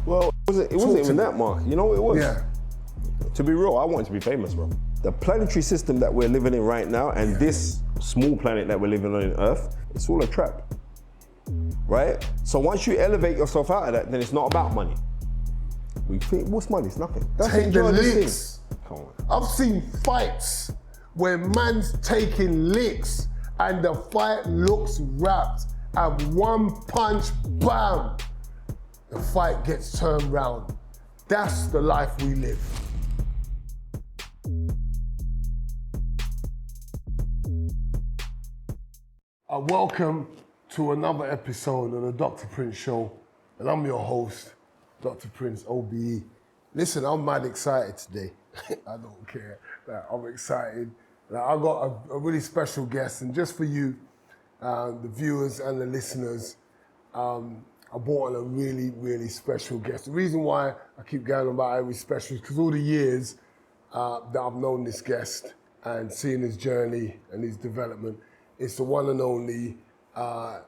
Well, it wasn't even that, Mark. You know what it was? Yeah. To be real, I wanted to be famous, bro. The planetary system that we're living in right now and this small planet that we're living on Earth, it's all a trap, right? So once you elevate yourself out of that, then it's not about money. We think, what's money? It's nothing. That's Take the enjoy this licks. thing. Come on. I've seen fights where man's taking licks and the fight looks wrapped, and one punch, bam, the fight gets turned round. That's the life we live. Welcome to another episode of the Dr. Prince Show, and I'm your host, Dr. Prince OBE. Listen, I'm mad excited today. I don't care. I'm excited. I got a really special guest, and just for you, the viewers and the listeners, I brought on a really, really special guest. The reason why I keep going on about every special is because all the years that I've known this guest and seen his journey and his development, it's the one and only,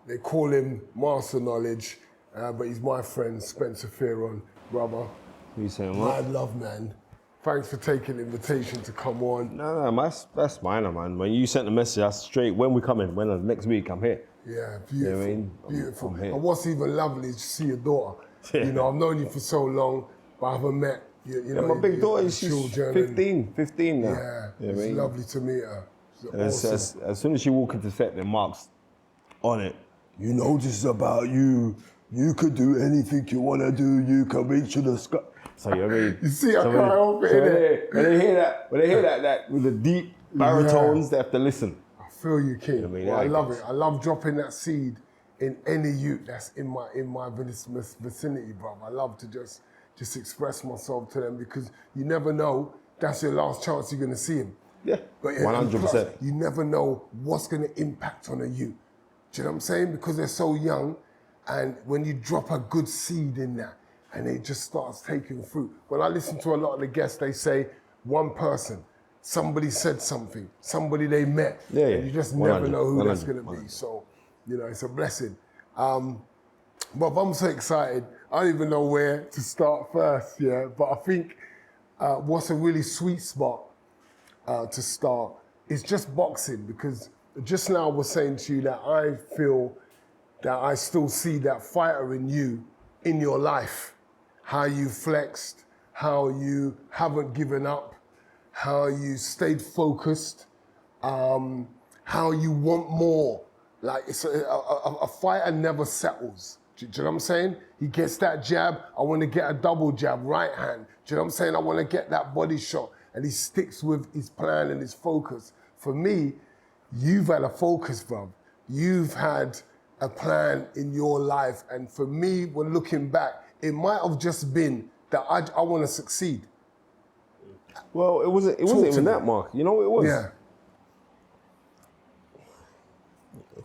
they call him Master Knowledge, but he's my friend, Spencer Fearon, brother. You saying what? Mad love, man. Thanks for taking the invitation to come on. No, that's fine, man. When you sent the message, I straight, when we coming? When next week, I'm here. Yeah, beautiful, You know what I mean? beautiful. I'm here. And what's even lovely is to see your daughter. Yeah. You know, I've known you for so long, but I haven't met you. You know, my big daughter, she's children 15 now. Yeah, You know what it's I mean? lovely to meet her. And Awesome. as soon as she walk into set, then Mark's on it. You know this is about you. You could do anything you want to do. You can reach to the sky. So you know what I mean? You see, I can't help it, innit? When they hear that with the deep baritones, they have to listen. I feel you, King. You know what I mean? Well, I Yeah, love it. I love dropping that seed in any youth that's in my vicinity, bro. I love to just express myself to them because you never know that's your last chance you're gonna see him. Yeah, But 100%. You never know what's going to impact on a youth. Do you know what I'm saying? Because they're so young, and when you drop a good seed in that, and it just starts taking fruit. When I listen to a lot of the guests, they say one person, somebody said something, somebody they met, Yeah, and you just never 100, know who that's 100, going to be. So, you know, it's a blessing. But I'm so excited. I don't even know where to start first, yeah. But I think what's a really sweet spot to start is just boxing, because just now I was saying to you that I feel that I still see that fighter in you, in your life, how you flexed, how you haven't given up, how you stayed focused, how you want more. Like it's a fighter never settles. Do you know what I'm saying? He gets that jab, I want to get a double jab, right hand. Do you know what I'm saying? I want to get that body shot. And he sticks with his plan and his focus. For me, you've had a focus, bro. You've had a plan in your life. And for me, when looking back, it might have just been that I want to succeed. Well, it wasn't even that, Mark. You know what it was? Yeah.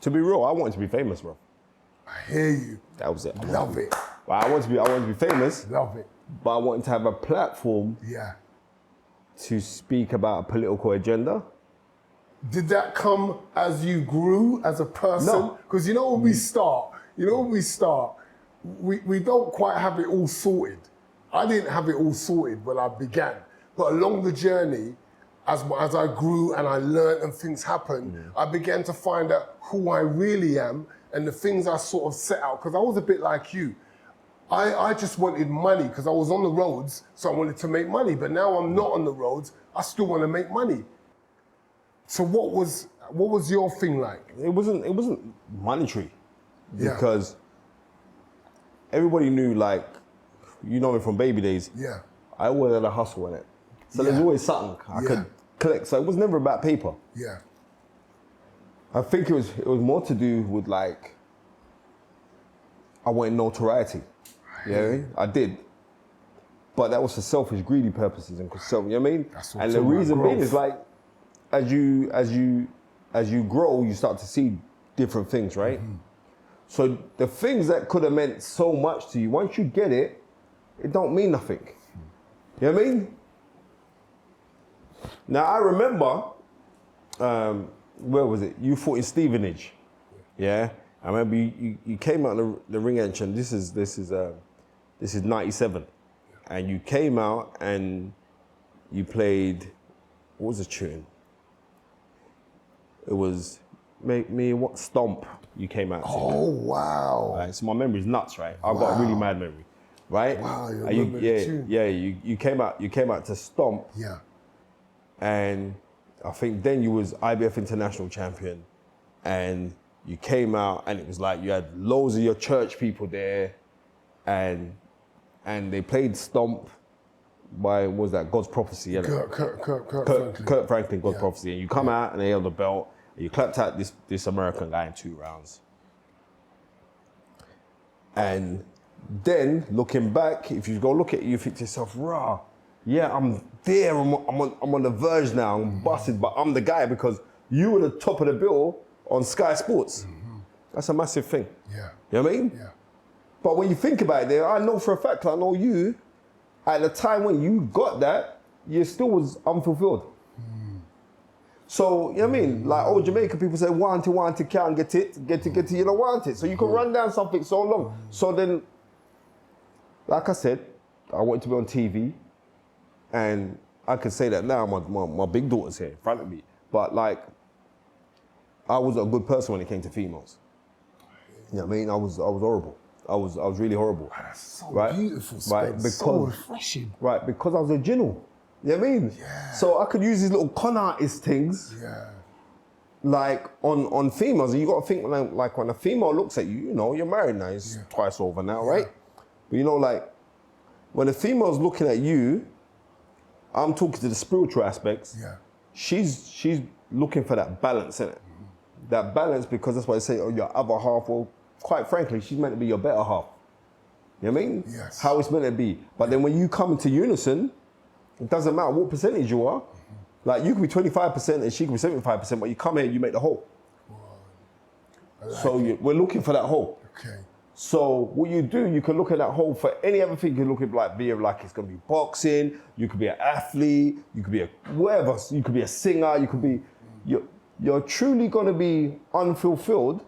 To be real, I wanted to be famous, bro. I hear you. That was it. Love it. Well, I wanted to be famous, Love it. but I wanted to have a platform Yeah. to speak about a political agenda. Did that come as you grew as a person? No. Because you know when we start, we don't quite have it all sorted. I didn't have it all sorted when I began. But along the journey, as I grew and I learned and things happened, I began to find out who I really am and the things I sort of set out. Because I was a bit like you. I just wanted money because I was on the roads, so I wanted to make money. But now I'm not on the roads, I still want to make money. So what was your thing like? It wasn't monetary, Yeah. because everybody knew, like, you know me from baby days. Yeah. I always had a hustle in it, so there's Yeah. always something I could collect. So it was never about paper. Yeah. I think it was more to do with, like, I wanted notoriety. You know what I mean? I did. But that was for selfish, greedy purposes, and you know what I mean? That's what and I'm the talking about, reason being growth. is, like, as you grow, you start to see different things, right? Mm-hmm. So the things that could have meant so much to you, once you get it, it don't mean nothing. You know what I mean? Now I remember, where was it? You fought in Stevenage, yeah. I remember you came out the ring entrance. This is This is 97. And you came out and you played, what was the tune? It was Make Me What Stomp you came out to. Oh, wow. Right, so my memory's nuts, right? I've got a really mad memory, right? Wow, you And remember the tune. you came out to Stomp. Yeah. And I think then you was IBF International Champion, and you came out and it was like you had loads of your church people there, and they played Stomp by, what was that, God's Prophecy, yeah? Kurt Franklin, God's Prophecy, and you come out and they held the belt, and you clapped out this American guy in 2 rounds. And then looking back, if you go look at it, you think to yourself, rah, yeah, I'm there, I'm on the verge now, I'm busted, but I'm the guy because you were the top of the bill on Sky Sports. That's a massive thing. Yeah. You know what I mean? Yeah. But when you think about it, I know for a fact, I know you, at the time when you got that, you still was unfulfilled. So, you know what I mean? Like old Jamaican people say, want it, can't get it, you don't want it. So you can run down something so long. So then, like I said, I wanted to be on TV, and I can say that now, my big daughter's here in front of me. But like, I wasn't a good person when it came to females. You know what I mean? I was horrible. I was really horrible. That's so right? beautiful, Spence. Right? Because, so refreshing. Right, because I was a genial. You know what I mean? Yeah. So I could use these little con artist things, like on females. And you got to think like when a female looks at you, you know, you're married now, it's twice over now, right? But you know, like when a female's looking at you, I'm talking to the spiritual aspects. Yeah. She's looking for that balance in it. That balance, because that's why they say, oh, your other half. Well, quite frankly, she's meant to be your better half. You know what I mean? Yes. How it's meant to be. But then when you come into unison, it doesn't matter what percentage you are. Like you could be 25% and she could be 75%, but you come here, you make the whole. We're looking for that whole. Okay. So what you do, you can look at that whole for any other thing. You can look at like it's gonna be boxing. You could be an athlete. You could be a whatever. You could be a singer. You could be. You're truly gonna be unfulfilled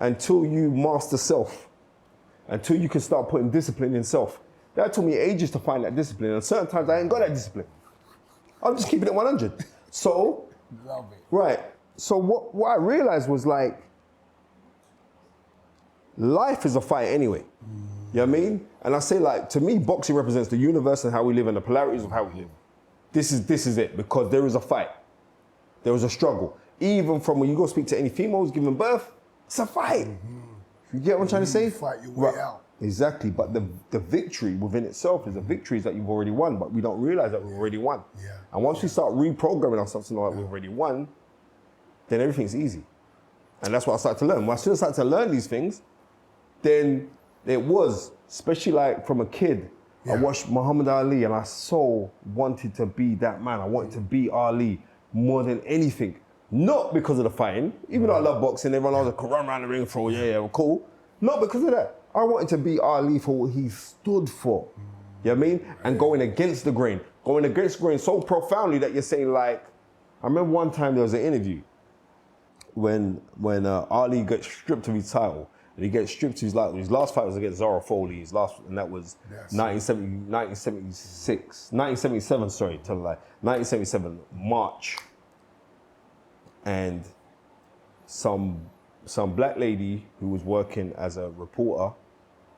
until you master self. Until you can start putting discipline in self. That took me ages to find that discipline, and certain times I ain't got that discipline. I'm just keeping it 100. So, love it. Right. So what I realized was like, life is a fight anyway. You know what I mean? And I say like, to me, boxing represents the universe and how we live and the polarities of how we live. This is it, because there is a fight. There is a struggle. Even from when you go speak to any females giving birth, it's a fight. You get what I'm trying to say? Fight your way out. Exactly, but the victory within itself is a victory that you've already won, but we don't realize that we've already won. Yeah. And once we start reprogramming ourselves to know that we've already won, then everything's easy. And that's what I started to learn. When I still started to learn these things, then it was, especially like from a kid, I watched Muhammad Ali and I so wanted to be that man. I wanted to be Ali more than anything. Not because of the fighting, even though I love boxing, everyone else could run around the ring for, we're cool. Not because of that. I wanted to be Ali for what he stood for. You know what I mean? And going against the grain. Going against the grain so profoundly that you're saying like, I remember one time there was an interview when Ali gets stripped of his title. And he gets stripped of his last fight was against Zara Foley, and that was 1977, sorry, tell a lie. 1977, March. And some black lady who was working as a reporter,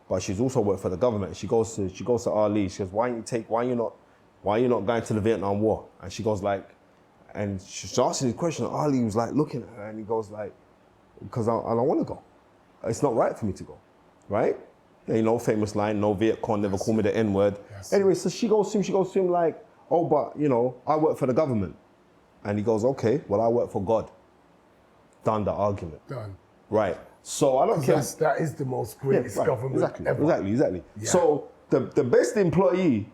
but she's also worked for the government. She goes to Ali. She goes, why are you not going to the Vietnam War? And she goes like, and she's asking this question. Ali was like looking at her, and he goes like, because I don't want to go. It's not right for me to go, right? You know, famous line, no Viet Cong, never call me the N-word. Yes. Anyway, so she goes to him like, oh, but you know, I work for the government. And he goes, okay, well, I work for God. Done the argument. Done. Right. So I don't care. That is the most greatest government ever. Exactly. Yeah. So the best employer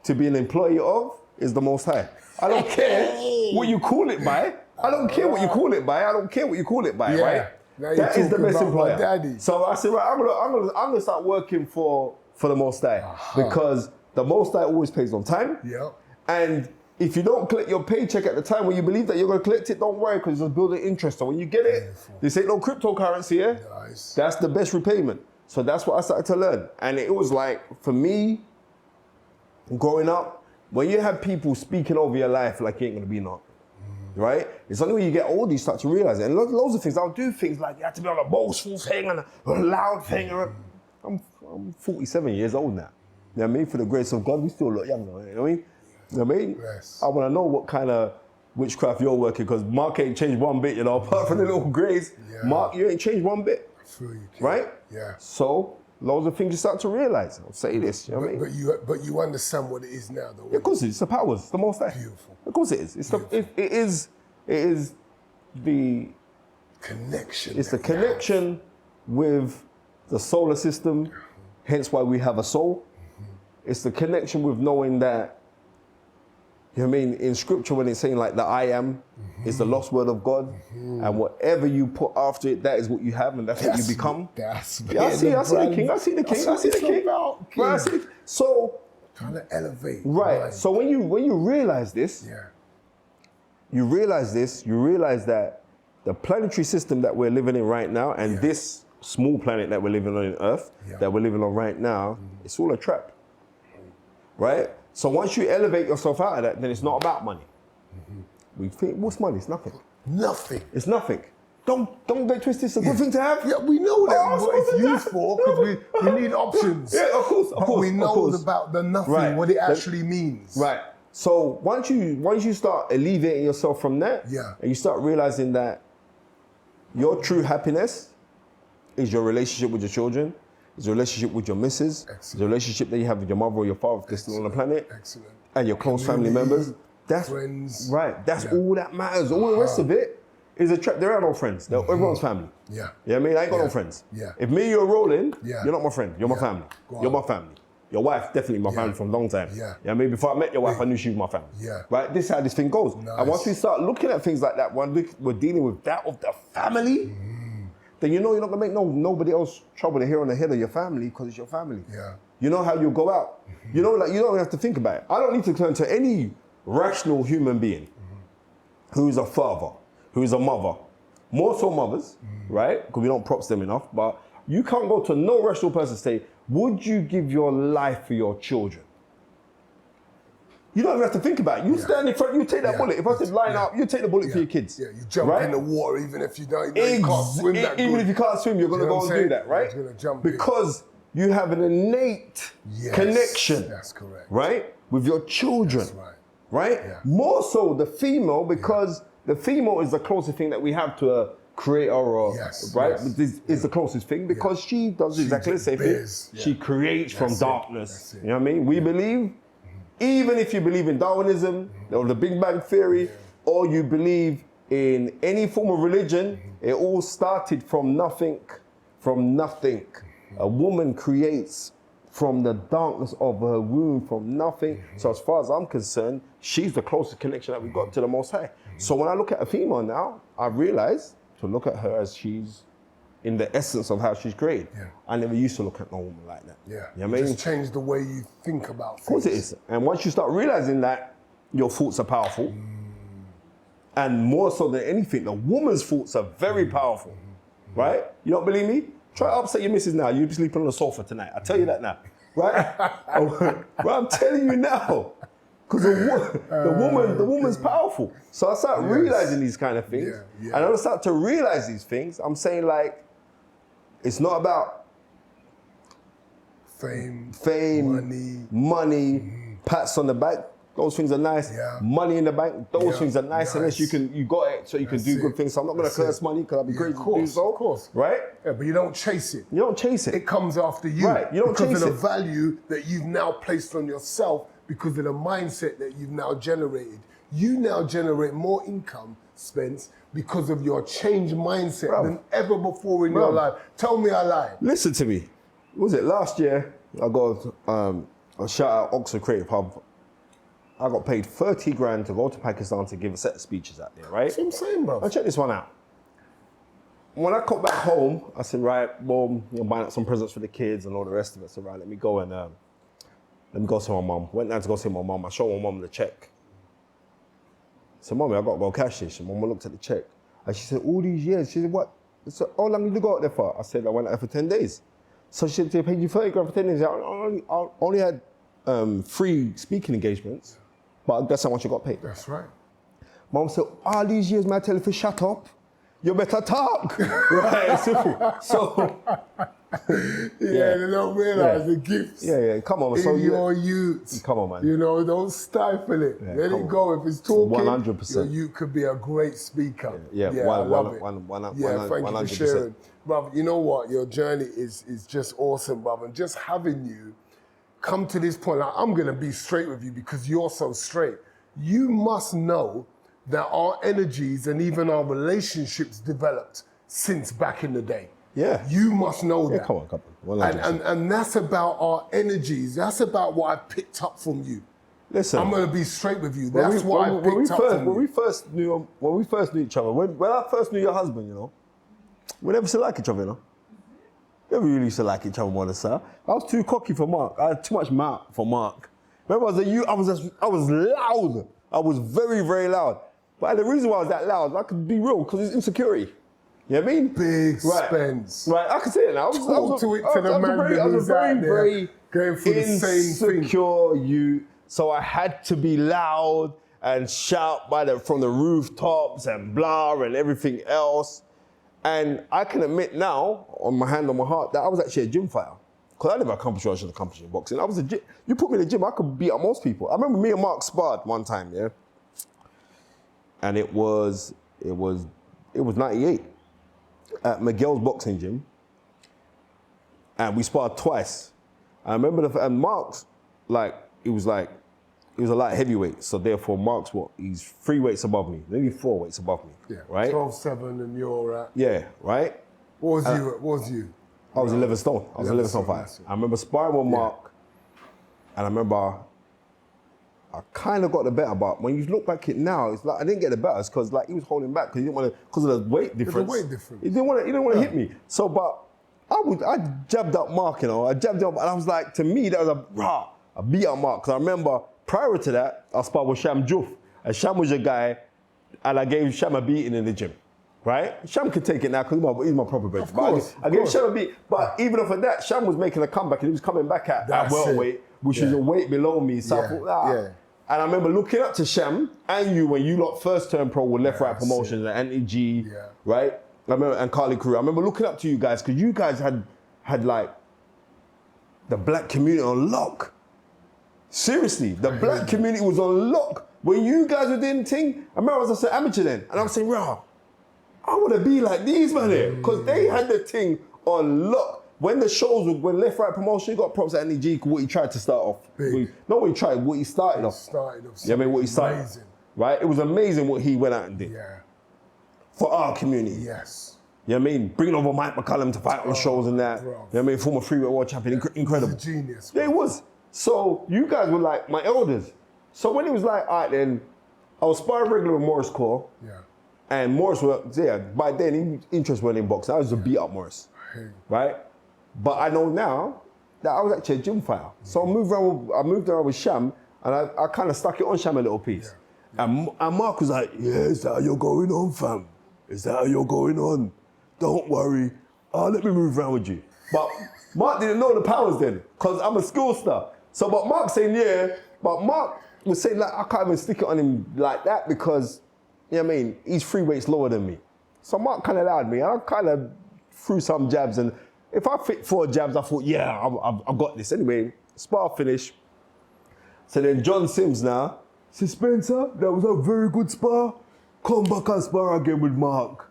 to be an employee of is the Most High. I don't care what you call it by. I don't care what you call it by. Right? That is the best employer. So I said, right, I'm gonna start working for the Most High because the Most High always pays on time. Yep. And if you don't collect your paycheck at the time when you believe that you're going to collect it, don't worry, because it's building interest. So when you get it, this ain't no cryptocurrency, yeah? Nice. That's the best repayment. So that's what I started to learn. And it was like, for me, growing up, when you have people speaking over your life like you ain't gonna be not, right? It's only when you get older you start to realize it. And loads of things, I'll do things like you have to be on a boastful thing and a loud thing. I'm 47 years old now. You know what I mean? For the grace of God, we still look younger, you know what I mean? You know what I mean? Yes. I wanna know what kind of witchcraft you're working, because Mark ain't changed one bit, you know, apart from the little grace. Yeah. Mark, you ain't changed one bit. I feel you, kid. Right? Yeah. So, loads of things you start to realize. I'll say this, you know what I mean? But you understand what it is now, though. Yeah, of course it is. It's the powers, it's the Most High. Beautiful. Of course it is. It is the Connection. It's the connection with the solar system, hence why we have a soul. It's the connection with knowing that, you know what I mean, in scripture when it's saying like the I am is the lost word of God, and whatever you put after it, that is what you have and that's what you become. That's Yeah, I see the king. So trying to elevate. right. Mind. So when you realize this, you realize that the planetary system that we're living in right now, and this small planet that we're living on Earth, that we're living on right now, it's all a trap. Right? So once you elevate yourself out of that, then it's not about money. We think, what's money? It's nothing. Nothing. It's nothing. Don't get twisted. It's a good thing to have. Yeah, we know that Oh, what it's used for because we need options. Yeah, of course. But we know about the nothing, what it actually means. Right. So once you start alleviating yourself from that, and you start realizing that your true happiness is your relationship with your children, is your relationship with your missus, is the relationship that you have with your mother or your father if they're still on the planet, and your close family members. That's friends. Right. That's all that matters. All the rest of it is a trap. There are no friends. Everyone's family. Yeah. You know what I mean? I ain't got no friends. Yeah. If me and you're rolling, you're not my friend. You're my family. You're my family. Your wife, definitely my family from a long time. Yeah. You know what I mean? Before I met your wife, I knew she was my family. Yeah. Right? This is how this thing goes. Nice. And once we start looking at things like that, when we're dealing with that of the family, then you know you're not gonna make nobody else trouble to hear on the head of your family because it's your family. Yeah. You know how you go out. You know, like you don't have to think about it. I don't need to turn to any rational human being who's a father, who's a mother, more so mothers, right? Because we don't props them enough, but you can't go to no rational person and say, would you give your life for your children? You don't even have to think about it. You stand in front, you take that bullet. If I said line up, you take the bullet for your kids. Yeah, you jump in the water even if you don't, you can't swim that Even good. if you can't swim, you're gonna go and do that, right? You're gonna jump because you have an innate connection. That's correct. Right? With your children. That's right. Right? Yeah. More so the female, because the female is the closest thing that we have to a creator or right? This is the closest thing because she does exactly the same thing. She creates from darkness. You know what I mean? We believe, even if you believe in Darwinism or the Big Bang Theory, or you believe in any form of religion, it all started from nothing. From nothing. A woman creates from the darkness of her womb, from nothing. So as far as I'm concerned, she's the closest connection that we've got to the Most High. So when I look at a female now, I realize to look at her as she's in the essence of how she's created. I never used to look at no woman like that. Yeah. You know what I mean? Just change the way you think about things. Of course it is. And once you start realizing that your thoughts are powerful, and more so than anything, the woman's thoughts are very powerful, right? You don't believe me? Try to upset your missus now. You'll be sleeping on the sofa tonight. I tell you that now, right? Well, I'm telling you now. Because the woman's powerful. So I start realizing these kind of things. And I start to realize these things. I'm saying like, it's not about fame, money, pats on the back. Those things are nice. Money in the bank, those things are nice unless you got it so you can do good things. So I'm not going to curse money because I'll be crazy to do so. Of course. Right? Yeah, but you don't chase it. You don't chase it. It comes after you. Right. You don't chase it. Because of the value that you've now placed on yourself because of the mindset that you've now generated. You now generate more income, Spence, because of your changed mindset than ever before in your life. Tell me I lie. Listen to me. Was it last year? I got a shout out Oxford Creative Hub. I got paid 30 grand to go to Pakistan to give a set of speeches out there, right? That's what I'm saying, bro. Now check this one out. When I got back home, I said, right, boom, buying out some presents for the kids and all the rest of it. So right, let me go and let me go see my mum. Went down to go see my mum. I showed my mum the check. I said, Mommy, I got to go cash this. And Mum looked at the check. And she said, all these years. She said, what? I said, how long did you go out there for? I said, I went out there for 10 days. So she said, they paid you 30 grand for 10 days. I only had 3 speaking engagements, but that's how much I got paid. That's right. Mom said, all these years, man, I tell you to shut up. You better talk. Right, simple. So, they don't realize the gifts. Come on, man. In your youth. Come on, man. You know, don't stifle it. Let it go. If it's talking, 100%. your youth could be a great speaker. I love it. Thank you for sharing. Brother, you know what? Your journey is just awesome, brother. And just having you come to this point, like, I'm going to be straight with you because you're so straight. You must know that our energies and even our relationships developed since back in the day. Yeah. You must know that. Come on. And that's about our energies. That's about what I picked up from you. Listen. I'm going to be straight with you. That's what I picked up from you. When we first knew each other, when I first knew your husband, you know, we never used to like each other, you know. Never really used to like each other more than sir. I was too cocky for Mark. I had too much mouth for Mark. Remember, I was loud. I was very, very loud. But the reason why I was that loud, I could be real, because it's insecurity. You know what I mean? Big Spence. Right, I can say it now. Talk to it to the man who's out there going through the same thing. Insecure you. So I had to be loud and shout from the rooftops and blah and everything else. And I can admit now, on my hand on my heart, that I was actually a gym fighter. Because I never accomplished what I should accomplish in boxing. I was a gym. You put me in the gym, I could beat up most people. I remember me and Mark sparred one time, yeah? And it was 98 at Miguel's boxing gym. And we sparred twice. I remember and Mark's he was a light heavyweight. So therefore Mark's he's 3 weights above me, maybe 4 weights above me. Yeah, right? 12-7 and you're at. Yeah, right? What was you? I was 11 stone. I was 11 stone fighter. I remember sparring with Mark, and I remember I kind of got the better, but when you look back at it now, it's like I didn't get the better because he was holding back because he didn't want to, because of the weight difference. The weight difference. He didn't want to hit me. So, but I jabbed up Mark, you know. I jabbed up, and I was like, to me, that was a beat up Mark. Because I remember prior to that, I sparred with Sham Juf, and Sham was a guy, and I gave Sham a beating in the gym. Right? Sham could take it now because he's my proper brother. Of course. I gave Sham a beat. But even off of that, Sham was making a comeback and he was coming back at welterweight, which is a weight below me. So I thought, And I remember looking up to Sham and you when you lot first turned pro with Left Right Promotions and Anti-G, right? I remember, and Carly Crew. I remember looking up to you guys because you guys had like the black community on lock. Seriously, the black community was on lock. When you guys were doing thing, I remember I was an amateur then, and I was saying, I want to be like these man here, because they had the thing on lock. When the shows, when Left Right Promotion, got props at Andy G, what he tried to start off. Not what he tried, what he started off. What he started. Amazing. Right? It was amazing what he went out and did. Yeah. For our community. Yes. You know what I mean? Bringing over Mike McCallum to fight on shows and that. Bro. You know what I mean? Former freeweight world champion, incredible. He's a genius. Bro. Yeah, it was. So you guys were like my elders. So when it was like, all right then, I was sparring regular with Morris Core. Yeah. And Morris by then, his interest went in boxing. I was to beat up Morris, right? But I know now that I was actually a gym fighter. So I moved around with Sham, and I kind of stuck it on Sham a little piece. And Mark was like, is that how you're going on, fam? Is that how you're going on? Don't worry, let me move around with you. But Mark didn't know the powers then, because I'm a school star. So, but Mark's saying, but Mark was saying, I can't even stick it on him like that because, you know what I mean? He's 3 weights lower than me. So Mark kind of allowed me. I kind of threw some jabs. And if I fit 4 jabs, I thought, I've got this. Anyway, spar finish. So then John Sims now says, Spencer, that was a very good spar. Come back and spar again with Mark.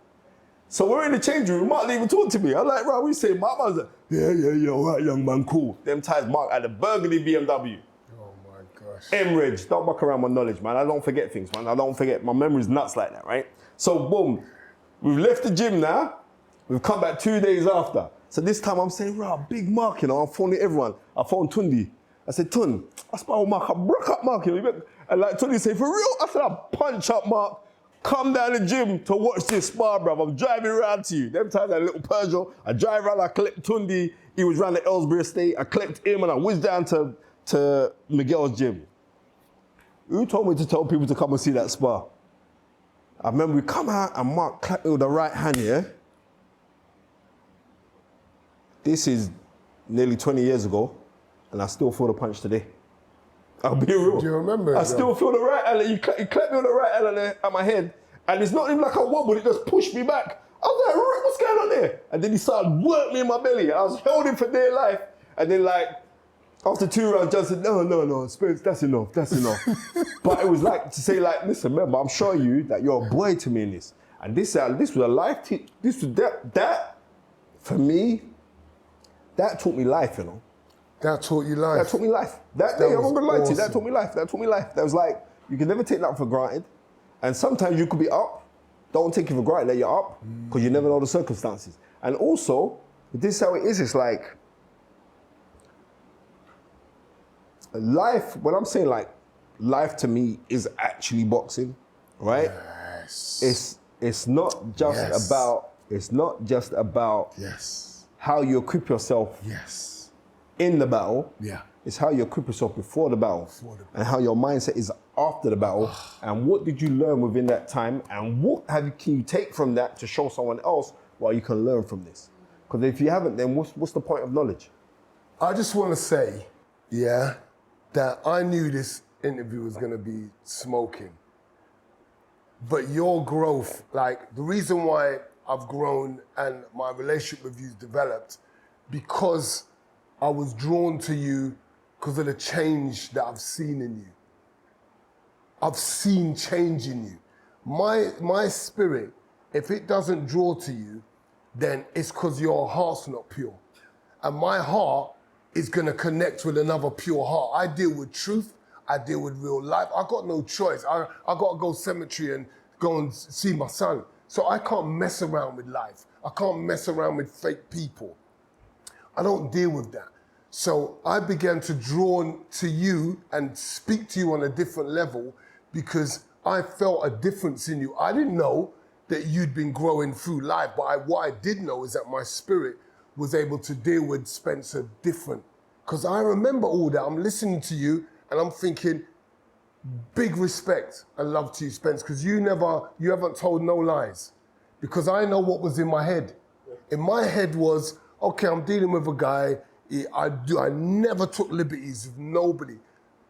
So we're in the change room. Mark didn't even talk to me. I'm like, right, what you say? Mark was like, yeah, all right, young man, cool. Them ties Mark at the Burgundy BMW. Emridge, don't muck around my knowledge, man. I don't forget things, man. I don't forget. My memory's nuts like that, right? So, boom. We've left the gym now. We've come back 2 days after. So this time I'm saying, big Mark, you know. I'm phoning everyone. I phoned Tundi. I said, Tun, I spar with Mark. I broke up Mark, you know. And like Tundi said, for real? I said, I punch up Mark. Come down the gym to watch this spar, bruv. I'm driving around to you. Them times I had a little Peugeot. I drive around, I collect Tundi. He was around the Ellsbury estate. I collect him and I whizzed down to Miguel's gym. Who told me to tell people to come and see that spar? I remember we come out and Mark clapped me with the right hand, yeah? This is nearly 20 years ago, and I still feel the punch today. I'll be real. Do you remember? I still feel the right element. He clapped me on the right element at my head, and it's not even like I wobbled, it just pushed me back. I was like, "Rick, what's going on there?" And then he started working me in my belly. I was holding for dear life. And then like, after 2 rounds, John said, no, Spence, that's enough. But it was like to say like, listen, remember, I'm showing you that you're a boy to me in this. And this was a life, this was that, for me, that taught me life, you know. That taught you life? That taught me life. That day, I'm not gonna lie to you, that taught me life. That was like, you can never take that for granted. And sometimes you could be up. Don't take it for granted that you're up, because you never know the circumstances. And also, this is how it is, it's like, life, when I'm saying like, life to me is actually boxing, right? Yes. It's not just about how you equip yourself in the battle. Yeah. It's how you equip yourself before the battle, and how your mindset is after the battle, and what did you learn within that time, and what can you take from that to show someone else what you can learn from this? Because if you haven't, then what's the point of knowledge? I just want to say, that I knew this interview was going to be smoking. But your growth, like the reason why I've grown and my relationship with you's developed, because I was drawn to you because of the change that I've seen in you. I've seen change in you. My spirit, if it doesn't draw to you, then it's because your heart's not pure. And my heart is gonna connect with another pure heart. I deal with truth, I deal with real life. I got no choice. I gotta go cemetery and go and see my son. So I can't mess around with life. I can't mess around with fake people. I don't deal with that. So I began to draw to you and speak to you on a different level because I felt a difference in you. I didn't know that you'd been growing through life, but what I did know is that my spirit was able to deal with Spencer different. Because I remember all that. I'm listening to you and I'm thinking, big respect and love to you, Spence, because you haven't told no lies. Because I know what was in my head. In my head was, okay, I'm dealing with a guy. I never took liberties with nobody.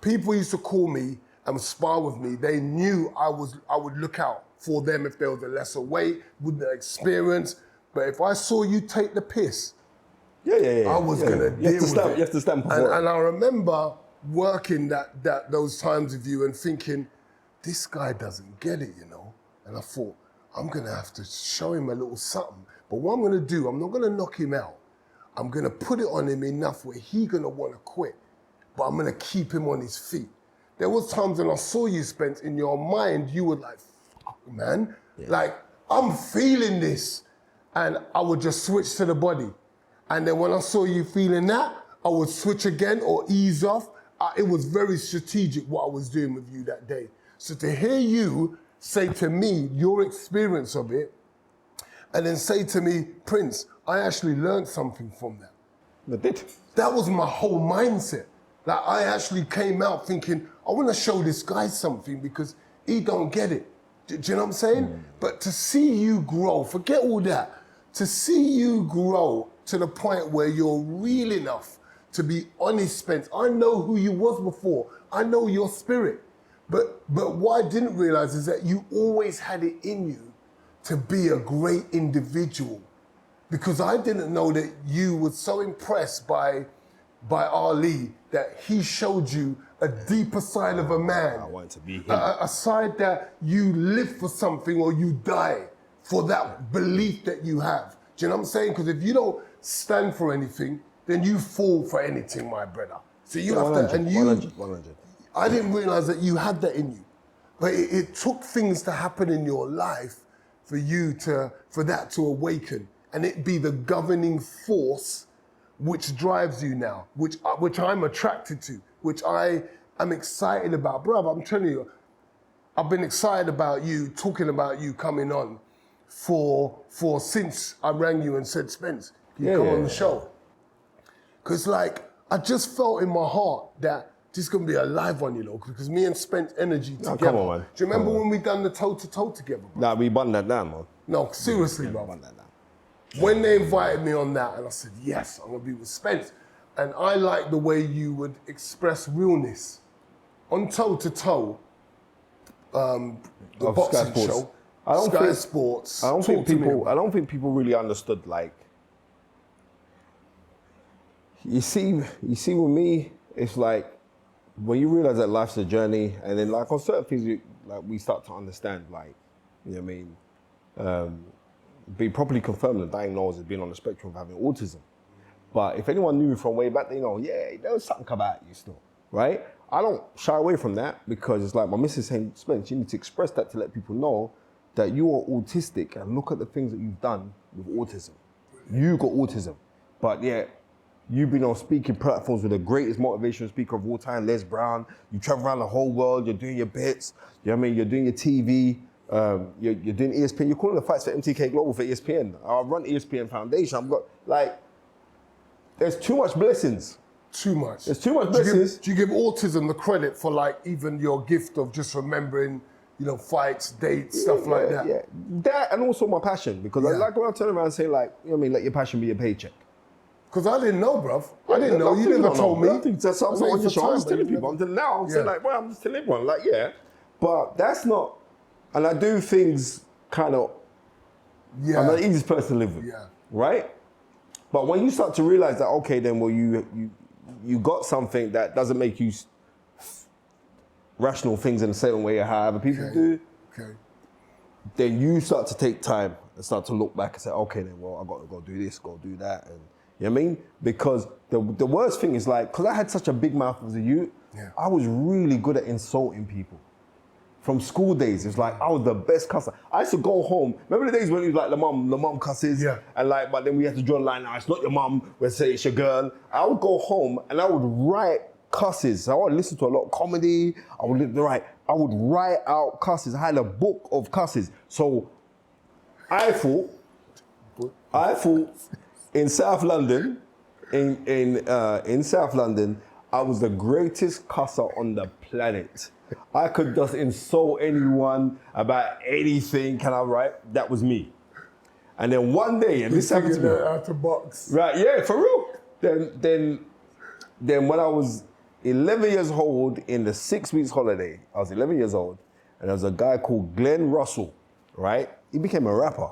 People used to call me and spar with me. They knew I would look out for them if there was a lesser weight, with the experience. But if I saw you take the piss, I was gonna deal with it. You have to stand before and I remember working those times with you and thinking, this guy doesn't get it, you know. And I thought, I'm gonna have to show him a little something. But what I'm gonna do, I'm not gonna knock him out. I'm gonna put it on him enough where he's gonna wanna quit, but I'm gonna keep him on his feet. There was times when I saw you, Spence, in your mind, you were like, fuck, man. Like, I'm feeling this. And I would just switch to the body. And then when I saw you feeling that, I would switch again or ease off. It was very strategic what I was doing with you that day. So to hear you say to me your experience of it, and then say to me, Prince, I actually learned something from that. I did. That was my whole mindset. Like I actually came out thinking, I want to show this guy something because he don't get it. Do you know what I'm saying? But to see you grow, forget all that. To see you grow to the point where you're real enough to be honest, Spence. I know who you was before. I know your spirit. But what I didn't realize is that you always had it in you to be a great individual. Because I didn't know that you were so impressed by Ali that he showed you a deeper side of a man. I wanted to be him. A side that you live for something or you die for that belief that you have. Do you know what I'm saying? Because if you don't stand for anything, then you fall for anything, my brother. So you have to, and you, 100. I didn't realize that you had that in you. But it took things to happen in your life for that to awaken and it be the governing force which drives you now, which I'm attracted to, which I am excited about. Brother, I'm telling you, I've been excited about you, talking about you coming on for since I rang you and said, Spence, can you come on the show? Because like, I just felt in my heart that this is going to be a live one, you know, because me and Spence energy together. Come on, man. Do you remember when we done the toe-to-toe together, bro? Nah, we bun that down, man. No, seriously, bro. Bun that down. When they invited me on that, and I said, yes, I'm going to be with Spence. And I like the way you would express realness on toe-to-toe. The Of boxing Sky Sports. show, I don't Sky think- Sports. I don't Talk think to me people. about I don't think people really understood. Like, you see with me, it's like when you realize that life's a journey, and then like on certain things, we start to understand. Like, you know what I mean? Be properly confirmed and diagnosed as being on the spectrum of having autism. But if anyone knew from way back, they know, yeah, there was something about you still, right? I don't shy away from that because it's like my missus saying, Spence, you need to express that to let people know that you are autistic and look at the things that you've done with autism. You got autism, but yeah, you've been on speaking platforms with the greatest motivational speaker of all time, Les Brown. You travel around the whole world, you're doing your bits, you know what I mean? You're doing your TV, you're doing ESPN, you're calling the fights for MTK Global for ESPN. I run ESPN Foundation, I've got like, there's too much blessings. Too much. There's too much blessings. Do you give autism the credit for like even your gift of just remembering, you know, fights, dates, stuff like that? Yeah, that and also my passion because I like when I turn around and say like, you know what I mean, let your passion be your paycheck. Because I didn't know, bruv. I didn't know. You never told me. I think that's something on your show. I'm just telling people. Until now, I'm saying like, well, I'm just telling everyone, like, yeah. But that's not, and I do things kind of, I'm the easiest person to live with, right? But when you start to realize that, okay, then, well, you got something that doesn't make you rational things in the same way how other people do, then you start to take time and start to look back and say, okay, then, well, I got to go do this, go do that. And you know what I mean? Because the worst thing is like, because I had such a big mouth as a youth, I was really good at insulting people. From school days, it's like I was the best cusser. I used to go home. Remember the days when it was like the mom cusses, and like, but then we had to draw a line. Now it's not your mom. We'll say it's your girl. I would go home and I would write cusses. I would listen to a lot of comedy. I would write out cusses. I had a book of cusses. So I thought in South London, in South London, I was the greatest cusser on the planet. I could just insult anyone about anything, can I write? That was me. And then one day, and this happened to me. Out of box. Right, yeah, for real. Then when I was 11 years old in the 6 weeks holiday, I was 11 years old, and there was a guy called Glenn Russell, right? He became a rapper,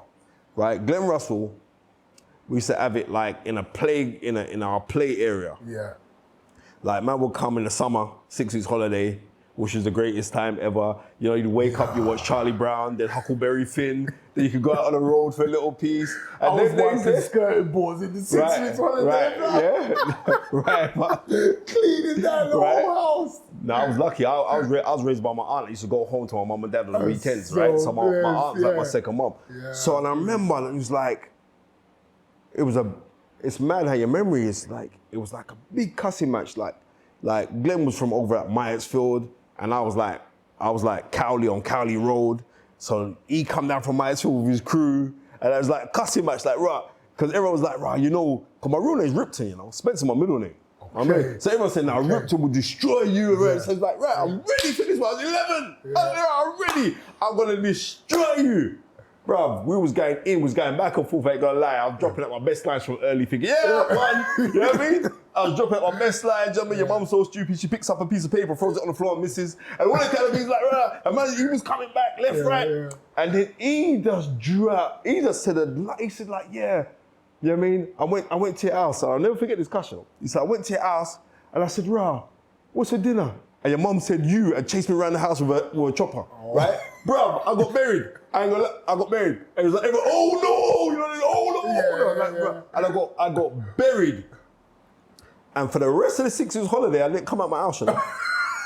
right? Glenn Russell, we used to have it like in a play, in our play area. Yeah. Like man would come in the summer, 6 weeks holiday, which is the greatest time ever. You know, you'd wake up, you watch Charlie Brown, then Huckleberry Finn, then you could go out on the road for a little piece. And I was wiping skirting boards in the 6 weeks holiday. Right. Cleaning down the whole house. No, I was lucky. I was raised by my aunt. I used to go home to my mum and dad on the weekends, right? So my aunt was like my second mom. Yeah. So, and I remember, it was like, it's mad how your memory is like, it was like a big cussing match. Like Glenn was from over at Myersfield, and I was like Cowley on Cowley Road. So he come down from Myersfield with his crew, and I was like cussing match, like, right, because everyone was like, right, you know, because my real name's Ripton, you know, Spencer my middle name. Okay. So everyone said, now Ripton will destroy you. Right? So it's like, right, I'm ready for this one. I was 11. I'm ready. I'm gonna destroy you. Bruv, we was going back and forth, I ain't gonna lie. I was dropping out my best lines from early figure. Yeah, man. You know what I mean? I was dropping out my best lines. You know what I mean? Your mum's so stupid, she picks up a piece of paper, throws it on the floor and misses. And all that kind of things like, right. And man, he was coming back left, right. Yeah. And then he just drew out, he just said, he said like, yeah. You know what I mean? I went to your house, and I'll never forget this discussion. He said, I went to your house, and I said, Ra, what's for dinner? And your mum said you and chased me around the house with a chopper, right? Bruv, I got married. I got married. And it was like, oh no, you know, oh no. And I got buried. And for the rest of the 6 years holiday, I didn't come out my house, you know?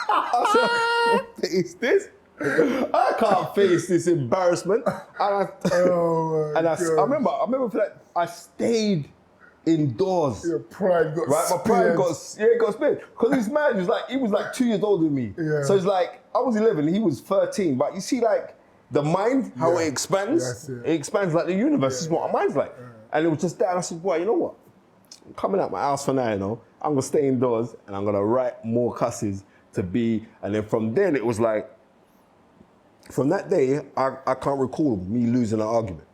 I said, what is this? I can't face this embarrassment. And I remember for that, I stayed indoors. Your pride got right? My pride got spared. Because he's mad. He was like 2 years older than me. Yeah. So it's like, I was 11, he was 13. But you see like the mind, how it expands? It expands like the universe. This is what our mind's like. And it was just that. And I said, boy, you know what? I'm coming out my house for now, you know. I'm going to stay indoors and I'm going to write more cusses to be. And then from then it was like, from that day, I can't recall me losing an argument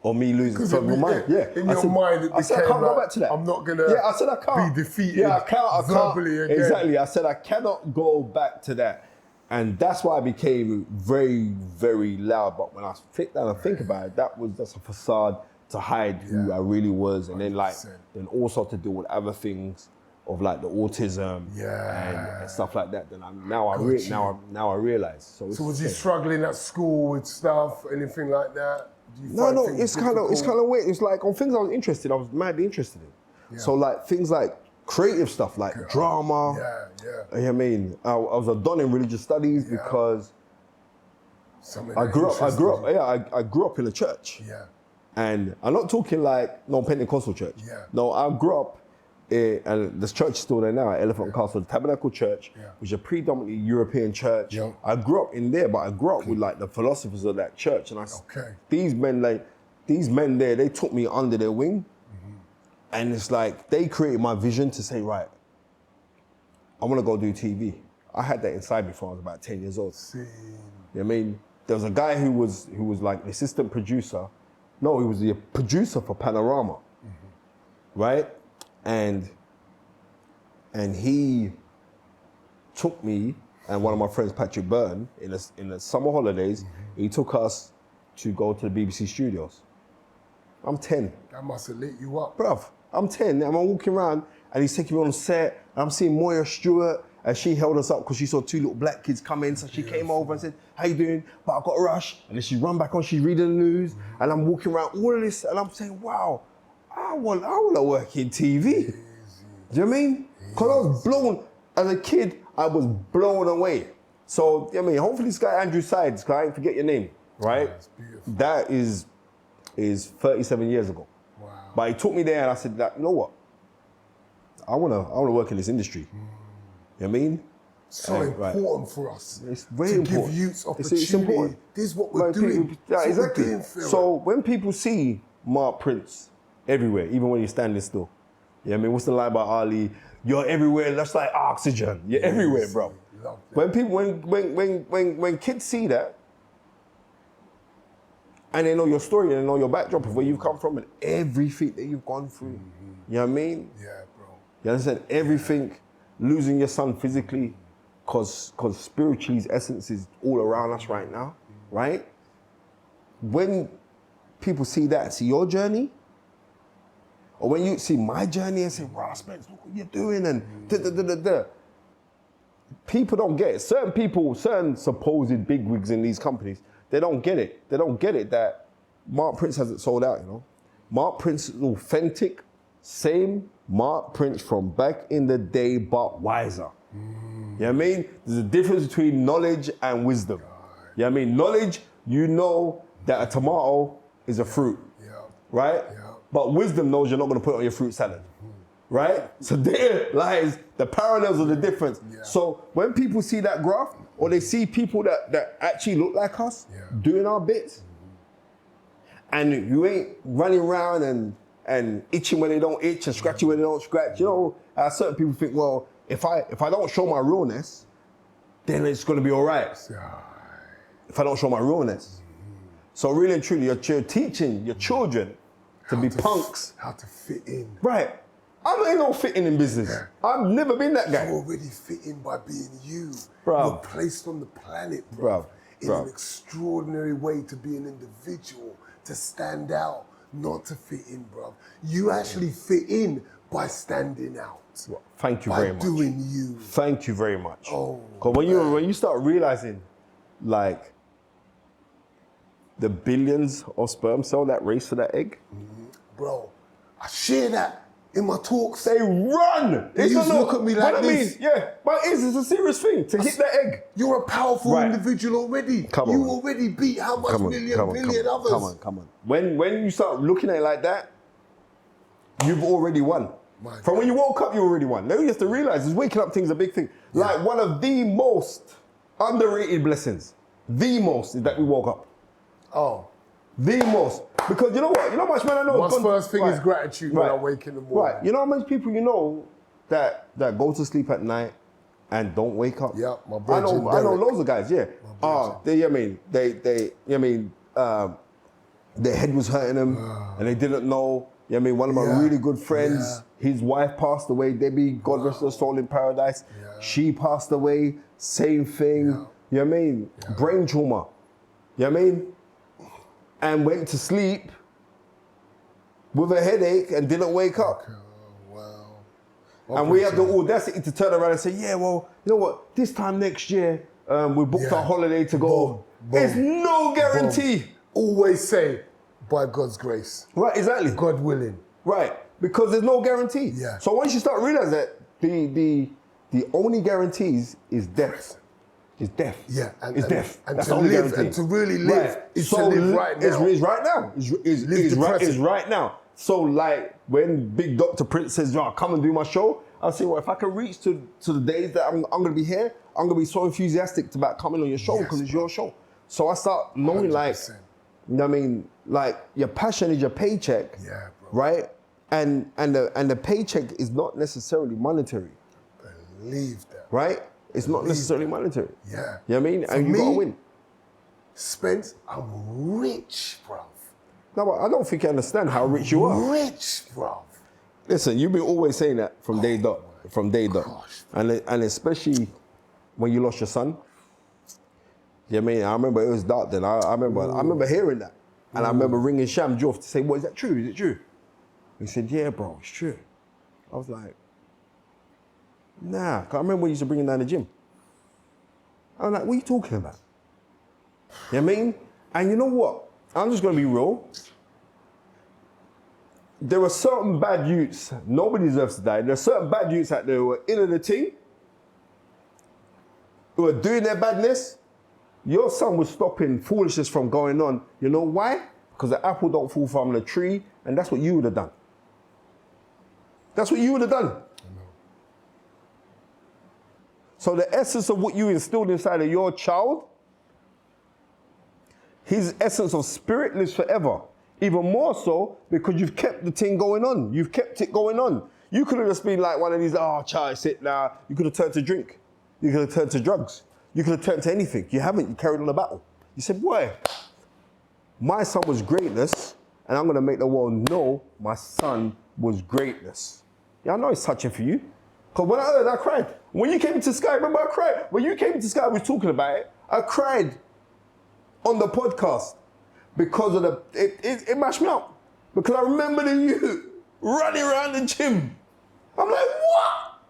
or me losing. So in my mind, yeah. In your mind, it I said, I became can't go like, back to that. I'm not gonna I said, I can't. be defeated Yeah, I can't verbally again. Exactly. I said, I cannot go back to that. And that's why I became very, very loud. But when I sit down and think about it, that's a facade to hide who I really was. And then then also to deal with other things of like the autism and stuff like that. Then now I realize. So was you struggling at school with stuff, anything like that? No, it's kind of weird. It's like on things I was interested, I was madly interested in. Yeah. So like things like creative stuff, like drama. You know what I mean? I was a don in religious studies because I grew up in a church. Yeah. And I'm not talking like no Pentecostal church. Yeah. No, I grew up and this church is still there now, at Elephant Castle, the Tabernacle Church, which is a predominantly European church. Yeah. I grew up in there, but I grew up with like the philosophers of that church. And these men there, they took me under their wing. And it's like, they created my vision to say, right, I want to go do TV. I had that inside me before I was about 10 years old. You know what I mean? There was a guy who was like the assistant producer. No, he was the producer for Panorama, right? And he took me and one of my friends, Patrick Burton, in the summer holidays, he took us to go to the BBC studios. I'm 10. That must have lit you up. Bruv, I'm 10, and I'm walking around, and he's taking me on set, and I'm seeing Moya Stewart, and she held us up because she saw 2 little black kids come in, so she came over and said, how you doing? But I got a rush. And then she run back on, she's reading the news, and I'm walking around all of this, and I'm saying, wow, I want to work in TV. Do you know what I mean? Because I was blown, as a kid, I was blown away. So, I mean, hopefully this guy, Andrew Sides, because I didn't forget your name, right? That's beautiful. That is 37 years ago. Wow. But he took me there and I said, you know what? I wanna work in this industry. You know what I mean? So important for us. It's very important. To give youths opportunity. It's important. This is what we're doing. Exactly. So when people see Mark Prince everywhere, even when you're standing still, you know what I mean? What's the line about Ali? You're everywhere, that's like oxygen. You're everywhere, bro. When people, when kids see that, and they know your story and they know your backdrop of where you've come from and everything that you've gone through. You know what I mean? Yeah, bro. You understand? Everything, losing your son physically, because spiritually his essence is all around us right now, right? When people see that, see your journey, or when you see my journey and say, wow, Spence, look what you're doing, and people don't get it. Certain supposed bigwigs in these companies, they don't get it. They don't get it that Mark Prince hasn't sold out, you know? Mark Prince is authentic, same Mark Prince from back in the day, but wiser. You know what I mean? There's a difference between knowledge and wisdom. You know what I mean? Knowledge, you know that a tomato is a fruit, right? Yeah. But wisdom knows you're not gonna put it on your fruit salad, right? So there lies the parallels of the difference. Yeah. So when people see that graph, or they see people that actually look like us doing our bits, and you ain't running around and itching when they don't itch and scratching when they don't scratch. You know, certain people think, well, if I don't show my realness, then it's gonna be all right. If I don't show my realness. So really and truly, you're teaching your children to be punks. How to fit in. Right. I ain't no fitting in business. Yeah. I've never been that guy. You're already fit in by being you. Bro. You're placed on the planet, bro. In an extraordinary way to be an individual, to stand out, not to fit in, bro. You actually fit in by standing out. Well, thank you very much. By doing you. Thank you very much. Oh, because when you start realizing, like, the billions of sperm cells that race to that egg. Bro, I share that in my talks. They run! They used to look at me like this. But it's a serious thing to hit that egg. You're a powerful individual already. Come on. You already beat how much billion others. Come on. When you start looking at it like that, you've already won. From when you woke up, you already won. Now you have to realize is waking up thing's a big thing. Yeah. Like one of the most underrated blessings, the most, is that we woke up. Oh. The most. Because you know what? You know how much man I know. My first thing is gratitude when I wake in the morning. Right. You know how much people you know that go to sleep at night and don't wake up? Yeah, my brother. I know loads of guys, yeah. their head was hurting them and they didn't know. You know what I mean? One of my really good friends, his wife passed away, Debbie, God rest her soul in paradise. Yeah. She passed away, same thing. You know what I mean? Brain trauma. You know what I mean? And went to sleep with a headache and didn't wake up. Wow. And we had the audacity to turn around and say, yeah, well, you know what? This time next year, we booked our holiday to go. There's no guarantee. Always say, by God's grace. Right, exactly. God willing. Right, because there's no guarantee. Yeah. So once you start realizing that the only guarantees is death. Is death. Yeah. It's death. And That's to the only live, guarantee. and to really live is So to live right now. It's right now. It's right now. So like when Big Dr. Prince says, "Yo, come and do my show," I'll say, well, if I can reach to the days that I'm going to be here, I'm going to be so enthusiastic about coming on your show because it's your show. So I start knowing 100%. like, you know what I mean, like your passion is your paycheck, right? And the paycheck is not necessarily monetary. Believe that. Right? It's not necessarily monetary. Yeah. You know what I mean? For and you me, gotta win. Spence, I'm rich, bruv. No, but I don't think you understand how rich you are. Rich, bruv. Listen, you've been always saying that from day dot. And especially when you lost your son. You know what I mean? I remember it was dark then. I remember hearing that. And I remember ringing Sham Joff to say, well, is that true? Is it true? He said, yeah, bro, it's true. I was like, nah. 'Cause I remember when you used to bring him down the gym. I was like, what are you talking about? You know what I mean? And you know what? I'm just gonna be real. There are certain bad youths, nobody deserves to die. There are certain bad youths out there who are in the team, who are doing their badness. Your son was stopping foolishness from going on. You know why? Because the apple don't fall from the tree, and that's what you would have done. That's what you would have done. So the essence of what you instilled inside of your child, his essence of spirit lives forever. Even more so because you've kept the thing going on. You've kept it going on. You could have just been like one of these, oh, child, sit now. You could have turned to drink. You could have turned to drugs. You could have turned to anything. You haven't. You carried on the battle. You said, boy, my son was greatness, and I'm going to make the world know my son was greatness. Yeah, I know it's touching for you. Because when I heard it, I cried. When you came into Sky, remember I cried? When you came into Sky, we were talking about it. I cried on the podcast because of it mashed me up. Because I remember you running around the gym. I'm like, what?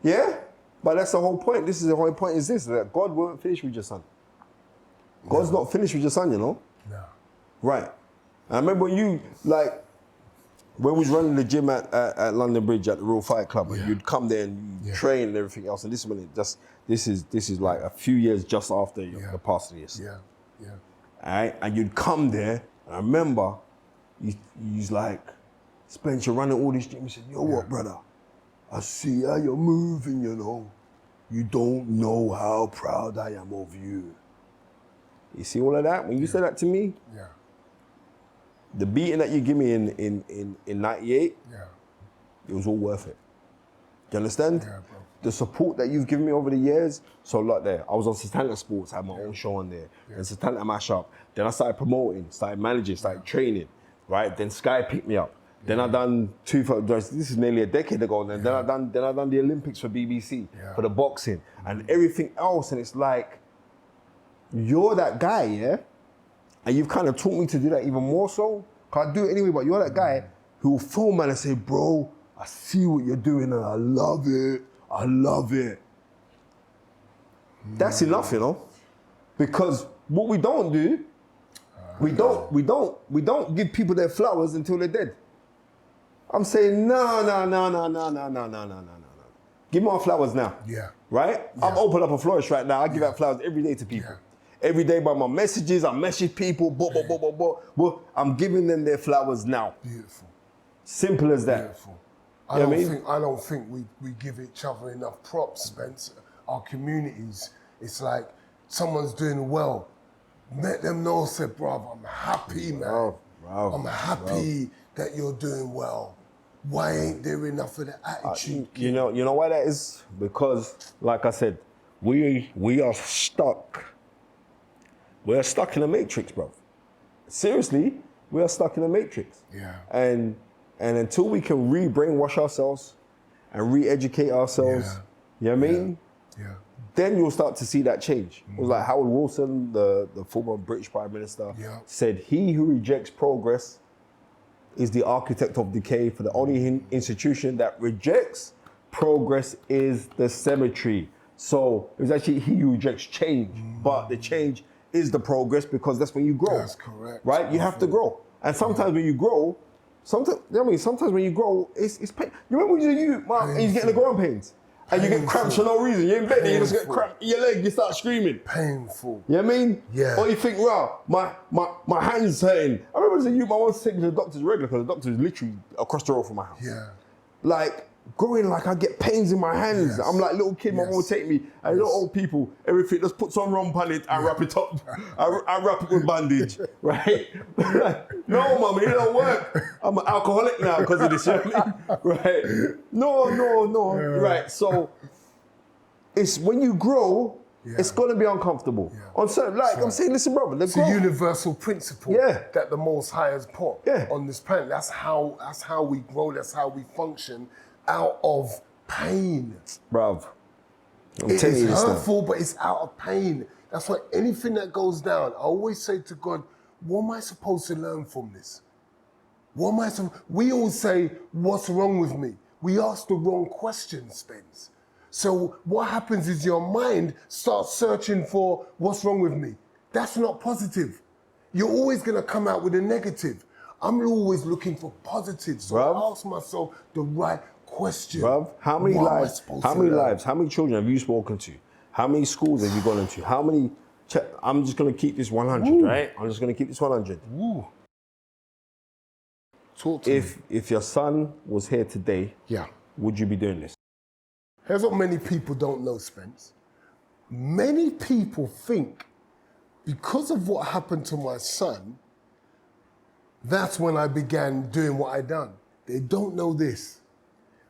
Yeah? But that's the whole point. This is the whole point is this, that God won't finish with your son. God's not finished with your son, you know? No. Right. I remember when you, like, when we was running the gym at London Bridge at the Real Fight Club, and you'd come there and you train and everything else, and this is like a few years just after the past years. Yeah, yeah. All right, and you'd come there, and I remember you was like, Spence, you're running all these gyms. You said, yo, what, brother? I see how you're moving, you know. You don't know how proud I am of you. You see all of that? When you said that to me, the beating that you give me in 98, it was all worth it. Do you understand? Yeah, bro. The support that you've given me over the years, so like there, I was on Satanta Sports, I had my own show on there, and Satanta Mashup. Then I started promoting, started managing, started training, right? Then Sky picked me up. Then I done this is nearly a decade ago. Then I done the Olympics for BBC for the boxing and everything else. And it's like, you're that guy, yeah? And you've kind of taught me to do that even more so. Cause I do it anyway, but you're that guy who will film man and say, bro, I see what you're doing and I love it. I love it. That's enough, you know? Because what we don't do, we don't give people their flowers until they're dead. I'm saying, no. Give me my flowers now. Yeah. Right? Yeah. I'm open up a florist right now. I give out flowers every day to people. Yeah. Every day by my messages, I message people, Well, I'm giving them their flowers now. Beautiful. Simple as that. Beautiful. I don't think we give each other enough props, Spence. Our communities, it's like someone's doing well. Let them know, say, bruv, I'm happy, man. I'm happy that you're doing well. Why ain't there enough of the attitude? You know why that is? Because, like I said, we are stuck. We're stuck in a matrix, bro. seriously, we are stuck in a matrix. Yeah. And until we can re-brainwash ourselves and re-educate ourselves, you know what I mean? Yeah. Then you'll start to see that change. It was like Howard Wilson, the former British Prime Minister, said, "He who rejects progress is the architect of decay. For the only institution that rejects progress is the cemetery." So it was actually he who rejects change, but the change is the progress because that's when you grow. That's correct. Right? You have to grow. And sometimes when you grow, sometimes when you grow, it's pain. You remember when you getting the growing pains? And you get cramps for no reason. You're in bed and you just get cramp in your leg, you start screaming. Painful. You know what I mean? Yeah. Or you think, wow, my hand's hurting. I remember as a youth, my mom was taking me to the doctor's regular because the doctor is literally across the road from my house. Yeah. Like, growing, like I get pains in my hands. I'm like little kid, my mom would take me, and little old people, everything, just put some rum on it, I wrap it up, I wrap it with bandage, right? No, mum, it don't work. I'm an alcoholic now because of this, you know what I mean? Right? No, right? So, it's when you grow, it's gonna be uncomfortable. On certain, like I'm saying, listen, brother, it's a universal principle that the Most High has put on this planet. That's how we grow. That's how we function out of pain. Bruv, It is hurtful, but it's out of pain. That's why anything that goes down, I always say to God, what am I supposed to learn from this? We always say, what's wrong with me? We ask the wrong question, Spence. So what happens is your mind starts searching for what's wrong with me. That's not positive. You're always gonna come out with a negative. I'm always looking for positive. So I ask myself the right question. Bruv, how many lives, how many children have you spoken to? How many schools have you gone into? How many, I'm just gonna keep this 100, right? I'm just gonna keep this 100. Talk to me. If your son was here today, would you be doing this? Here's what many people don't know, Spence. Many people think because of what happened to my son, that's when I began doing what I done. They don't know this.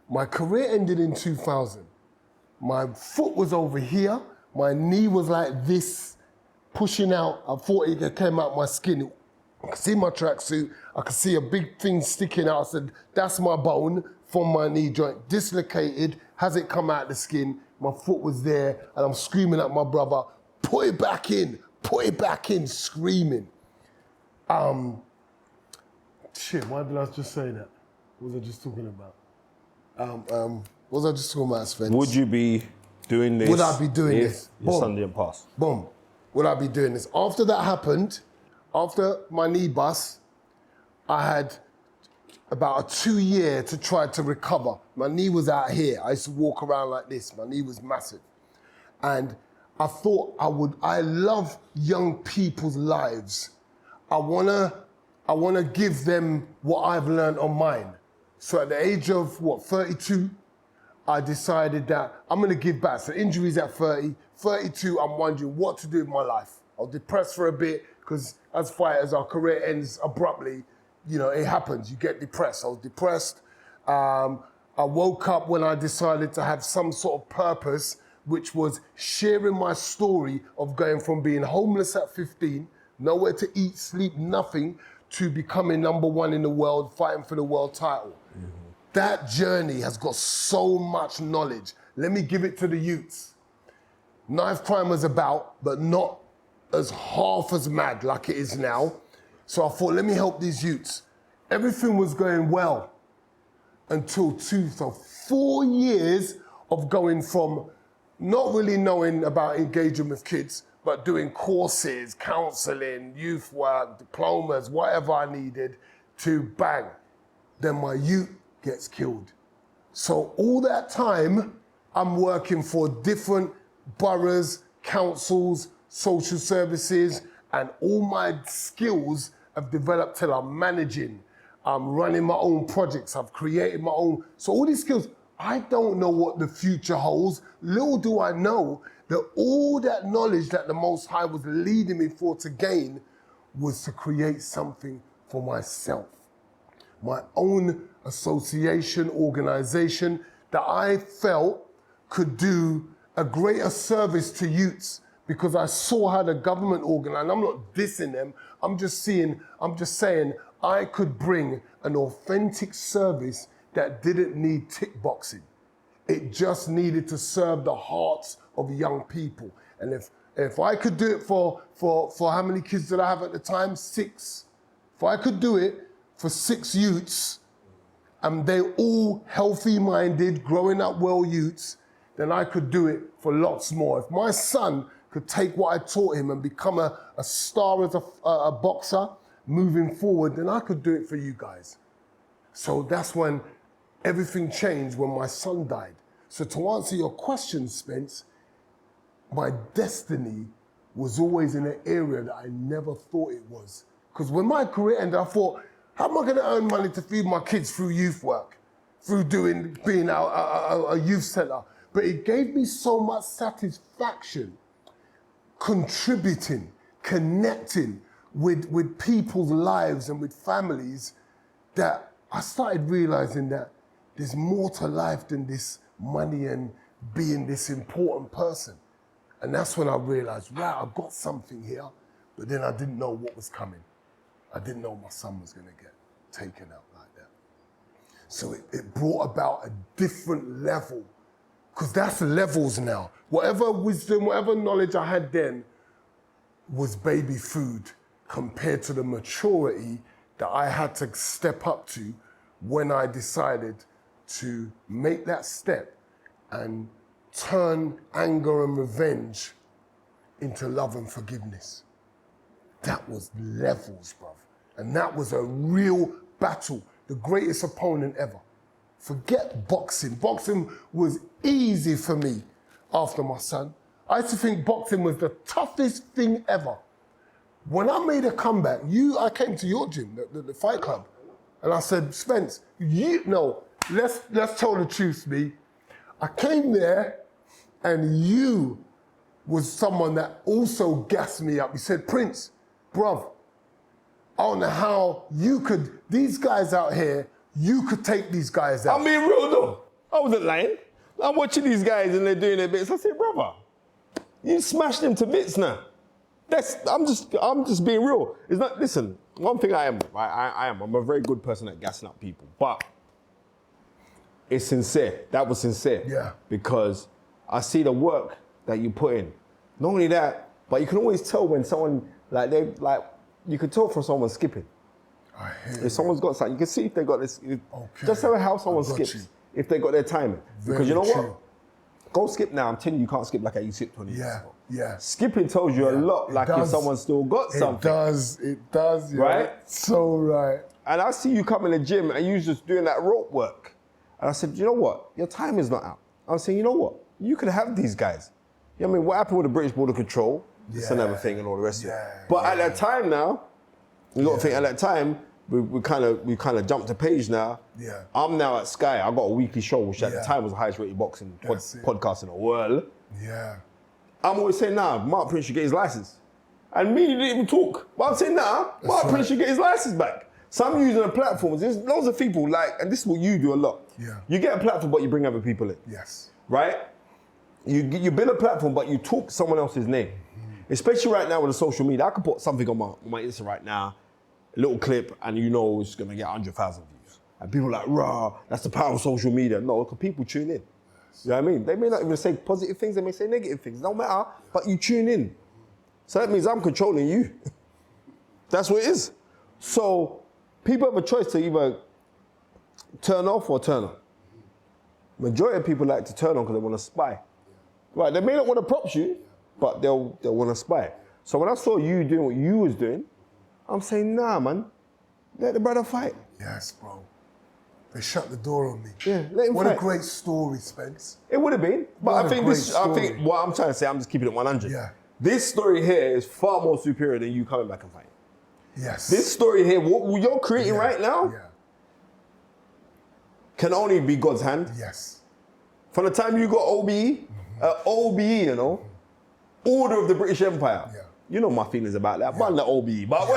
My career ended in 2000. My foot was over here. My knee was like this, pushing out. I thought it came out my skin. I could see my tracksuit. I could see a big thing sticking out. I said, that's my bone from my knee joint. Dislocated. Has it come out the skin? My foot was there, and I'm screaming at my brother, put it back in, screaming. Shit, why did I just say that? What was I just talking about? What was I just talking about, Spence? Would you be doing this? Would I be doing this? Your son didn't pass. Boom. Would I be doing this? After that happened, after my knee bust, I had about a 2 year to try to recover. My knee was out here. I used to walk around like this. My knee was massive. And I thought I love young people's lives. I wanna give them what I've learned on mine. So at the age of 32, I decided that I'm gonna give back. So injuries at 30, 32, I'm wondering what to do with my life. I was depressed for a bit, because as fighters, our career ends abruptly. You know, it happens, you get depressed. I was depressed. I woke up when I decided to have some sort of purpose, which was sharing my story of going from being homeless at 15, nowhere to eat, sleep, nothing, to becoming #1 in the world, fighting for the world title. That journey has got so much knowledge. Let me give it to the youths. Knife crime was about, but not as half as mad like it is now. So I thought, let me help these youths. Everything was going well until 4 years of going from not really knowing about engaging with kids, but doing courses, counseling, youth work, diplomas, whatever I needed, to bang, then my youth gets killed. So all that time, I'm working for different boroughs, councils, social services, and all my skills have developed till I'm managing. I'm running my own projects. I've created my own. So all these skills, I don't know what the future holds. Little do I know that all that knowledge that the Most High was leading me for to gain was to create something for myself. My own association, organization that I felt could do a greater service to youths, because I saw how the government organized. I'm not dissing them. I'm just saying I could bring an authentic service that didn't need tick boxing. It just needed to serve the hearts of young people. And if I could do it for how many kids did I have at the time? 6. If I could do it for 6 youths, and they all healthy-minded, growing up well youths, then I could do it for lots more. If my son could take what I taught him and become a star as a boxer moving forward, then I could do it for you guys. So that's when everything changed, when my son died. So to answer your question, Spence, my destiny was always in an area that I never thought it was. Because when my career ended, I thought, how am I going to earn money to feed my kids through youth work, through being a youth centre? But it gave me so much satisfaction contributing, connecting with people's lives and with families, that I started realising that there's more to life than this money and being this important person. And that's when I realised, wow, I've got something here, but then I didn't know what was coming. I didn't know my son was going to get taken out like that. So it brought about a different level, because that's levels now. Whatever wisdom, whatever knowledge I had then was baby food compared to the maturity that I had to step up to when I decided to make that step and turn anger and revenge into love and forgiveness. That was levels, bruv. And that was a real battle, the greatest opponent ever. Forget boxing. Boxing was easy for me after my son. I used to think boxing was the toughest thing ever. When I made a comeback, I came to your gym, the fight club, and I said, Spence, let's tell the truth, me. I came there and you was someone that also gassed me up. He said, Prince, bruv, I don't know how these guys out here, you could take these guys out. I'm being real though. I wasn't lying. I'm watching these guys and they're doing their bits. I said, brother, you smashed them to bits now. I'm just being real. It's not, listen, one thing I'm a very good person at gassing up people, but it's sincere. That was sincere. Yeah. Because I see the work that you put in. Not only that, but you can always tell when someone, you can tell from someone skipping. I hear if someone's got something, you can see if they got this. Okay. Just how someone skips, if they got their timing. Because you know what? Go skip now. I'm telling you, you can't skip like how you skipped 20 years ago. Yeah. Skipping tells you a lot, like if someone's still got something. It does. Right? So right. And I see you come in the gym and you just doing that rope work. And I said, you know what? Your time is not out. I was saying, you know what? You could have these guys. You know what I mean? What happened with the British Border Control? It's another thing and all the rest of it. But at that time now, you got to think at that time, we kind of jumped a page now. Yeah. I'm now at Sky. I got a weekly show, which at the time was the highest rated boxing podcast in the world. Yeah. I'm always saying, Mark Prince should get his license. And me, you didn't even talk. But I'm saying, Mark Prince should get his license back. So I'm using the platforms. There's loads of people and this is what you do a lot. Yeah. You get a platform, but you bring other people in. Yes. Right? You build a platform, but you talk someone else's name. Mm-hmm. Especially right now with the social media. I could put something on my Insta right now, a little clip, and you know it's gonna get 100,000 views. And people are like, rah, that's the power of social media. No, because people tune in. You know what I mean? They may not even say positive things, they may say negative things. No matter, but you tune in. So that means I'm controlling you. That's what it is. So people have a choice to either turn off or turn on. Majority of people like to turn on because they want to spy. Right, they may not want to prop you, but they'll want to spy. So when I saw you doing what you was doing, I'm saying, nah, man, let the brother fight. Yes, bro. They shut the door on me. Yeah, let him fight. What a great story, Spence. It would have been, but I think what I'm trying to say, I'm just keeping it 100. Yeah. This story here is far more superior than you coming back and fighting. Yes. This story here, what you're creating right now, can only be God's hand. Yes. From the time you got OBE, OBE, you know, Order of the British Empire. Yeah. You know my feelings about that. But the OBE. But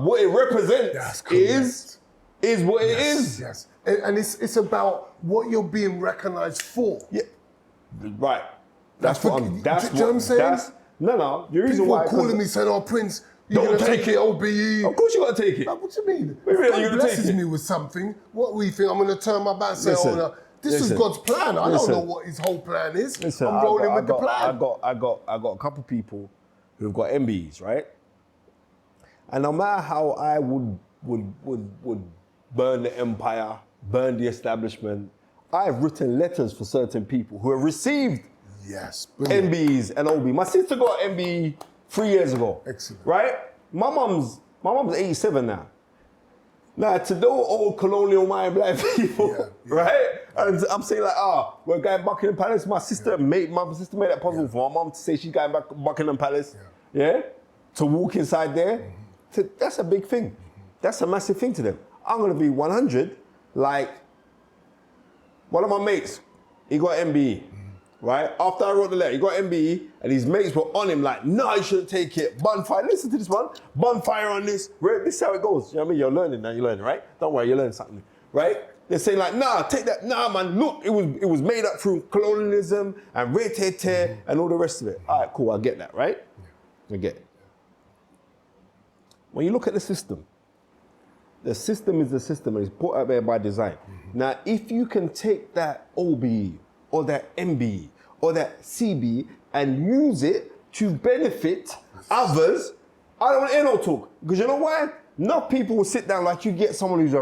what it represents is what it is. Yes. And it's about what you're being recognized for. Yeah. Right. That's what I'm. That's do you know what I'm saying? No. The reason People why are calling me saying, "Oh, Prince, you're Don't gonna take take it. it, OBE." Of course you gotta take it. Like, what do you mean? Wait, If you God gonna take blesses it? me with something, what we think I'm gonna turn my back and say, Listen, "Oh, no, this listen, is God's plan." I don't listen. know what His whole plan is. Listen, I'm rolling with the plan. I got a couple people who've got MBEs, right? And no matter how I would burn the empire, burn the establishment, I've written letters for certain people who have received Yes, brilliant. MBEs and OB. My sister got an MBE 3 years ago. Excellent. Right? My mom's 87 now. Now, to those old colonial mind black people, right? And I'm saying like, we're going to Buckingham Palace. My sister made that possible for my mom to say she's going back to Buckingham Palace. Yeah? To walk inside there. That's a big thing. That's a massive thing to them. I'm going to be 100. Like, one of my mates, he got MBE. Right? After I wrote the letter, he got MBE, and his mates were on him like, no, you shouldn't take it. Bonfire, listen to this one. Bonfire on this. This is how it goes. You know what I mean? You're learning now, you're learning, right? Don't worry, you're learning something. Right? They're saying like, nah, take that. Nah, man, look, it was made up through colonialism and rate and all the rest of it. All right, cool, I get that, right? I get it. When you look at the system is the system, and it's put out there by design. Now, if you can take that OBE, or that MBE, or that CB, and use it to benefit others, I don't want to hear no talk. Because you know why? Enough people will sit down like you get someone who's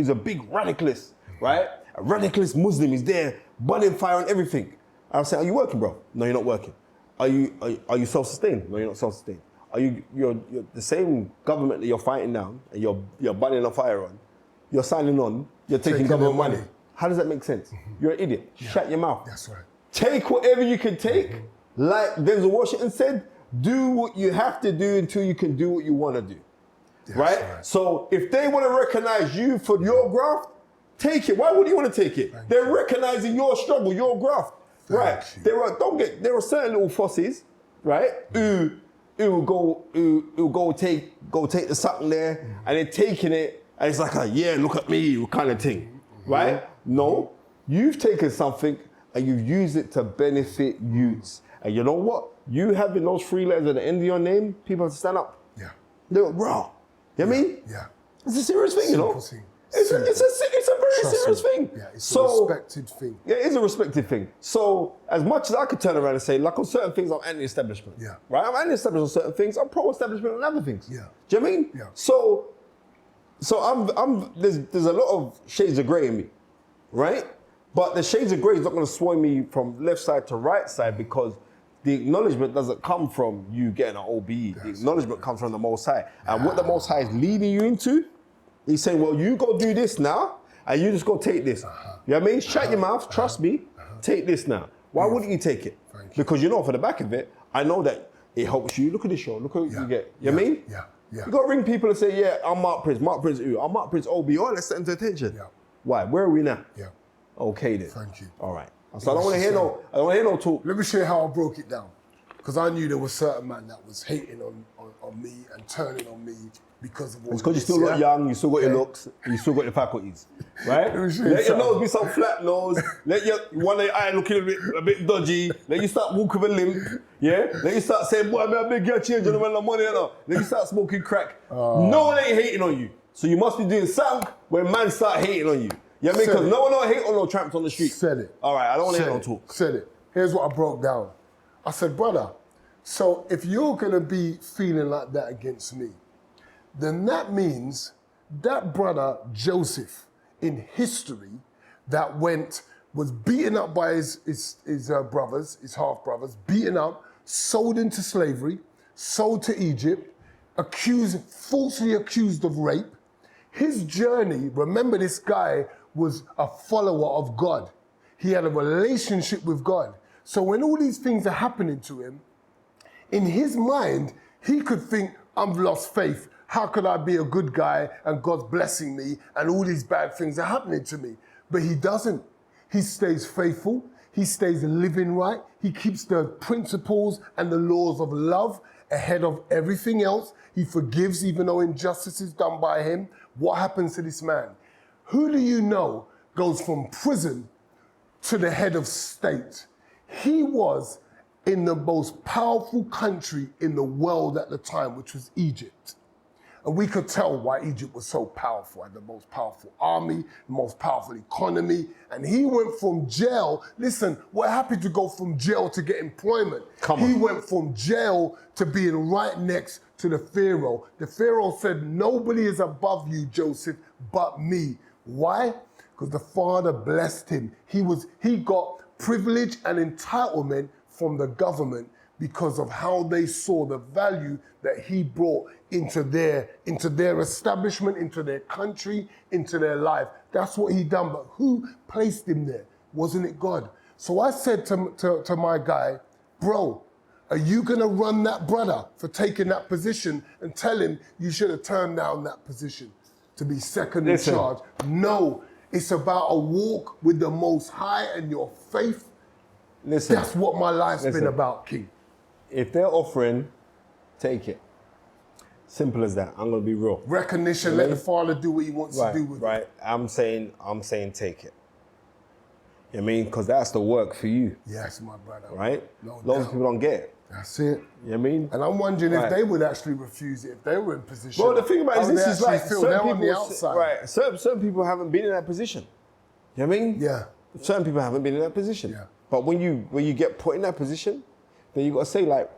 a big radicalist, right? A radicalist Muslim is there, burning fire on everything. I'll say, are you working, bro? No, you're not working. Are you self-sustained? No, you're not self-sustained. You're the same government that you're fighting down and you're burning a fire on, you're signing on, you're taking government money. How does that make sense? You're an idiot. Shut your mouth. That's right. Take whatever you can take. Like Denzel Washington said, do what you have to do until you can do what you want to do. Right? So if they want to recognize you for your graft, take it. Why would you want to take it? They're recognizing your struggle, your graft. Right? There are certain little fossies, right? Who go take the something there and they're taking it and it's like look at me kind of thing. Right? No, you've taken something and you've used it to benefit youths. And you know what? You having those 3 letters at the end of your name, people have to stand up. Yeah. They're like, bro. You know what I mean? Yeah. It's a serious thing, you know? Thing. It's a very serious thing. Yeah, it's a respected thing. Yeah, it is a respected thing. So as much as I could turn around and say, like on certain things, I'm anti-establishment. Yeah. Right? I'm anti-establishment on certain things. I'm pro-establishment on other things. Yeah. Do you know what I mean? Yeah. So there's a lot of shades of grey in me, right? But the shades of grey is not going to sway me from left side to right side because the acknowledgement doesn't come from you getting an OBE. The acknowledgement comes from the Most High. And what the Most High is leading you into, he's saying, well, you go do this now, and you just go take this. You know what I mean? Shut your mouth, trust me, take this now. Why wouldn't you take it? Because you know for the back of it, I know that it helps you. Look at this show, look what you get. You know what I mean? Yeah. You got to ring people and say, yeah, I'm Mark Prince who? I'm Mark Prince OB. Oh, let's set into attention. Yeah. Why? Where are we now? Yeah. Okay then. Thank you. All right. So I don't want to hear no talk. Let me show you how I broke it down. Because I knew there was certain man that was hating on me and turning on me because of all it's because you still look young, you still got your looks, and you still got your faculties, right? Let your nose be some flat nose. Let your one eye looking a bit dodgy. Let you start walking with a limp. Yeah. Let you start saying, boy, I'm a big girl change and the money. Let you start smoking crack. No one ain't hating on you. So you must be doing something when man start hating on you. You know what I mean? Because no one don't hate on no tramps on the street. Said it. All right, I don't want to hear no talk. Said it. Here's what I broke down. I said, brother, so if you're going to be feeling like that against me, then that means that brother Joseph in history that was beaten up by his brothers, his half-brothers, beaten up, sold into slavery, sold to Egypt, falsely accused of rape. His journey, remember this guy was a follower of God. He had a relationship with God. So when all these things are happening to him, in his mind, he could think, I've lost faith. How could I be a good guy and God's blessing me and all these bad things are happening to me? But he doesn't. He stays faithful. He stays living right. He keeps the principles and the laws of love ahead of everything else. He forgives even though injustice is done by him. What happens to this man? Who do you know goes from prison to the head of state? He was in the most powerful country in the world at the time, which was Egypt. And we could tell why Egypt was so powerful, had the most powerful army, the most powerful economy. And he went from jail. Listen, we're happy to go from jail to get employment. He went from jail to being right next to the Pharaoh. The Pharaoh said, nobody is above you, Joseph, but me. Why? Because the Father blessed him. He got privilege and entitlement from the government because of how they saw the value that he brought into their establishment, into their country, into their life. That's what he done. But who placed him there? Wasn't it God? So I said to my guy, bro, are you gonna run that brother for taking that position and tell him you should have turned down that position to be second in charge? No, it's about a walk with the Most High and your faith. That's what my life's been about, King. If they're offering, take it. Simple as that. I'm gonna be real. Recognition, let the Father do what he wants to do with it. I'm saying take it. You know what I mean? Because that's the work for you. Yes, my brother. Right? Lots of people don't get it. That's it. You know what I mean? And I'm wondering if they would actually refuse it, if they were in position. Well, the thing about it is this is like they're on the outside. Right. Certain people haven't been in that position. You know what I mean? Yeah. Certain people haven't been in that position. Yeah. But when you get put in that position, then you got to say like,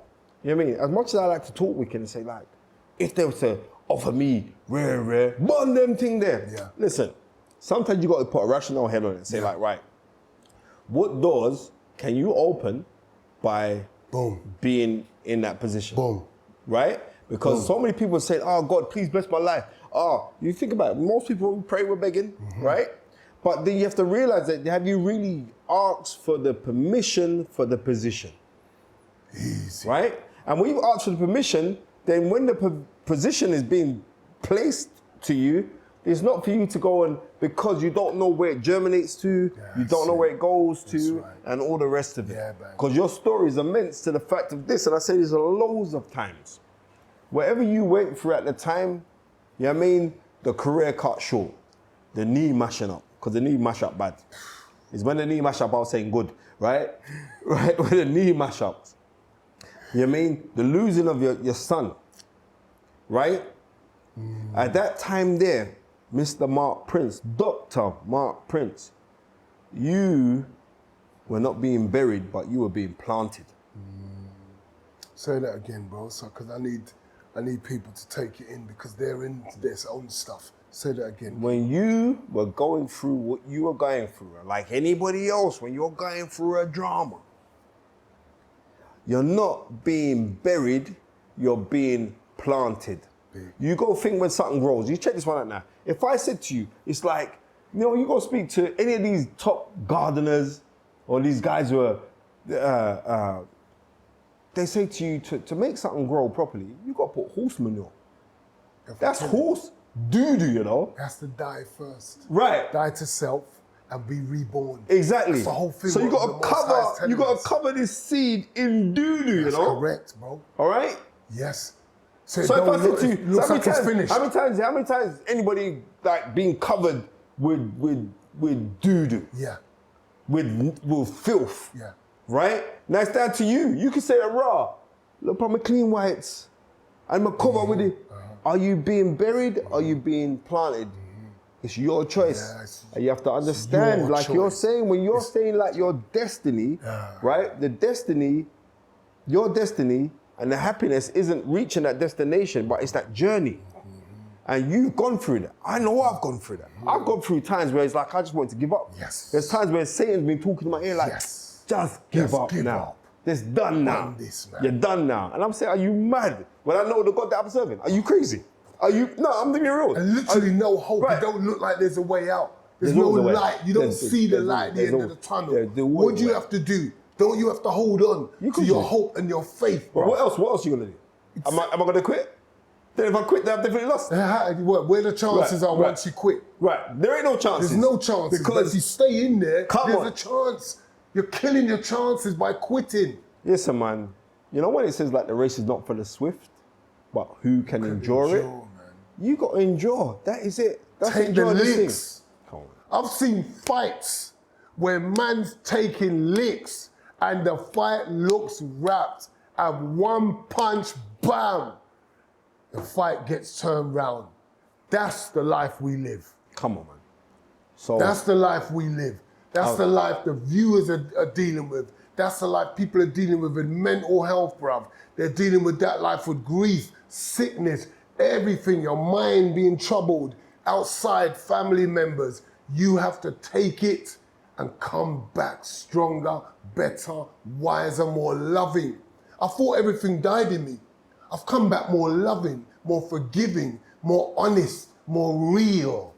you know what I mean? As much as I like to talk, we can say like, if they were to offer me rare, burn them thing there. Yeah. Listen, sometimes you got to put a rational head on it and say like, right, what doors can you open by being in that position? Boom. Right? Because so many people say, oh God, please bless my life. Oh, you think about it, most people who pray, we're begging, right? But then you have to realize that, have you really asked for the permission for the position? Easy. Right? And when you ask for the permission, then when the position is being placed to you, it's not for you to go and, because you don't know where it germinates to, you don't know where it goes to, and all the rest of it. Because your story is immense to the fact of this, and I say this loads of times. Whatever you went through at the time, you know what I mean? The career cut short, the knee mashing up, because the knee mash up bad. It's when the knee mash up, I was saying good, right? Right, when the knee mash up. You know what I mean? The losing of your son, right? At that time there, Mr. Mark Prince, Dr. Mark Prince, you were not being buried, but you were being planted. Say that again, bro, because I need people to take it in because they're in their own stuff. Say that again. When you were going through what you were going through, like anybody else, when you're going through a drama, you're not being buried, you're being planted. You go think when something grows. You check this one out now. If I said to you, it's like, you know, you go speak to any of these top gardeners or these guys who are, they say to you to make something grow properly, you got to put horse manure. That's horse doo-doo, you know. It has to die first. Right. Die to self and be reborn. Exactly. That's the whole thing. So you got to cover this seed in doo-doo, you know. That's correct, bro. All right. Yes. So if I said to you, looks like it's finished. How many times anybody like being covered with doo-doo? Yeah. With filth. Yeah. Right? Now it's down to you. You can say that raw. Look, I'm a clean whites. I'm a cover with it. Are you being buried? Or are you being planted? It's your choice. Yeah, and you have to understand, like choice. You're saying, when you're saying like your destiny, right? Your destiny and the happiness isn't reaching that destination, but it's that journey. And you've gone through that. I know I've gone through that. I've gone through times where it's like, I just want to give up. Yes. There's times where Satan's been talking to my ear like, just give up now. It's done now. You're done now. And I'm saying, are you mad? When I know the God that I'm serving, are you crazy? Are you, no, I'm being real. And literally no hope. Right. It don't look like there's a way out. There's no light. You don't see the light at the end of the tunnel. What do you have to do? Don't you have to hold on to your hope and your faith, bro? What else are you going to do? Am I going to quit? Then if I quit, then I've definitely lost. Where the chances are once you quit? Right, there ain't no chances. There's no chances. Because if you stay in there, there's a chance. You're killing your chances by quitting. Listen, man. You know when it says like the race is not for the swift, but who can endure it? Man. You got to endure. That is it. That's Take the licks. I've seen fights where man's taking licks and the fight looks wrapped, and one punch, bam, the fight gets turned round. That's the life we live. Come on, man. So That's the life we live. That's the life the viewers are dealing with. That's the life people are dealing with in mental health, bruv. They're dealing with that life with grief, sickness, everything, your mind being troubled, outside family members. You have to take it and come back stronger, better, wiser, more loving. I thought everything died in me. I've come back more loving, more forgiving, more honest, more real,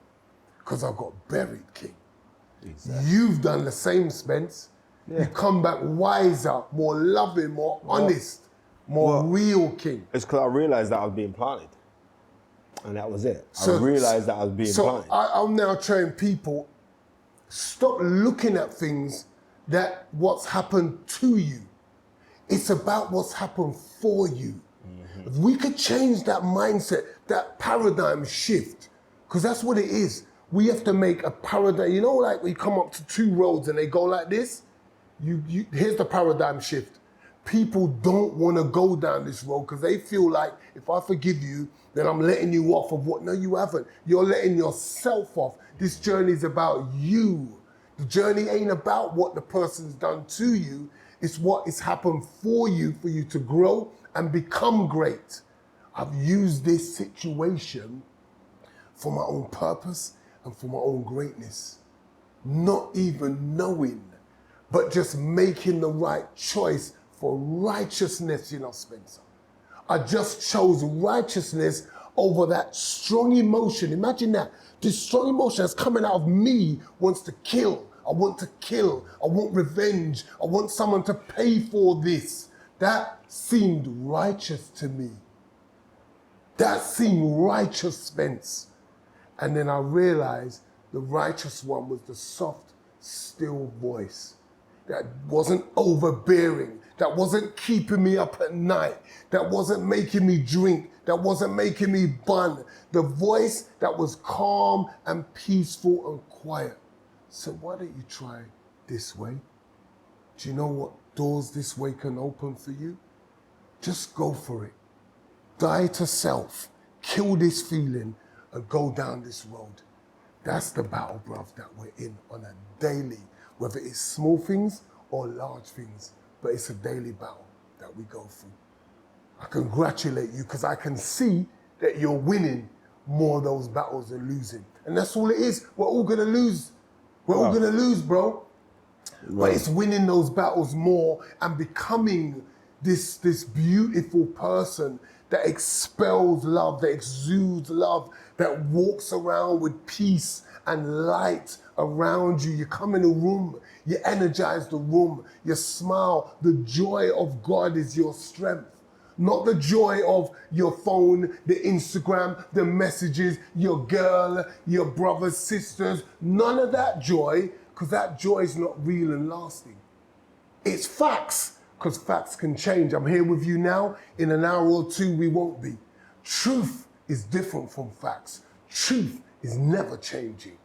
because I got buried, King. Exactly. You've done the same, Spence. Yeah. You come back wiser, more loving, more honest, more real, King. It's because I realized that I was being planted. And that was it. I realized that I was being planted. So I'm now training people, stop looking at things that what's happened to you. It's about what's happened for you. Mm-hmm. If we could change that mindset, that paradigm shift, because that's what it is. We have to make a paradigm. You know, like we come up to two roads and they go like this? Here's the paradigm shift. People don't want to go down this road because they feel like if I forgive you, then I'm letting you off of what? No, you haven't. You're letting yourself off. This journey is about you. The journey ain't about what the person's done to you. It's what has happened for you to grow and become great. I've used this situation for my own purpose and for my own greatness. Not even knowing, but just making the right choice for righteousness, Spencer. I just chose righteousness over that strong emotion. Imagine that. This strong emotion that's coming out of me wants to kill. I want to kill. I want revenge. I want someone to pay for this. That seemed righteous to me. That seemed righteous, Spence. And then I realized the righteous one was the soft, still voice that wasn't overbearing, that wasn't keeping me up at night, that wasn't making me drink, that wasn't making me bun. The voice that was calm and peaceful and quiet. So why don't you try this way? Do you know what doors this way can open for you? Just go for it. Die to self, kill this feeling, and go down this road. That's the battle, bruv, that we're in on a daily, whether it's small things or large things, but it's a daily battle that we go through. I congratulate you because I can see that you're winning more of those battles than losing. And that's all it is. We're all gonna lose. We're all gonna lose, bro. Right. But it's winning those battles more and becoming this beautiful person that expels love, that exudes love, that walks around with peace and light around you. You come in a room, you energize the room, you smile. The joy of God is your strength. Not the joy of your phone, the Instagram, the messages, your girl, your brothers, sisters. None of that joy, because that joy is not real and lasting. It's facts, because facts can change. I'm here with you now. In an hour or two, we won't be. Truth is different from facts. Truth is never changing.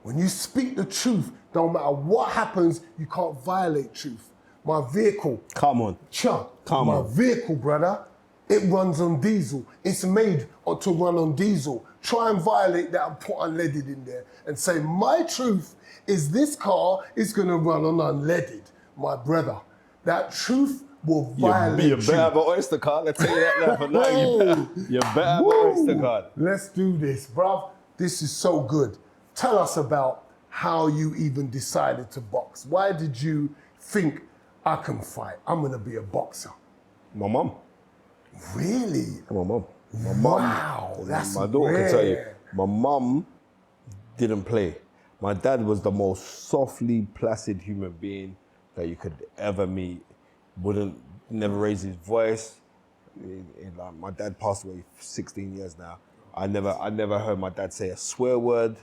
When you speak the truth, don't matter what happens, you can't violate truth. My vehicle. Come on. My vehicle, brother, it runs on diesel. It's made to run on diesel. Try and violate that and put unleaded in there and say, my truth is this car is going to run on unleaded. My brother, that truth will violate you. You're better have an Oyster card. Let's tell you that now for now. You're better have an Oyster card. Let's do this, bruv. This is so good. Tell us about how you even decided to box. Why did you think, I can fight, I'm gonna be a boxer? My mum. Really? My mum. Wow, that's my daughter rare. can tell you. My mum didn't play. My dad was the most softly placid human being that you could ever meet. Never raise his voice. My dad passed away 16 years now. I never heard my dad say a swear word.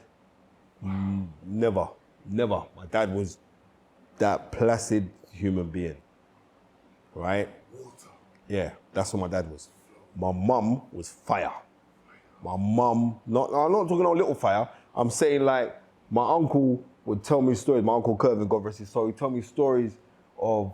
Never. My dad was that placid human being, right? Yeah, that's what my dad was. My mum was fire. My mum, I'm not talking about little fire. I'm saying like my uncle would tell me stories. My uncle Curvin, God rest his soul, he'd tell me stories of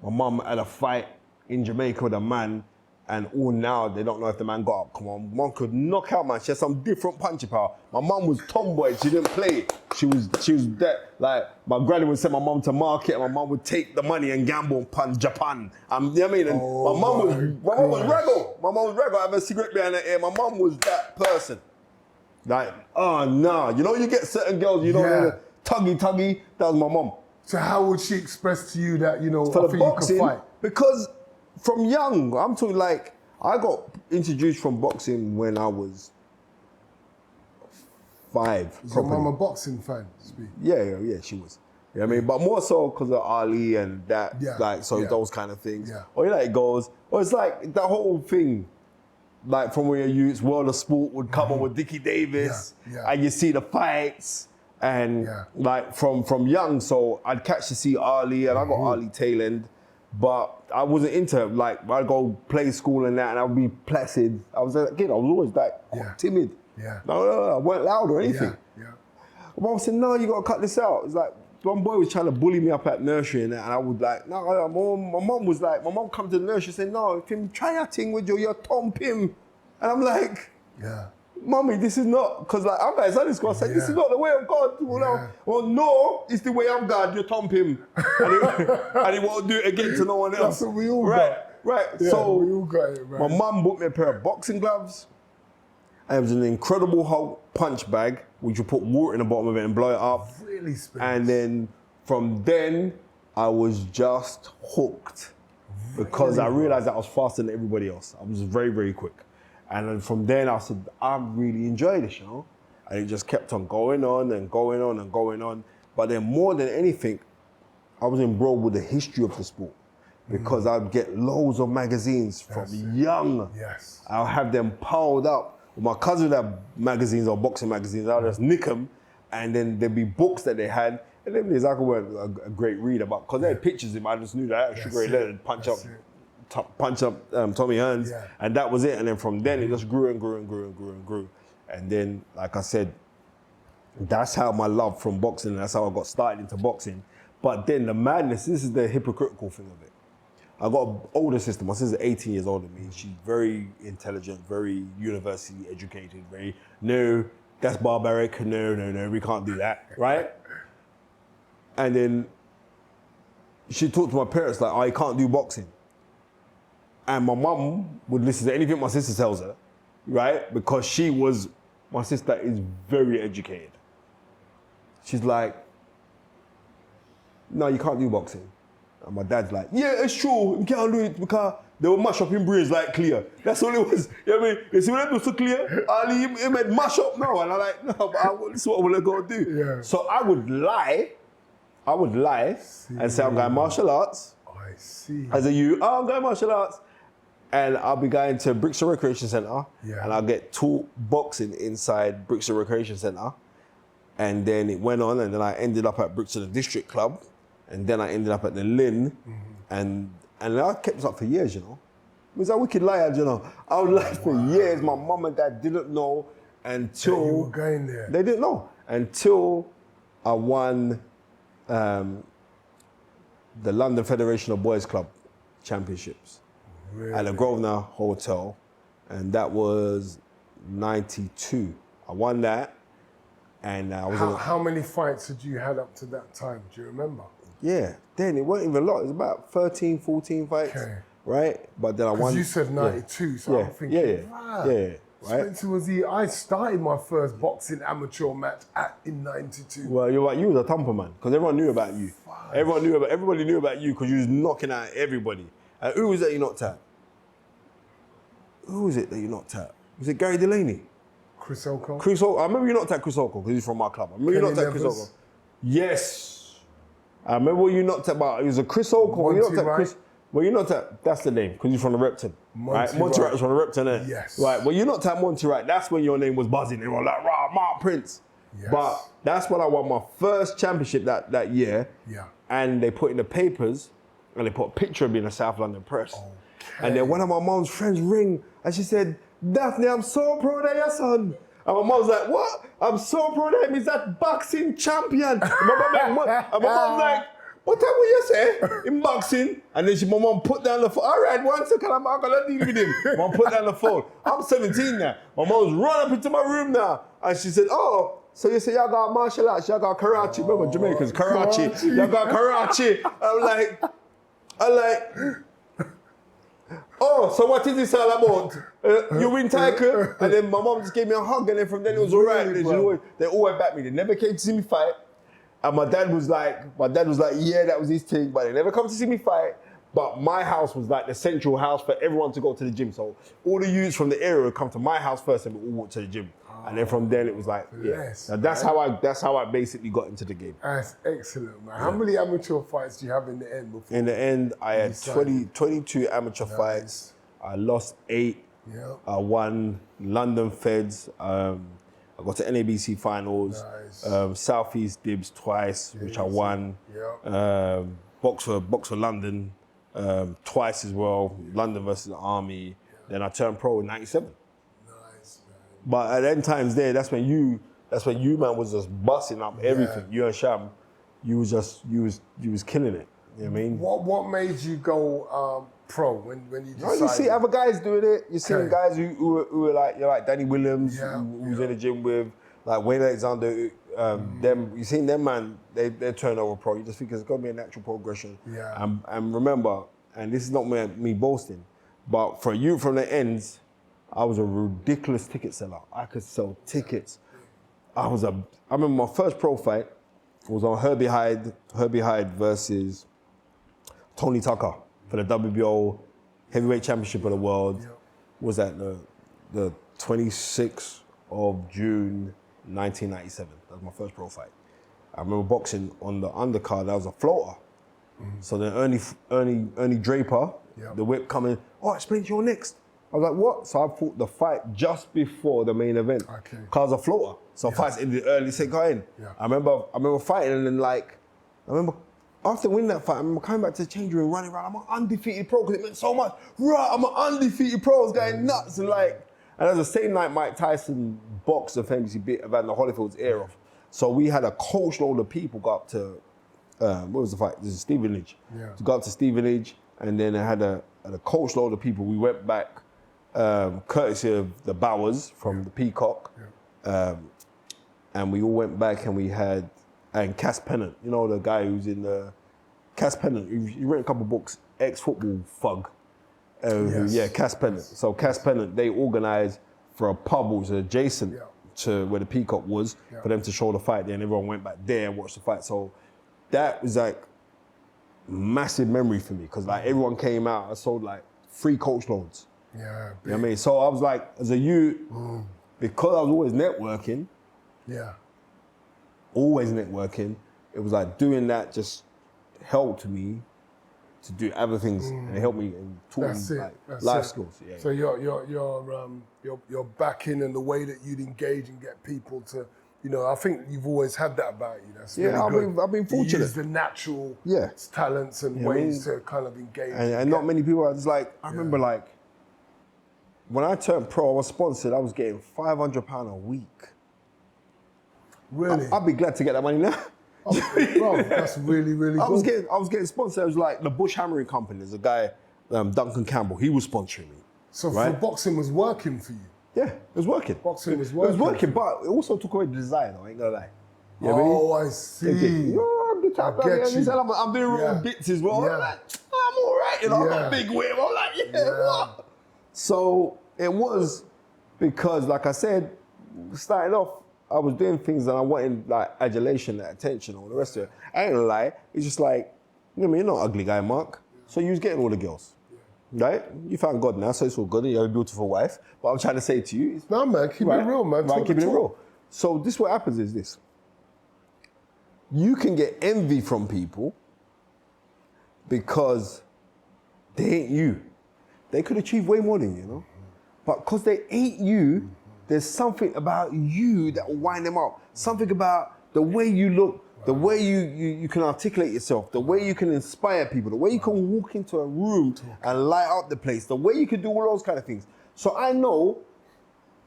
my mum had a fight in Jamaica with a man, and all now they don't know if the man got up. Come on, mum could knock out, man. She had some different punching power. My mum was tomboy. She didn't play. She was that, like, my granny would send my mum to market, and my mum would take the money and gamble and punch Japan. You know what I mean? And my mum was raggle. My mum was raggle. I have a cigarette behind her ear. My mum was that person. Like, oh no, you know, you get certain girls, you know, tuggy. That was my mum. So how would she express to you that, you know, For I the think boxing, you could fight? because from young, I'm talking like, I got introduced from boxing when I was 5. Is your mum a boxing fan? Yeah, she was. You know what I mean? But more so because of Ali and that, those kind of things. Yeah. Or it goes, or it's like the whole thing, like from when you use World of Sport would come on with Dickie Davis, and you see the fights, and like from young, so I'd catch to see Ali, and I got Ali tail end, but I wasn't into, like, I'd go play school and that, and I'd be placid. I was a kid, I was always like timid. No, I weren't loud or anything. My mom said, no, you got to cut this out. It's like, one boy was trying to bully me up at nursery and that, and I would like, no, my mom was like, my mom come to the nursery and said, no, Pim, try that thing with your Tom Pim. And I'm like, Mommy, this is not, because like, I'm at Sunday school, I said, this is not the way of God. Well, no, it's the way of God, you're Tom Pim. And he won't do it again to no one else. That's what we all got. Right, Yeah, so we all got it, man. my mum bought me a pair of boxing gloves. And it was an Incredible Hulk punch bag, which you put water in the bottom of it and blow it up. Really special. And then from then, I was just hooked because I realized that I was faster than everybody else. I was very, very quick. And then from then, I said, I really enjoy this, you know? And it just kept on going on and going on and going on. But then more than anything, I was embroiled with the history of the sport because I'd get loads of magazines from young. I'll have them piled up. My cousin would have magazines or boxing magazines. I'll just nick them, and then there'd be books that they had. And then there's a great reader, but because they had pictures of him, I just knew that Sugar Ray Leonard punch up Tommy Hearns, and that was it. And then from then it just grew and grew and grew and grew and grew. And then, like I said, that's how my love from boxing. That's how I got started into boxing. But then the madness. This is the hypocritical thing of it. I got an older sister. My sister's 18 years older than me. She's very intelligent, very university educated, no, that's barbaric. No, we can't do that, right? And then she talked to my parents like, oh, you can't do boxing. And my mum would listen to anything my sister tells her, right? Because my sister is very educated. She's like, no, you can't do boxing. And my dad's like, yeah, it's true, we can't do it because they will mash up in brains like clear. That's all it was. You know what I mean? They see when it was so clear, Ali, he made mash up now. And I'm like, no, but this is what we're going to do. So I would lie and say I'm going martial arts. I see. As a youth, I'm going martial arts. And I'll be going to Brixton Recreation Centre and I'll get taught boxing inside Brixton Recreation Centre. And then it went on, and then I ended up at Brixton District Club. And then I ended up at the Lynn, and I kept this up for years, you know. I was a wicked liar, you know. I would lie for years. My mum and dad didn't know until... you were going there. They didn't know. Until I won the London Federation of Boys Club Championships at the Grosvenor Hotel, and that was 92. I won that, and I was... How many fights had you had up to that time? Do you remember? Yeah, then it wasn't even a lot. It was about 13, 14 fights, right? But then I won. Because you said 92, so I'm thinking, right? Spencer was I started my first boxing amateur match in 92. Well, you're right. You was a thumper man, because everyone knew about you. Everybody knew about you because you was knocking out everybody. And who was that you knocked out? Who was it that you knocked out? Was it Gary Delaney? Chris Oko? I remember you knocked out Chris Oko because he's from my club. I remember you knocked out Chris Oko. Yes. I remember what you knocked about. It was a Chris Oko. You knocked out Chris. Well, you knocked out, that's the name, because you're from the Repton. Right? Monty Wright was from the Repton, eh? Yes. Right, well, you knocked out Monty Wright. That's when your name was buzzing. They were like, rah, Mark Prince. Yes. But that's when I won my first championship that year. Yeah. And they put in the papers, and they put a picture of me in the South London Press. Okay. And then one of my mom's friends ring, and she said, Daphne, I'm so proud of your son. And my mom was like, what? I'm so proud of him. He's that boxing champion. And my mom's like, what time will you say? In boxing. And then my mom put down the phone. All right, 1 second, I'm not gonna deal with him. Mom put down the phone. I'm 17 now. My mom's run up into my room now. And she said, oh, so you say y'all got martial arts, y'all got karate. Remember Jamaicans, karate. Y'all got karate. I'm like, oh, so what is this all about? You win taekwondo? And then my mom just gave me a hug, and then from then it was all right. They always backed me. They never came to see me fight. And my dad was like, yeah, that was his thing, but they never come to see me fight. But my house was like the central house for everyone to go to the gym. So all the youths from the area would come to my house first and we all walk to the gym. And then from then it was like, yeah. Yes, now that's how I basically got into the game. That's excellent, man. How many amateur fights do you have in the end? Before In the end, I had 22 amateur fights. I lost 8. Yeah. I won London Feds. I got to NABC finals. Nice. Southeast Dibs twice, which I won. Yeah. Box for London twice as well. London versus the Army. Yeah. Then I turned pro in '97. Nice, man. But at them times there, that's when you man was just busting up everything. You and Sham, you was killing it. You know what I mean? What made you go pro when you decided? You see other guys doing it. You see guys who were like, you're like Danny Williams, who was in the gym with, like Wayne Alexander. Them, you seen them, man. They turn over pro. You just think it's got to be a natural progression. Yeah. And remember, and this is not me boasting, but for you from the ends, I was a ridiculous ticket seller. I could sell tickets. I remember my first pro fight was on Herbie Hyde versus Tony Tucker for the WBO Heavyweight Championship of the World. Yep. Was that the 26th of June, 1997. That was my first pro fight. I remember boxing on the undercard. That was a floater. Mm-hmm. So then Ernie Draper, the whip coming. Oh, explain you're next. I was like, what? So I fought the fight just before the main event. Okay. Cause I was a floater. So fights in the early set got in. Yeah. I remember fighting and then after winning that fight, I remember coming back to the change room, running around. I'm an undefeated pro because it meant so much. Right, I'm an undefeated pro. I was going nuts and it was the same night Mike Tyson boxed the famously bit of Evander Holyfield's ear off. So we had a coach load of people go up to, what was the fight? This is Stevenage. Yeah. To go up to Stevenage, and then I had a coach load of people. We went back, courtesy of the Bowers from the Peacock, and we all went back and we had, and Cass Pennant, you know the guy who's in the, Cass Pennant, he wrote a couple books, ex-football thug. Cass Pennant. So Cass Pennant, they organised for a pub which was adjacent to where the Peacock was, for them to show the fight there, and everyone went back there and watched the fight. So that was like massive memory for me, because like everyone came out, I sold like 3 coach loads. Yeah. You know what I mean? So I was like, as a youth, because I was always networking, it was like doing that just helped me to do other things, and it helped me and taught me like life skills. Yeah. So your backing and the way that you'd engage and get people to, you know, I think you've always had that about you. That's really good. I've been fortunate. You use the natural talents and ways to kind of engage. And not many people are just like, I remember like, when I turned pro, I was sponsored, I was getting £500 a week. Really? I'd be glad to get that money now. Bro, that's really, really good. I was getting sponsored. It was like the Bush Hammering Company. There's a guy, Duncan Campbell, he was sponsoring me. So boxing was working for you? Yeah, it was working. Boxing was working. It was working, but it also took away the desire, though, I ain't gonna lie. You know what I see. I'm the type of guy, I'm doing real bits as well. I'm like, I'm all right, you know, I've got a big whip. I'm like, what? So it was because, like I said, starting off, I was doing things and I wanted like adulation, that attention, all the rest of it. I ain't gonna lie, it's just like, you know what I mean, you're not an ugly guy, Mark. So you was getting all the girls, right? You found God now, so it's all good and you have a beautiful wife. But I'm trying to say to you, no man, keep it real, man. Right, keeping it real. So this what happens is this. You can get envy from people because they ain't you. They could achieve way more than you, know? But because they ain't you, there's something about you that will wind them up. Something about the way you look, the way you can articulate yourself, the way you can inspire people, the way you can walk into a room and light up the place, the way you can do all those kind of things. So I know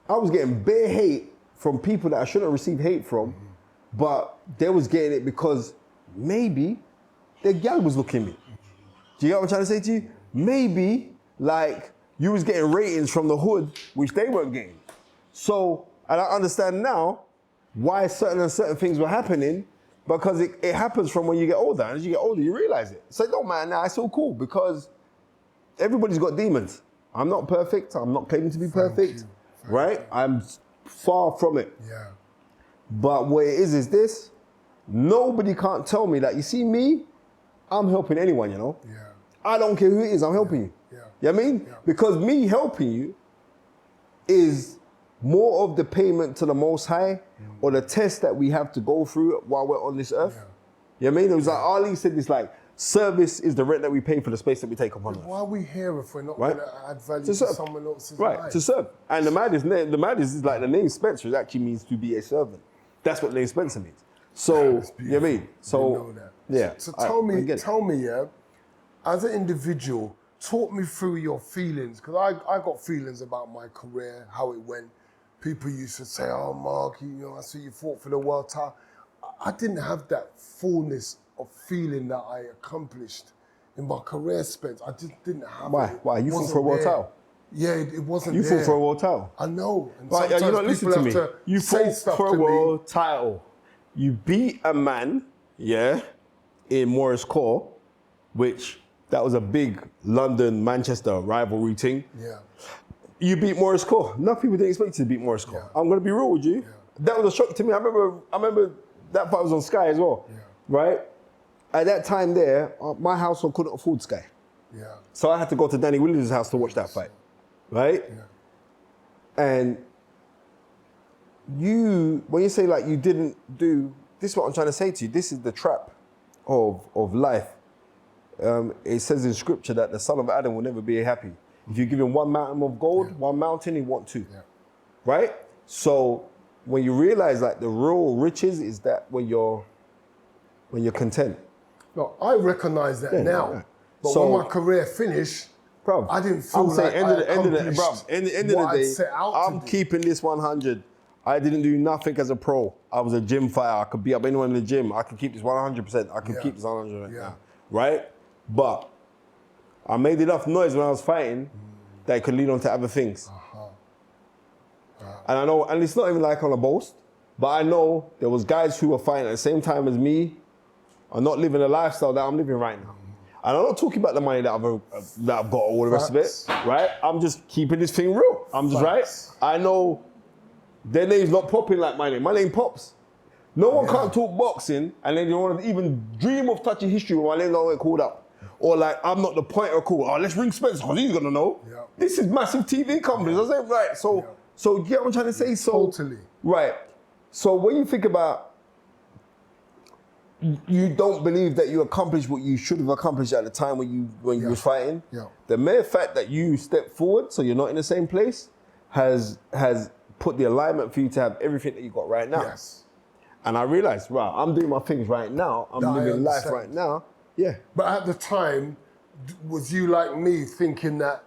I was getting bare hate from people that I shouldn't receive hate from, but they was getting it because maybe the gal was looking at me. Do you get what I'm trying to say to you? Maybe, like, you was getting ratings from the hood, which they weren't getting. So, and I understand now why certain things were happening, because it happens from when you get older. And as you get older, you realize it. So it don't matter now, it's all cool, because everybody's got demons. I'm not perfect, I'm not claiming to be perfect, right? I'm far from it. Yeah. But what it is this, nobody can't tell me that, you see me, I'm helping anyone, you know? Yeah. I don't care who it is, I'm helping you. Yeah. You know what I mean? Yeah. Because me helping you is more of the payment to the Most High or the test that we have to go through while we're on this earth. You know what I mean? It was like Ali said this, like, service is the rent that we pay for the space that we take upon us. Why are we here if we're not Right? going to add value To to serve. someone else's Right, life? to serve. And the madness is like the name Spencer actually means to be a servant. That's what the name Spencer means. So, That's you know what I mean? beautiful. So, You know that. yeah. So I get it. tell me, yeah, as an individual, talk me through your feelings, because I got feelings about my career, how it went. People used to say, oh, Mark, you know, I see you fought for the world title. I didn't have that fullness of feeling that I accomplished in my career, Spence. I just didn't have Why? it. Why? You fought Wasn't for a world there. title? Yeah, it wasn't You there. fought for a world title? I know. And Right, sometimes you know, listen people to me. have You say fought stuff for a to me. world title. You beat a man, yeah, in Morris Court, which that was a big London-Manchester rivalry thing. Yeah. You beat Morris Court. Enough people didn't expect you to beat Morris Court. Yeah. I'm gonna be real with you. Yeah. That was a shock to me. I remember that fight was on Sky as well. Yeah. Right? At that time there, my household couldn't afford Sky. Yeah. So I had to go to Danny Williams' house to watch that fight. Right? Yeah. And when you say like you didn't do, this is what I'm trying to say to you. This is the trap of life. It says in scripture that the son of Adam will never be happy. If you give him one mountain of gold, one mountain, he want two. Yeah. Right? So when you realize like the real riches is that when you're content. No, I recognize that now. yeah. But So- when my career finished, Bruv, I didn't feel I'm like saying end of the accomplished end of what the I'd day, set out I'm to do. keeping this 100. I didn't do nothing as a pro. I was a gym fighter. I could beat up anyone in the gym. I could keep this 100%. I could Yeah. keep this 100 right Yeah. now. Right? But I made enough noise when I was fighting that it could lead on to other things. And I know, and it's not even like on a boast, but I know there was guys who were fighting at the same time as me are not living the lifestyle that I'm living right now. And I'm not talking about the money that I've got, all the rest of Facts. it, right? I'm just keeping this thing real. I'm just Facts. right. I know their name's not popping like my name. My name pops. No one can't talk boxing and then you want to even dream of touching history when my name don't get called up. Or like, I'm not the point of call. Oh, let's ring Spencer because he's gonna know. Yeah. This is massive TV companies. I said, right. So you get what I'm trying to say? So Totally. Right. So when you think about, you don't believe that you accomplished what you should have accomplished at the time when you was fighting. Yeah. The mere fact that you stepped forward, so you're not in the same place, has put the alignment for you to have everything that you got right now. Yes. And I realized, wow, I'm doing my things right now. I'm I living life understand. right now. Yeah. But at the time, was you like me thinking that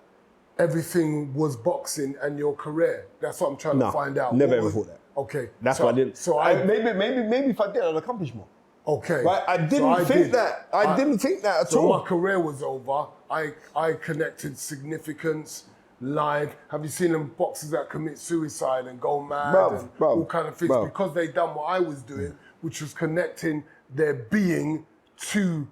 everything was boxing and your career? That's what I'm trying to find out. Never What ever was- thought that. Okay. That's why I didn't. So maybe if I did, I'd accomplish more. Okay. Right? I didn't think that. I didn't think that at So all. my career was over. I connected significance, live. Have you seen them boxers that commit suicide and go mad and all kind of things? Because they done what I was doing, which was connecting their being to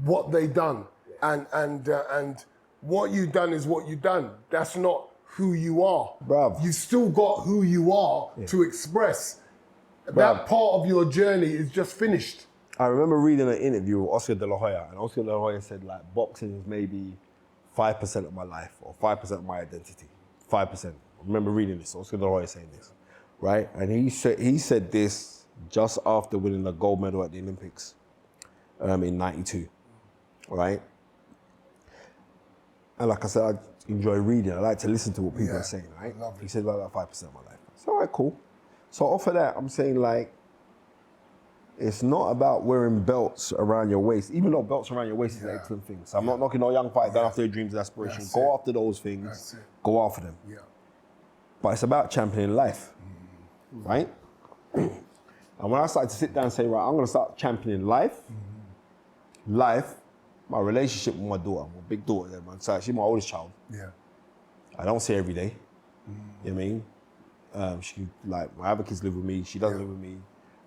what they done. And what you done is what you done. That's not who you are. Bruv. You still got who you are to express. That part of your journey is just finished. I remember reading an interview with Oscar De La Hoya, and Oscar De La Hoya said like boxing is maybe 5% of my life or 5% of my identity. 5%. I remember reading this, Oscar De La Hoya saying this, right? And he said this just after winning the gold medal at the Olympics in '92, right? And like I said, I enjoy reading. I like to listen to what people are saying, right? He said about 5% of my life. So all right, cool. So off of that, I'm saying like, it's not about wearing belts around your waist, even though belts around your waist is an excellent thing. So I'm not knocking no young fight down after their dreams and aspirations. Go after those things. That's it. Go after them. Yeah. But it's about championing life, right? And when I started to sit down and say, right, I'm going to start championing life, life, my relationship with my daughter, my big daughter, there, man. So she's my oldest child. Yeah. I don't see her every day. You know what I mean? She like my other kids live with me. She doesn't live with me.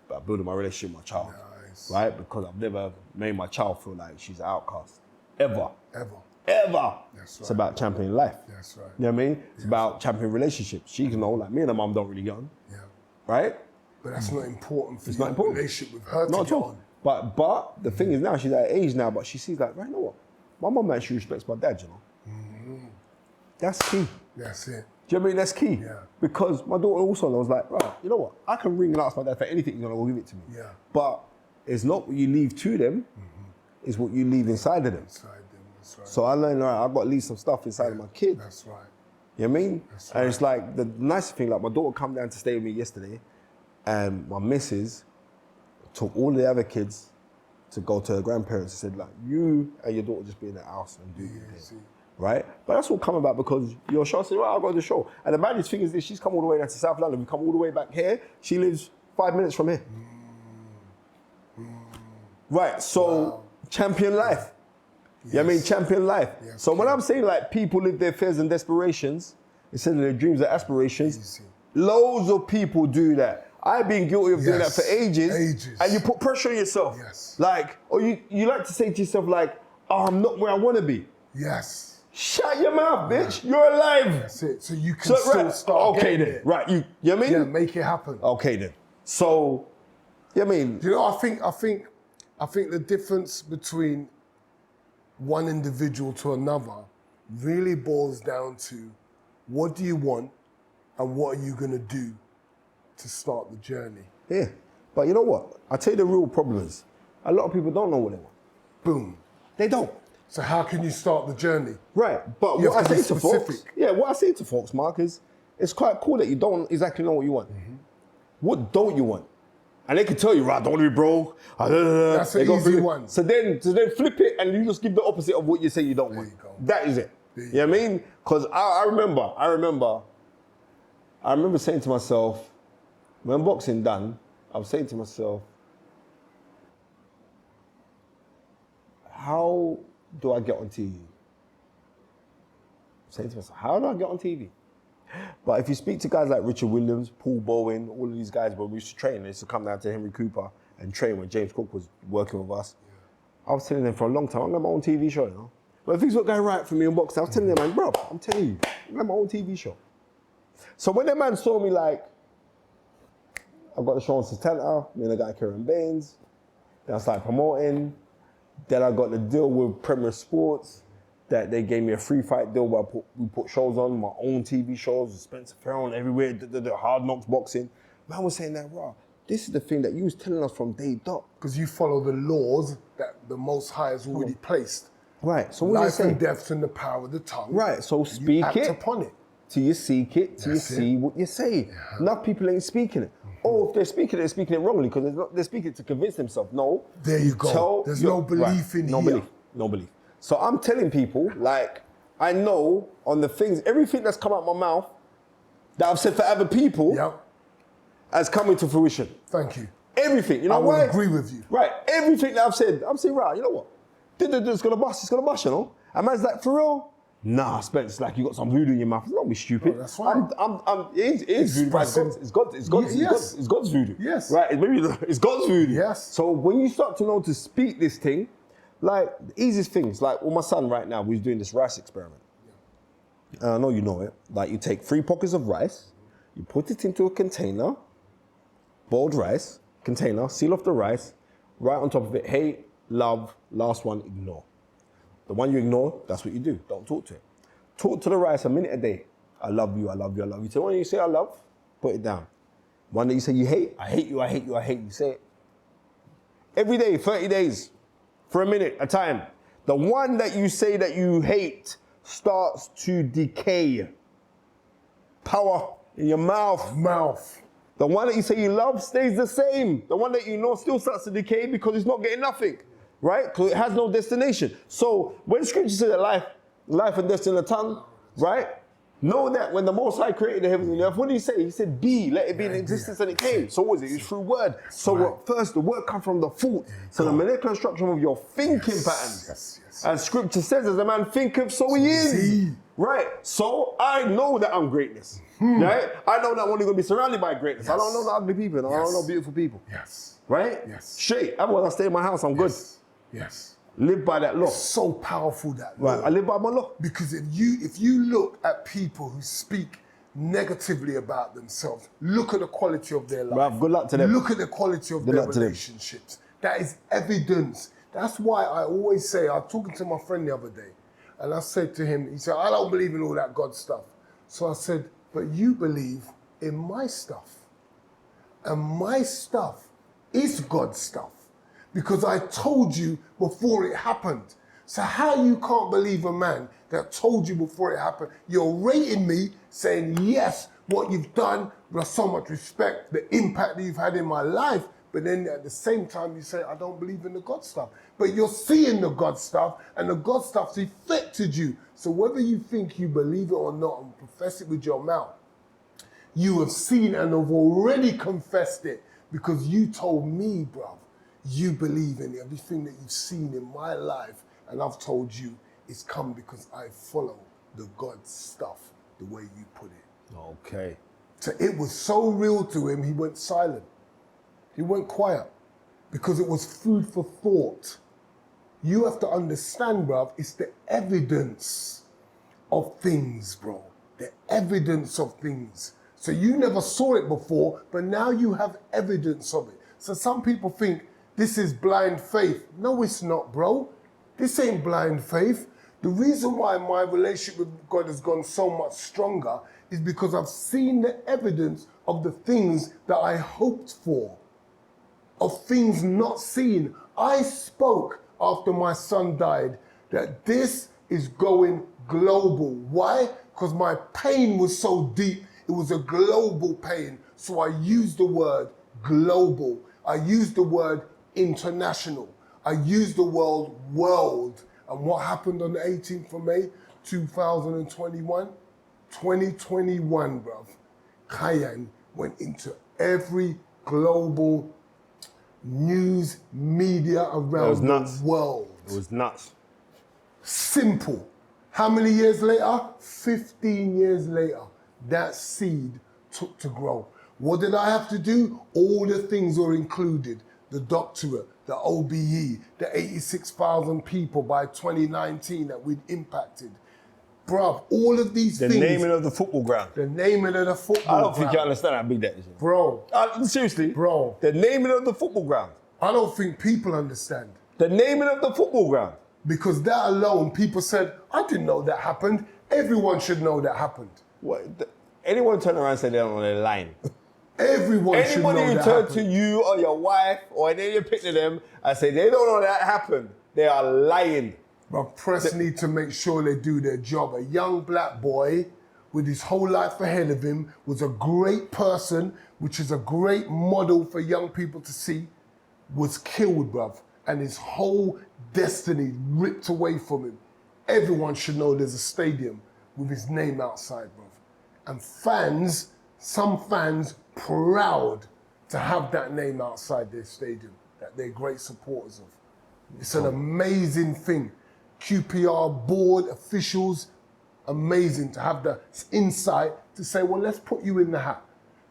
But I'm building my relationship with my child, Nice. right? Because I've never made my child feel like she's an outcast, ever. Ever. It's about championing life. That's right. You know what I mean? It's about championing relationships. She can know, like me and her mum don't really get on, Yeah. right? But that's not important for It's your not important. relationship with her Not to at get all. on. But the thing is now, she's at an age now, but she sees like, right, you know what? My mum actually respects my dad, you know? That's key. That's it. Do you know what I mean? That's key. Yeah. Because my daughter also knows, like, right, you know what? I can ring and ask my dad for anything, he's gonna give it to me. Yeah. But it's not what you leave to them, it's what you leave inside of them. Inside them, that's right. So I learned, all right, I've got to leave some stuff inside of my kid. That's right. You know what I mean? That's And it's like, the nice thing, like my daughter come down to stay with me yesterday, and my missus took all the other kids to go to her grandparents and said, like, you and your daughter just be in the house and do your thing. Right? But that's all come about because your show said, right, I'll go to the show. And the maddest thing is this, she's come all the way down to South London, we come all the way back here, she lives 5 minutes from here. Right, so champion life. You know what I mean? Champion life. Yes, So when I'm saying like people live their fears and desperations instead of their dreams and aspirations, Easy. loads of people do that. I've been guilty of doing that for ages. Ages. And you put pressure on yourself. Yes. Like, or you like to say to yourself like, oh, I'm not where I want to be. Yes. Shut your mouth, bitch. You're alive. That's it. So you can still start okay getting then. it. Right, you know what I mean? Yeah, make it happen. Okay then. So, you know what I mean? You know, I think the difference between one individual to another really boils down to what do you want and what are you going to do to start the journey. Yeah. But you know what? I'll tell you the real problem is, a lot of people don't know what they want. Boom. They don't. So how can you start the journey? Right. But You what I have to say be to folks, specific. what I say to folks, Mark, is it's quite cool that you don't exactly know what you want. What don't you want? And they can tell you, right, don't want to be broke. That's an easy one. So then flip it and you just give the opposite of what you say you don't want. you go. That is it. There you You know what I mean? Because I remember saying to myself, when boxing done, I was saying to myself, how do I get on TV? I'm saying to myself, how do I get on TV? But if you speak to guys like Richard Williams, Paul Bowen, all of these guys, when we used to train, they used to come down to Henry Cooper and train when James Cook was working with us. I was telling them for a long time, I'm going to have my own TV show, you know? But things were going right for me in boxing. I was telling them, man, bro, I'm telling you, I'm going to have my own TV show. So when that man saw me like, I've got the show on Satanta, me and the guy Kieran Baines, then I started promoting, then I got the deal with Premier Sports, that they gave me a free fight deal where we put shows on, my own TV shows, with Spencer Fearon everywhere, the Hard Knocks boxing. Man was saying that, raw, this is the thing that you was telling us from day dot. Because you follow the laws that the Most High has already placed. Right, so what you Life say? and death's in the power of the tongue. Right, so You speak act it upon it. till you seek it, till you That's see it. what you say. Enough people ain't speaking it. Or if they're speaking it wrongly because they're speaking it to convince themselves. No. There you go. There's no belief in no here. No belief. So I'm telling people, like, I know on the things, everything that's come out my mouth that I've said for other people Yep. has come into fruition. Thank you. Everything, you know I why? would agree with you. Right, everything that I've said, I'm saying, right, you know what? It's gonna bust, you know? And man's like, for real? Nah, Spence, like you got some voodoo in your mouth. Don't be stupid. No, that's fine. It is voodoo, right? It's God's voodoo. Yes. Right, it's God's voodoo. Yes. So when you start to know to speak this thing, like the easiest things, like with my son right now, we're doing this rice experiment. And I know you know it. Like you take 3 pockets of rice, you put it into a container, boiled rice, container, seal off the rice, right on top of it, hate, love, last one, ignore. The one you ignore, that's what you do. Don't talk to it. Talk to the rice a minute a day. I love you, I love you, I love you. So when you say I love, put it down. One that you say you hate, I hate you, I hate you, I hate you. Say it. Every day, 30 days, for a minute, a time. The one that you say that you hate starts to decay. Power in your mouth. Mouth. The one that you say you love stays the same. The one that you know still starts to decay because it's not getting nothing, right? Because it has no destination. So when scripture says that life and death in the tongue, right? Know that when the Most High created the heavens and the earth, what did he say? He said, be, let it be in existence, and it came. So what was it? It's through word. So what, first, the word comes from the thought. So the molecular structure of your thinking patterns. And scripture says, as a man thinketh, so he is. Right? So I know that I'm greatness. Right? I know that I'm only going to be surrounded by greatness. I don't know the ugly people. I don't know beautiful people. Right? Straight. Otherwise, I stay in my house. I'm good. Live by that law. It's so powerful, that law. Right, I live by my law. Because if you look at people who speak negatively about themselves, look at the quality of their life. Right, good luck to them. Look at the quality of their relationships. That is evidence. That's why I always say, I was talking to my friend the other day, and I said to him, he said, I don't believe in all that God stuff. So I said, but you believe in my stuff. And my stuff is God's stuff. Because I told you before it happened. So how you can't believe a man that told you before it happened? You're rating me, saying, yes, what you've done, with so much respect, the impact that you've had in my life, but then at the same time you say, I don't believe in the God stuff. But you're seeing the God stuff, and the God stuff's affected you. So whether you think you believe it or not and profess it with your mouth, you have seen and have already confessed it, because you told me, bruv, you believe in everything that you've seen in my life, and I've told you it's come because I follow the God stuff the way you put it. Okay. So it was so real to him, he went silent. He went quiet because it was food for thought. You have to understand, bruv, it's the evidence of things, bro. The evidence of things. So you never saw it before, but now you have evidence of it. So some people think, this is blind faith. No, it's not, bro. This ain't blind faith. The reason why my relationship with God has gone so much stronger is because I've seen the evidence of the things that I hoped for, of things not seen. I spoke after my son died that this is going global. Why? Because my pain was so deep. It was a global pain. So I used the word global. I used the word international. I used the word world. And what happened on the 18th of May, 2021? 2021, bruv. Cayenne went into every global news media around the world. It was nuts. Simple. How many years later? 15 years later, that seed took to grow. What did I have to do? All the things were included. The doctorate, the OBE, the 86,000 people by 2019 that we'd impacted. Bruv, all of these things. The naming of the football ground. The naming of the football ground. I don't think you understand how big that is. Bro. Seriously. Bro. The naming of the football ground. I don't think people understand. The naming of the football ground. Because that alone, people said, I didn't know that happened. Everyone should know that happened. What? Anyone turn around and say they're on the line. Everyone should know that happened. Anybody who turn to you or your wife or any of your picture them and say they don't know that happened, they are lying. But press need to make sure they do their job. A young black boy with his whole life ahead of him was a great person, which is a great model for young people to see, was killed, bruv. And his whole destiny ripped away from him. Everyone should know there's a stadium with his name outside, bruv. And fans, some fans, proud to have that name outside their stadium, that they're great supporters of. It's an amazing thing. QPR board officials, amazing to have the insight to say, well, let's put you in the hat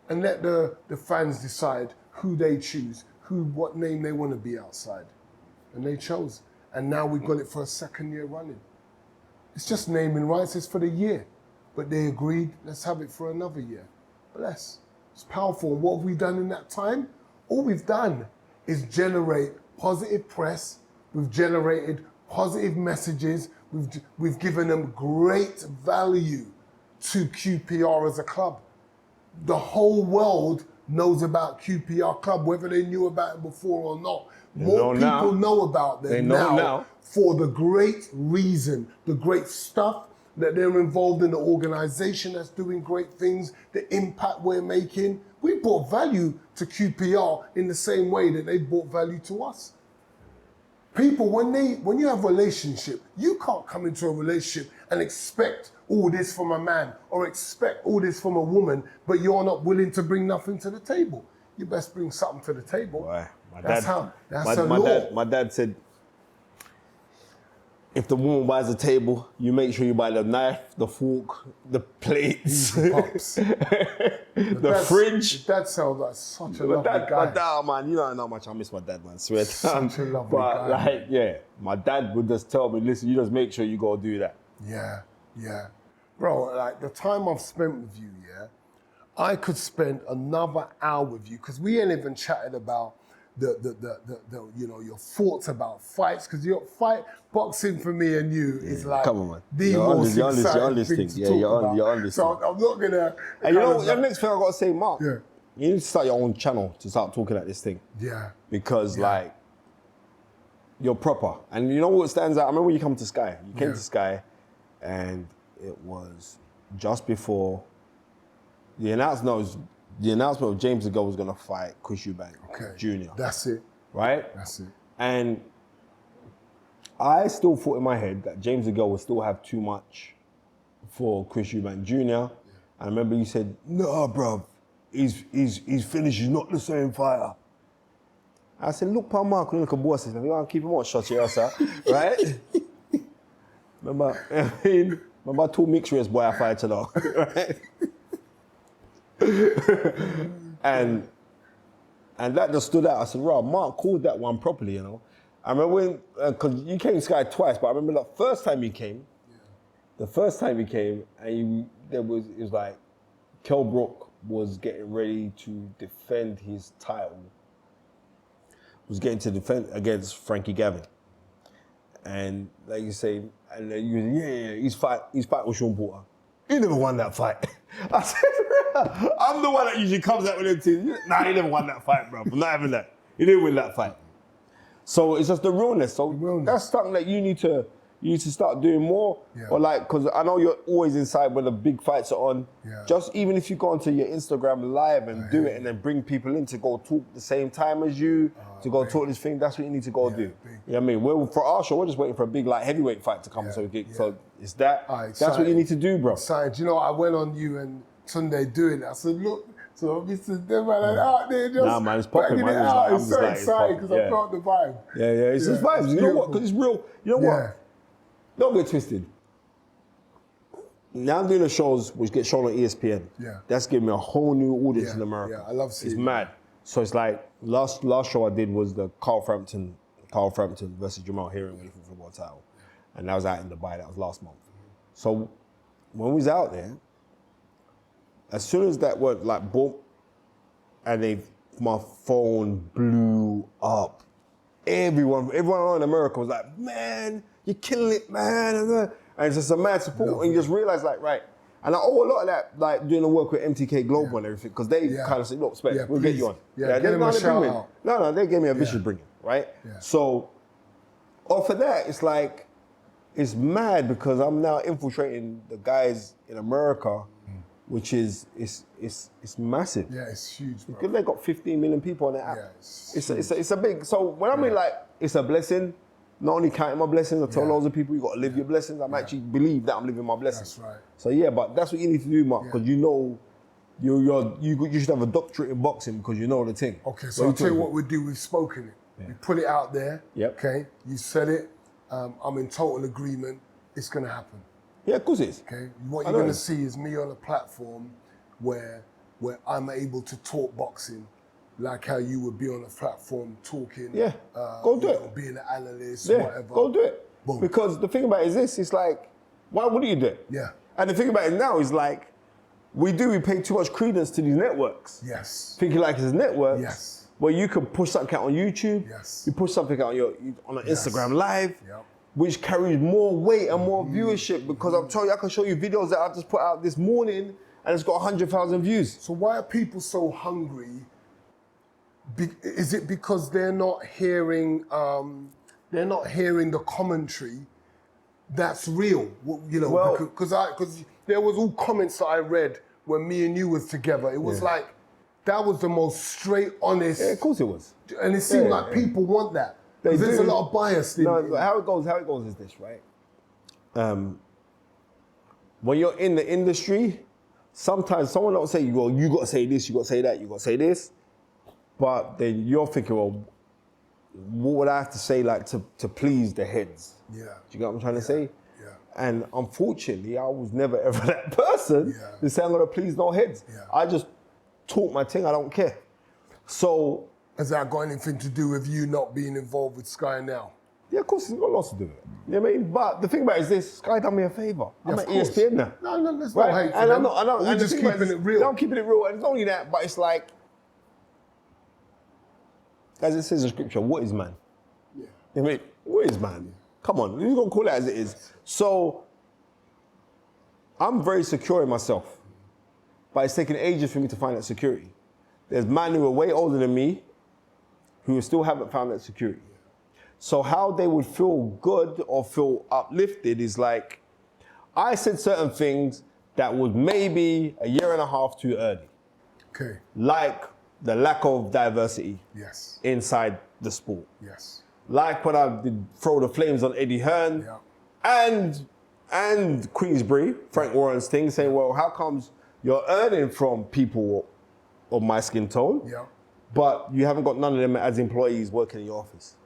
and let the fans decide who they choose, what name they want to be outside. And they chose. And now we've got it for a second year running. It's just naming rights, it's for the year. But they agreed, let's have it for another year. Bless. It's powerful. And what have we done in that time? All we've done is generate positive press. We've generated positive messages. We've given them great value to QPR as a club. The whole world knows about QPR club, whether they knew about it before or not. More people know about them now for the great reason, the great stuff that they're involved in, the organization that's doing great things, the impact we're making. We brought value to QPR in the same way that they brought value to us. people, when you have a relationship, you can't come into a relationship and expect all this from a man or expect all this from a woman, but you're not willing to bring nothing to the table. You best bring something to the table. Boy, my dad said, if the woman buys a table, you make sure you buy the knife, the fork, the plates, the fridge. Your dad sounds like such a lovely guy. My dad, man, you don't know how much I miss my dad, man. Swear. Such a lovely guy. But like, yeah, my dad would just tell me, listen, you just make sure you go do that. Yeah, yeah. Bro, like the time I've spent with you, yeah, I could spend another hour with you, because we ain't even chatted about the you know, your thoughts about fights, because your fight boxing for me and you is like come on, man. the most exciting thing to talk you're about. on this so I'm not gonna. And you know, the next thing I gotta say, Mark, Yeah. you need to start your own channel to start talking at this thing. Yeah. Because like, you're proper. And you know what stands out? I remember when you come to Sky. You came to Sky, and it was just before the announcement of James the Girl was gonna fight Chris Eubank Jr. That's it. Right? That's it. And I still thought in my head that James the Girl would still have too much for Chris Eubank Jr. I remember you said, no, bruv, he's finished, he's not the same fighter. I said, look, Paul Mark, look at bosses, if you want to keep him on, shut your ass out, right? Remember two mixed race boy I fight today, right? and that just stood out. I said, right, Mark called that one properly, you know. I remember when, because you came to Sky twice, but I remember the first time you came, and it was like, Kell Brook was getting ready to defend his title, was getting to defend against Frankie Gavin. And like you say, and then you said, he's fight with Sean Porter. He never won that fight. I said, I'm the one that usually comes out with them things. Nah, he never won that fight, bro. I'm not having that. He didn't win that fight. So it's just the realness. So that's something that you need to start doing more. Yeah. Or like, because I know you're always inside when the big fights are on. Yeah. Just even if you go onto your Instagram live and do it and then bring people in to go talk the same time as you, to go talk this thing, that's what you need to go do. You know what I mean? For our show, we're just waiting for a big like heavyweight fight to come. So it's that. That's what you need to do, bro. Excited. Do you know, I went on you and Sunday doing it. I said, look, so obviously them man out there just nah, man, it's popping, man. I'm so excited because I felt the vibe. Yeah, it's just vibes. You know what? Because it's real. You know what? Don't get twisted. Now I'm doing the shows which get shown on ESPN. Yeah. That's giving me a whole new audience in America. Yeah, I love seeing it. It's mad. So it's like, last show I did was the Carl Frampton versus Jamal Hearing for the football title. And that was out in Dubai, that was last month. So when we was out there, as soon as that went like boom, and my phone blew up. Everyone in America was like, man, you're killing it, man. And it's just a mad support. And you just realize, like, right. And I owe a lot of that, like, doing the work with MTK Global and everything, because they kind of said, look, Spec, we'll get you on. Yeah, get them a shout out. No, they gave me a vicious bringing, right? Yeah. So, off of that, it's like, it's mad because I'm now infiltrating the guys in America, which is it's massive. Yeah, it's huge, bro. Because they got 15 million people on the app. Yeah, it's a big, so when I mean like, it's a blessing, not only counting my blessings, I tell loads of people you got to live your blessings. I'm actually believe that I'm living my blessings. That's right. So yeah, but that's what you need to do, Mark, because you know, you should have a doctorate in boxing because you know the thing. Okay, so I'll tell you what we do, we've spoken it. We put it out there, okay? You said it, I'm in total agreement, it's gonna happen. Yeah, of course it is. Okay, what you're going to see is me on a platform where I'm able to talk boxing, like how you would be on a platform talking. Yeah, go do it. Being an analyst, whatever. Go do it. Boom. Because the thing about it is this: it's like, why wouldn't you do it? Yeah. And the thing about it now is like, we pay too much credence to these networks. Yes. Thinking like it's networks. Yes. Where you can push something out on YouTube. Yes. You push something out on an Instagram Live. Yep. Which carries more weight and more viewership, because I'm telling you, I can show you videos that I just put out this morning and it's got 100,000 views. So why are people so hungry? Is it because they're not hearing the commentary that's real? You know, because there was all comments that I read when me and you was together. It was like, that was the most straight, honest. Yeah, of course it was. And it seemed like people want that. They There's do. a lot of bias in No, how it goes is this, right? When you're in the industry, sometimes someone will say, well, you got to say this, you got to say that, you got to say this. But then you're thinking, well, what would I have to say like to please the heads? Yeah. Do you get what I'm trying to say? Yeah. And unfortunately, I was never ever that person to say I'm going to please no heads. Yeah. I just talk my thing, I don't care. So... Has that got anything to do with you not being involved with Sky now? Yeah, of course, it's got lots to do with it. You know what I mean? But the thing about it is this, Sky done me a favour. I'm at ESPN now. No, there's no hate for and them. I know. We're just keeping it real. I'm keeping it real. And it's not only that, but it's like, as it says in scripture, what is man? Yeah. You know what I mean? What is man? Come on, you're going to call it as it is. So, I'm very secure in myself. But it's taken ages for me to find that security. There's men who are way older than me who still haven't found that security. So how they would feel good or feel uplifted is like, I said certain things that was maybe a year and a half too early. Okay. Like the lack of diversity Yes. inside the sport. Yes. Like when I did throw the flames on Eddie Hearn and Queensbury, Frank Warren's thing, saying, well, how comes you're earning from people of my skin tone, but you haven't got none of them as employees working in your office?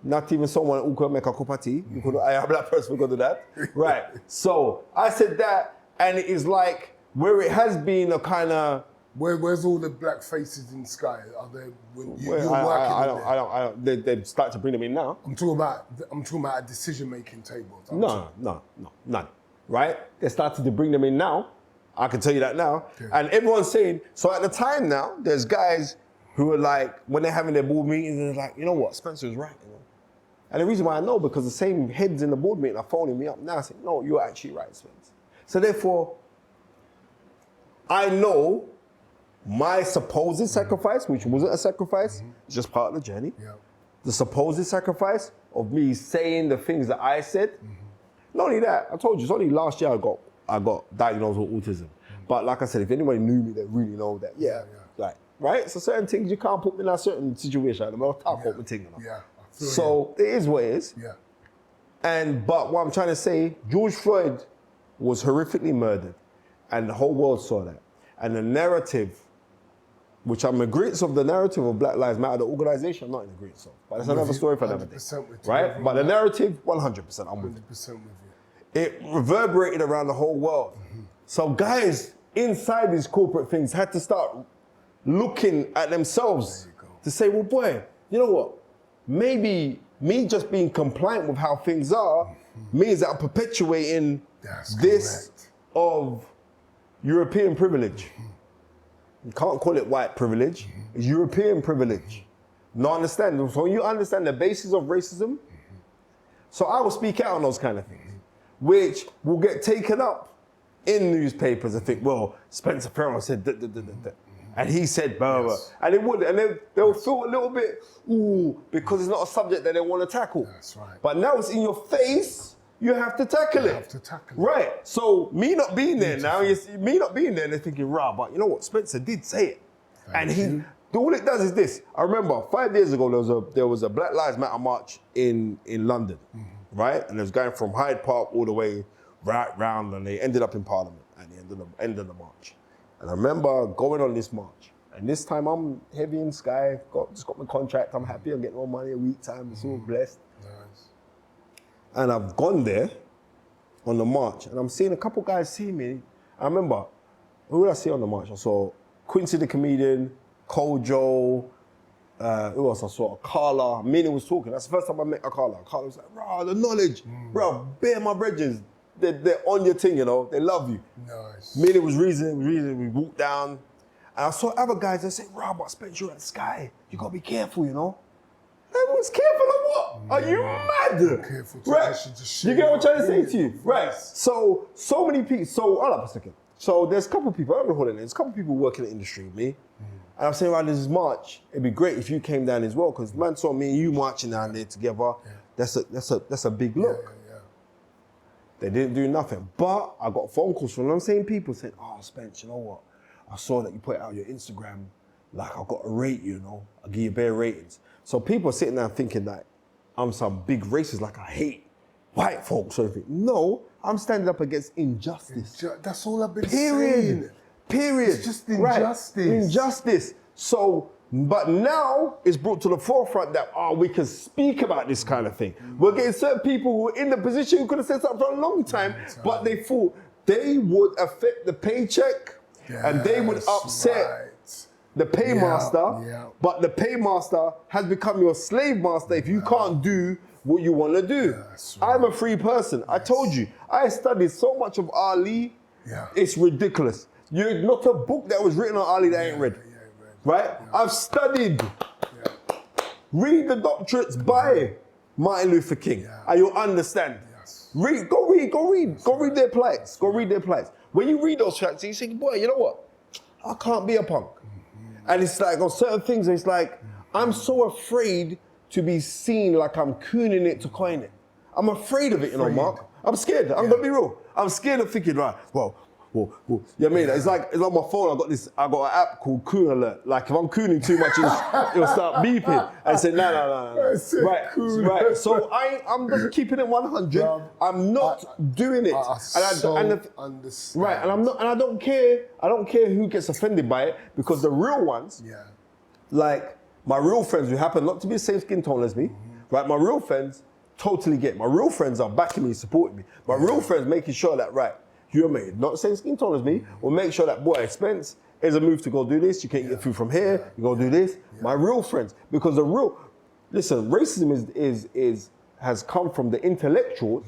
Not even someone who could make a cup of tea. I am a black person who could do that. Right. So I said that, and it is like where it has been a kind of. Where's all the black faces in Sky? Are they when you're working? I don't. They start to bring them in now. I'm talking about a decision-making table. No, none. Right? They started to bring them in now. I can tell you that now. Okay. And everyone's saying, so at the time now, there's guys who are like, when they're having their board meetings, they're like, you know what, Spencer's right. You know? And the reason why I know, because the same heads in the board meeting are phoning me up now saying, no, you're actually right, Spencer. So therefore, I know my supposed sacrifice, which wasn't a sacrifice, it's just part of the journey. Yeah. The supposed sacrifice of me saying the things that I said. Not only that, I told you, it's only last year I got diagnosed with autism. But like I said, if anybody knew me, they really know that, like, right? So certain things you can't put me in a certain situation. I'm not talking about thing. So it is what it is. Yeah. But what I'm trying to say, George Floyd was horrifically murdered, and the whole world saw that. And the narrative, which I'm agreeance of the narrative of Black Lives Matter, the organization, I'm not in agreement of. But that's another story for another day. Right? But the narrative, 100%, I'm with you. 100% with you. It reverberated around the whole world. So guys inside these corporate things had to start looking at themselves to say, well, boy, you know what? Maybe me just being compliant with how things are means that I'm perpetuating this of European privilege. You can't call it white privilege. It's European privilege. Not understand. So when you understand the basis of racism, so I will speak out on those kind of things, which will get taken up in newspapers and think, well, Spencer Fearon said that. And he said, blah, blah, blah. And it would, and they'll feel a little bit, ooh, because it's not a subject that they want to tackle. That's right. But now it's in your face, you have to tackle it. You have to tackle it. Right. So me not being there now, me not being there, and they're thinking, rah, but you know what, Spencer did say it. And all it does is this. I remember 5 years ago, there was a Black Lives Matter march in London, right? And it was going from Hyde Park all the way right round, and they ended up in Parliament at the end of the march. And I remember going on this march, and this time I'm heavy in Sky, just got my contract, I'm happy, I'm getting more money a week time, it's all blessed. Nice. And I've gone there on the march, and I'm seeing a couple guys see me. I remember, who did I see on the march? I saw Quincy the comedian, Kojo, who else I saw? Carla. Meaning was talking. That's the first time I met Carla. Carla was like, bro, the knowledge. Bro, bear my bridges. They're on your thing, you know. They love you. Nice. Meaning was reason. We walked down. And I saw other guys that say, Rob, Spencer, you're at Sky. You gotta be careful, you know. Everyone's careful of what? Are you mad? Careful to right. You get what I'm trying to say to you? Right. So many people. So, hold up a second. So there's a couple of people, I don't know who they are, there's a couple of people working in the industry with me. And I'm saying, right, this is March. It'd be great if you came down as well, because man saw me and you marching down there together. Yeah. That's a big look. Yeah. They didn't do nothing. But I got phone calls from them same people saying, oh, Spence, you know what? I saw that you put it out on your Instagram. Like, I've got to rate you, you know? I'll give you bare ratings. So people are sitting there thinking that I'm some big racist, like I hate white folks or anything. No, I'm standing up against injustice. That's all I've been Period. saying. Period. It's just injustice. Right. Injustice. So, but now it's brought to the forefront that, we can speak about this kind of thing. We're getting certain people who are in the position who could have said something for a long time, but they thought they would affect the paycheck and they would upset the paymaster, but the paymaster has become your slave master if you can't do what you want to do. I'm a free person. I told you, I studied so much of Ali, it's ridiculous. You're not a book that was written on Ali that I ain't read. Right? I've studied. Read the doctrines by Martin Luther King, and you'll understand. Go read their plights. Go read their plights. When you read those tracts, you think, boy, you know what? I can't be a punk. And it's like on certain things, it's like, I'm so afraid to be seen like I'm cooning it to coin it. I'm afraid of it, you know, Mark. I'm scared. I'm gonna be real. I'm scared of thinking, right, well, you know what I mean? It's like my phone, I got an app called Coon Alert. Like if I'm cooning too much, it'll start beeping. And say, no. Right. So I'm just keeping it 100. I'm not doing it. Understand. Right, and I don't care who gets offended by it, because the real ones, like my real friends who happen not to be the same skin tone as me, right? My real friends totally get it. My real friends are backing me, supporting me. My real friends making sure that, right, you're made, not the same skin tone as me, will make sure that, boy, Spence, here's a move to go do this, you can't get food from here, you go do this. My real friends, because racism has come from the intellectuals.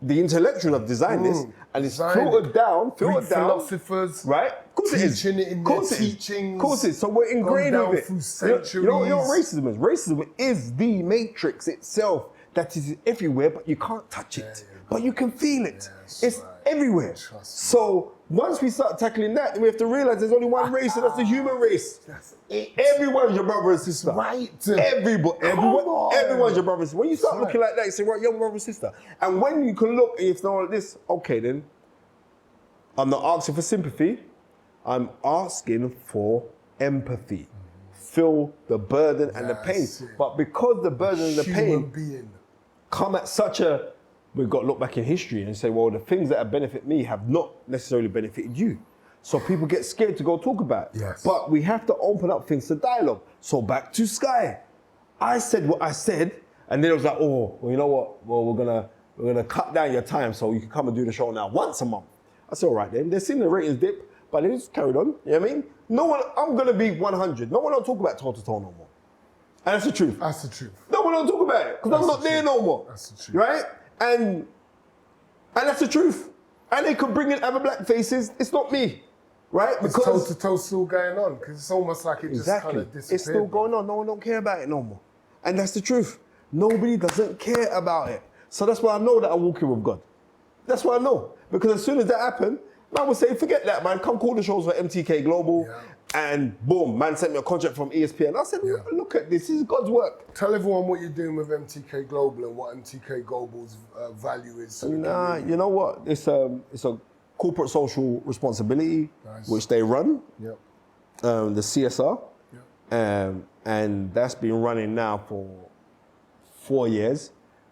The intellectuals have designed this, and it's filtered down. Philosophers, right? Of course it is. Teaching it in their teachings. Of course it is. So we're ingrained with it. Through centuries. You know what racism is? Racism is the matrix itself that is everywhere, but you can't touch it. But you can feel it. It's everywhere. So once we start tackling that, then we have to realize there's only one race, and that's the human race. Everyone's your brother and sister. Right. Everyone's your brother and sister. When you start looking like that, you say, right, you're my brother and sister. And when you can look and you know like this, okay then, I'm not asking for sympathy, I'm asking for empathy. Feel the burden and the pain. But because the burden and the pain come at such a, we've got to look back in history and say, well, the things that have benefited me have not necessarily benefited you. So people get scared to go talk about it. But we have to open up things to dialogue. So back to Sky. I said what I said, and then it was like, oh, well, you know what? Well, we're gonna cut down your time so you can come and do the show now once a month. I said, all right then. They're seeing the ratings dip, but they just carried on. You know what I mean? No one, I'm gonna be 100. No one will talk about toe to toe no more. And that's the truth. That's the truth. No one will talk about it, because I'm not there no more. That's the truth. Right? And that's the truth. And they could bring in other black faces. It's not me, right? Because toe to toe still going on, because it's almost like it just kind of disappeared. It's still going on. No one don't care about it no more. And that's the truth. Nobody doesn't care about it. So that's why I know that I'm walking with God. That's why I know. Because as soon as that happened, I would say, forget that, man. Come call the shows for MTK Global. And boom, man sent me a contract from ESPN. I said, look at this. This is God's work. Tell everyone what you're doing with MTK Global and what MTK Global's value is. You know what? It's a corporate social responsibility, which they run. The CSR. And that's been running now for 4 years.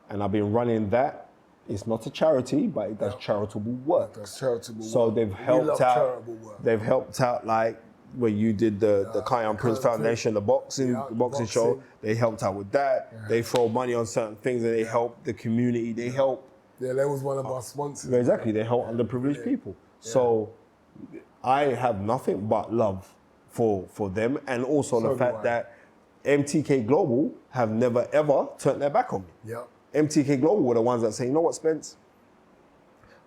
And I've been running that. It's not a charity, but it does charitable work. So they've helped out. They've helped out, like when you did the Kion Prince Foundation, the boxing show. They helped out with that. They throw money on certain things, and they help the community. They help. Yeah, that was one of our sponsors. Exactly, they help underprivileged people. So I have nothing but love for them, and also the fact that MTK Global have never ever turned their back on me. MTK Global were the ones that say, you know what, Spence?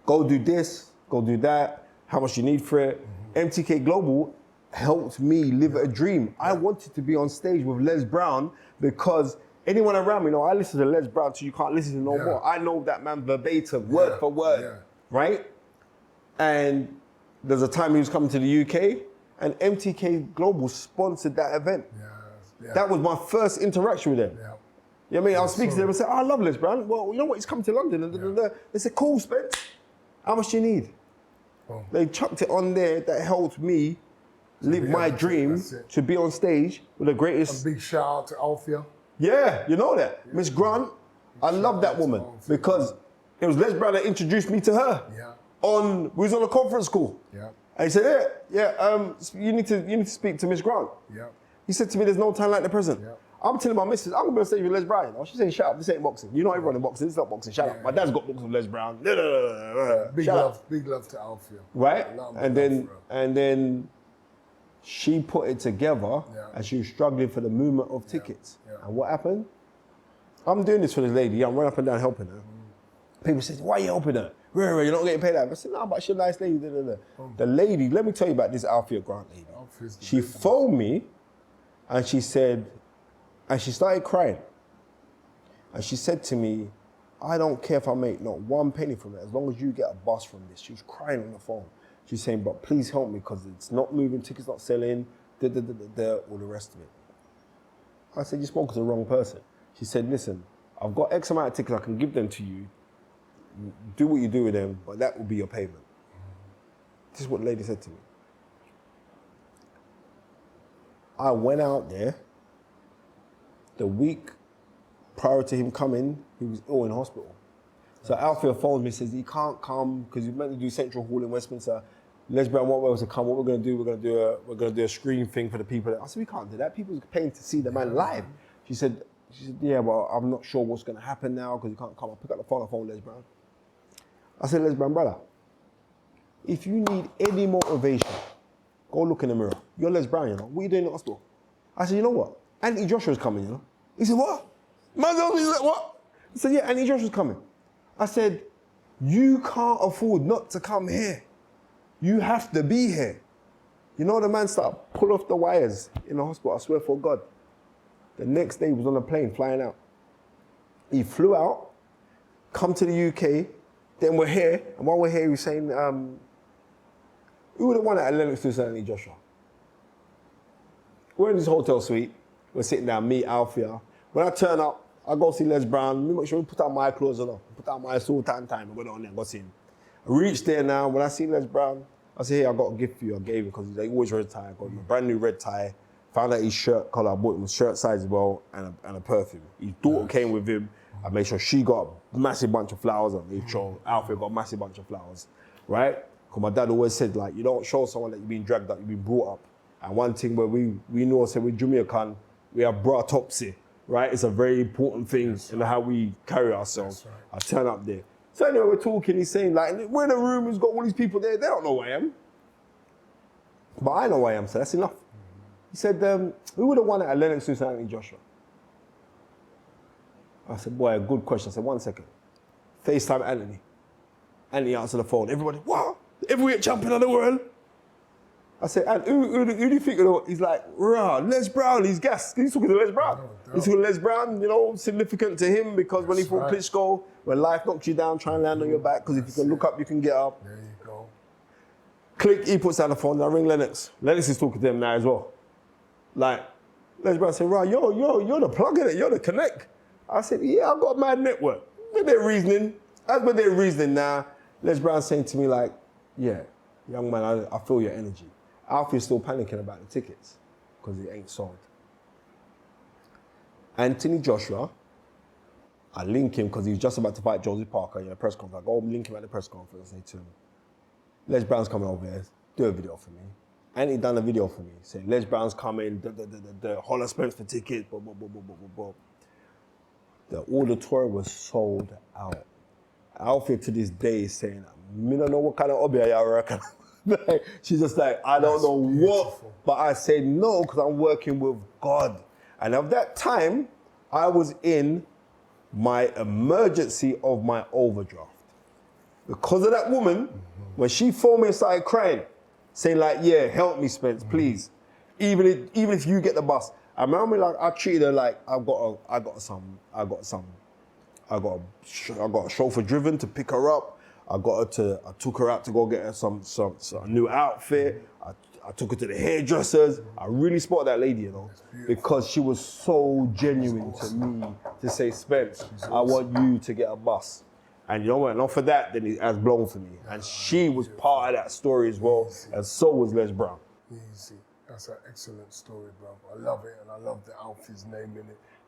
Go do this, go do that, how much you need for it. MTK Global helped me live a dream. I wanted to be on stage with Les Brown because anyone around me, I listen to Les Brown till you can't listen to no more. I know that man verbatim, word for word, right? And there's a time he was coming to the UK, and MTK Global sponsored that event. That was my first interaction with them. You know what I mean? I was speaking to them and said, I love Les Brown. Well, you know what? He's coming to London. They said, cool, Spence. How much do you need? They chucked it on there. That helped me live my dream to be on stage with the greatest. A big shout out to Althea. Yeah, you know that. Miss Grant, I love that woman because it was Les Brown that introduced me to her. Yeah. We was on a conference call. Yeah. And he said, you need to speak to Miss Grant. Yeah. He said to me, there's no time like the present. Yeah. I'm telling my missus, I'm gonna be on stage with Les Brown. She's saying, shut up, this ain't boxing. You know everyone in boxing, it's not boxing, shut up. My dad's got books with Les Brown. Big Shut love, up. big love to Alfie. Right? And then she put it together and she was struggling for the movement of tickets. Yeah. And what happened? I'm doing this for this lady. I'm running up and down helping her. People say, why are you helping her? You're not getting paid that. I said, no, but she's a nice lady. The lady, let me tell you about this Alfia Grant lady. She phoned me and she said, and she started crying. And she said to me, I don't care if I make not one penny from it, as long as you get a bus from this. She was crying on the phone. She's saying, but please help me because it's not moving, tickets not selling, all the rest of it. I said, you spoke to the wrong person. She said, listen, I've got X amount of tickets, I can give them to you. Do what you do with them, but that will be your payment. This is what the lady said to me. I went out there. The week prior to him coming, he was ill in hospital. So Alfia phones me and says he can't come because he's meant to do Central Hall in Westminster. Les Brown won't be able to come. What we're going to do? We're going to do a screen thing for the people. I said we can't do that. People's paying to see the man live. She said, yeah, well, I'm not sure what's going to happen now because he can't come. I pick up the phone. I phone Les Brown. I said, Les Brown, brother, if you need any motivation, go look in the mirror. You're Les Brown, you know. What are you doing in the hospital? I said, you know what? Anthony Joshua's coming, you know. He said, what? Man, he's like, what? I said, yeah, Anthony Joshua's coming. I said, you can't afford not to come here. You have to be here. You know, the man started pull off the wires in the hospital, I swear for God. The next day he was on a plane flying out. He flew out, come to the UK, then we're here, and while we're here, he was saying, who would have won at Lennox to Anthony Joshua? We're in this hotel suite, we're sitting down, me, Alfia. When I turn up, I go see Les Brown, we make sure we put out my clothes on, put out my suit and time, I go down there and go see him. I reached there now, when I see Les Brown, I said, hey, I got a gift for you, I gave him, because he always wears a tie. I got him a brand new red tie, found out his shirt color, I bought him a shirt size as well, and a perfume. His daughter came with him, I made sure she got a massive bunch of flowers, I made sure Alfred got a massive bunch of flowers, right? Because my dad always said, like, you don't show someone that you've been dragged up, you've been brought up. And one thing where we know, say with Jamaican, we have bratopsy, right? It's a very important thing in how we carry ourselves. Right. I turn up there. So anyway, we're talking, he's saying, like, we're in a room, he's got all these people there, they don't know who I am. But I know who I am, so that's enough. He said, who would have won it at Lennox to Anthony Joshua? I said, boy, good question. I said, 1 second. FaceTime Anthony. Anthony answered the phone. Everybody, what? The heavyweight champion of the world? I said, and who do you think of it? He's like, rah, Les Brown, he's gassed. He's talking to Les Brown. He's talking to Les Brown, you know, significant to him because when he fought Klitschko, when life knocks you down, try and land on your back, because if you can look up, you can get up. There you go. Click, he puts down the phone, I ring Lennox. Lennox is talking to him now as well. Like, Les Brown said, rah, you're the plug in it, you're the connect. I said, yeah, I've got a mad network. With their reasoning, as with their reasoning now, Les Brown saying to me like, yeah, young man, I feel your energy. Alfie's still panicking about the tickets because it ain't sold. Anthony Joshua, I link him because he was just about to fight Joseph Parker in a press conference. I go link him at the press conference and say to him, Les Brown's coming over here, do a video for me. Anthony done a video for me saying, Les Brown's coming, the Holler Spence for tickets, blah, blah, blah, blah, blah, blah. The auditorium was sold out. Alfie to this day is saying, I don't know what kind of hobby I reckon. She's just like, I don't know what, but I said no because I'm working with God. And at that time, I was in my emergency of my overdraft. Because of that woman, when she phoned me and started crying, saying like, yeah, help me, Spence, please. Even if you get the bus. I remember like I treated her like I got a chauffeur driven to pick her up. I took her out to go get her some new outfit. I took her to the hairdressers. I really spotted that lady, you know, because she was so genuine to me to say, Spence, I want you to get a bus. And you know what, not for that, then it has blown for me. And she was part of that story as well, and so was Les Brown. Easy. That's an excellent story, bro. I love it, and I love the Alfie's name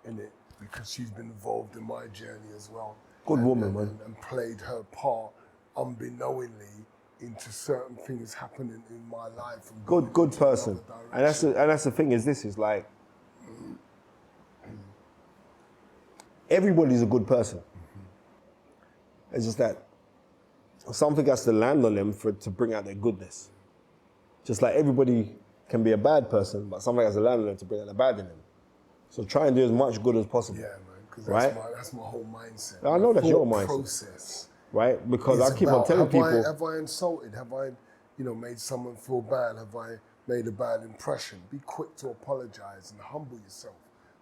in it. because she's been involved in my journey as well. Good woman, man. And played her part unbeknowingly into certain things happening in my life. And Good into person. another And that's the thing is this is like, everybody's a good person. It's just that something has to land on them to bring out their goodness. Just like everybody can be a bad person, but something has to land on them to bring out the bad in them. So try and do as much good as possible. Yeah, man, because right? that's my whole mindset. I know that's your thought mindset. Process. Right? Because I keep about, on telling people. have I insulted? Have I, made someone feel bad? Have I made a bad impression? Be quick to apologize and humble yourself.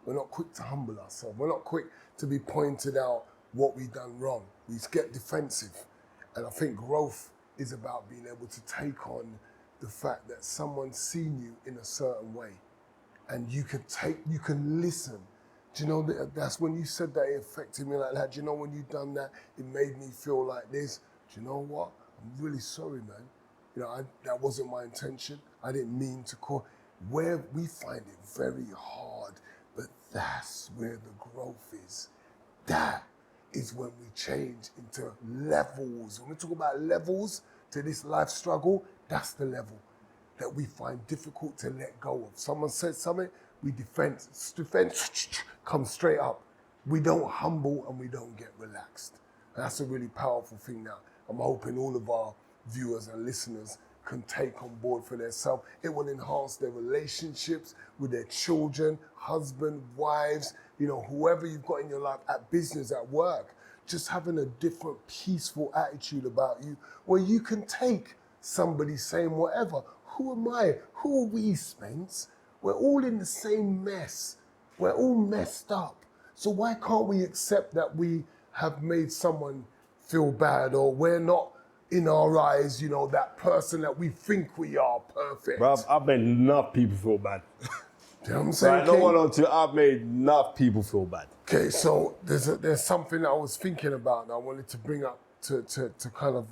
We're not quick to humble ourselves. We're not quick to be pointed out what we've done wrong. We get defensive. And I think growth is about being able to take on the fact that someone's seen you in a certain way. And you can listen. Do you know, that's when you said that it affected me like that. Do you know, when you done that, it made me feel like this. Do you know what? I'm really sorry, man. That wasn't my intention. I didn't mean to call. Where we find it very hard, but that's where the growth is. That is when we change into levels. When we talk about levels to this life struggle, that's the level that we find difficult to let go of. Someone says something, we defend, come straight up. We don't humble and we don't get relaxed. And that's a really powerful thing now. I'm hoping all of our viewers and listeners can take on board for themselves. It will enhance their relationships with their children, husband, wives, whoever you've got in your life, at business, at work. Just having a different peaceful attitude about you where you can take somebody saying whatever. Who am I? Who are we, Spence? We're all in the same mess. We're all messed up. So why can't we accept that we have made someone feel bad, or we're not, in our eyes, that person that we think we are perfect? Bruv, I've made enough people feel bad. You know what I'm saying? Right, no one on to, I've made enough people feel bad. Okay, so there's something that I was thinking about and I wanted to bring up to kind of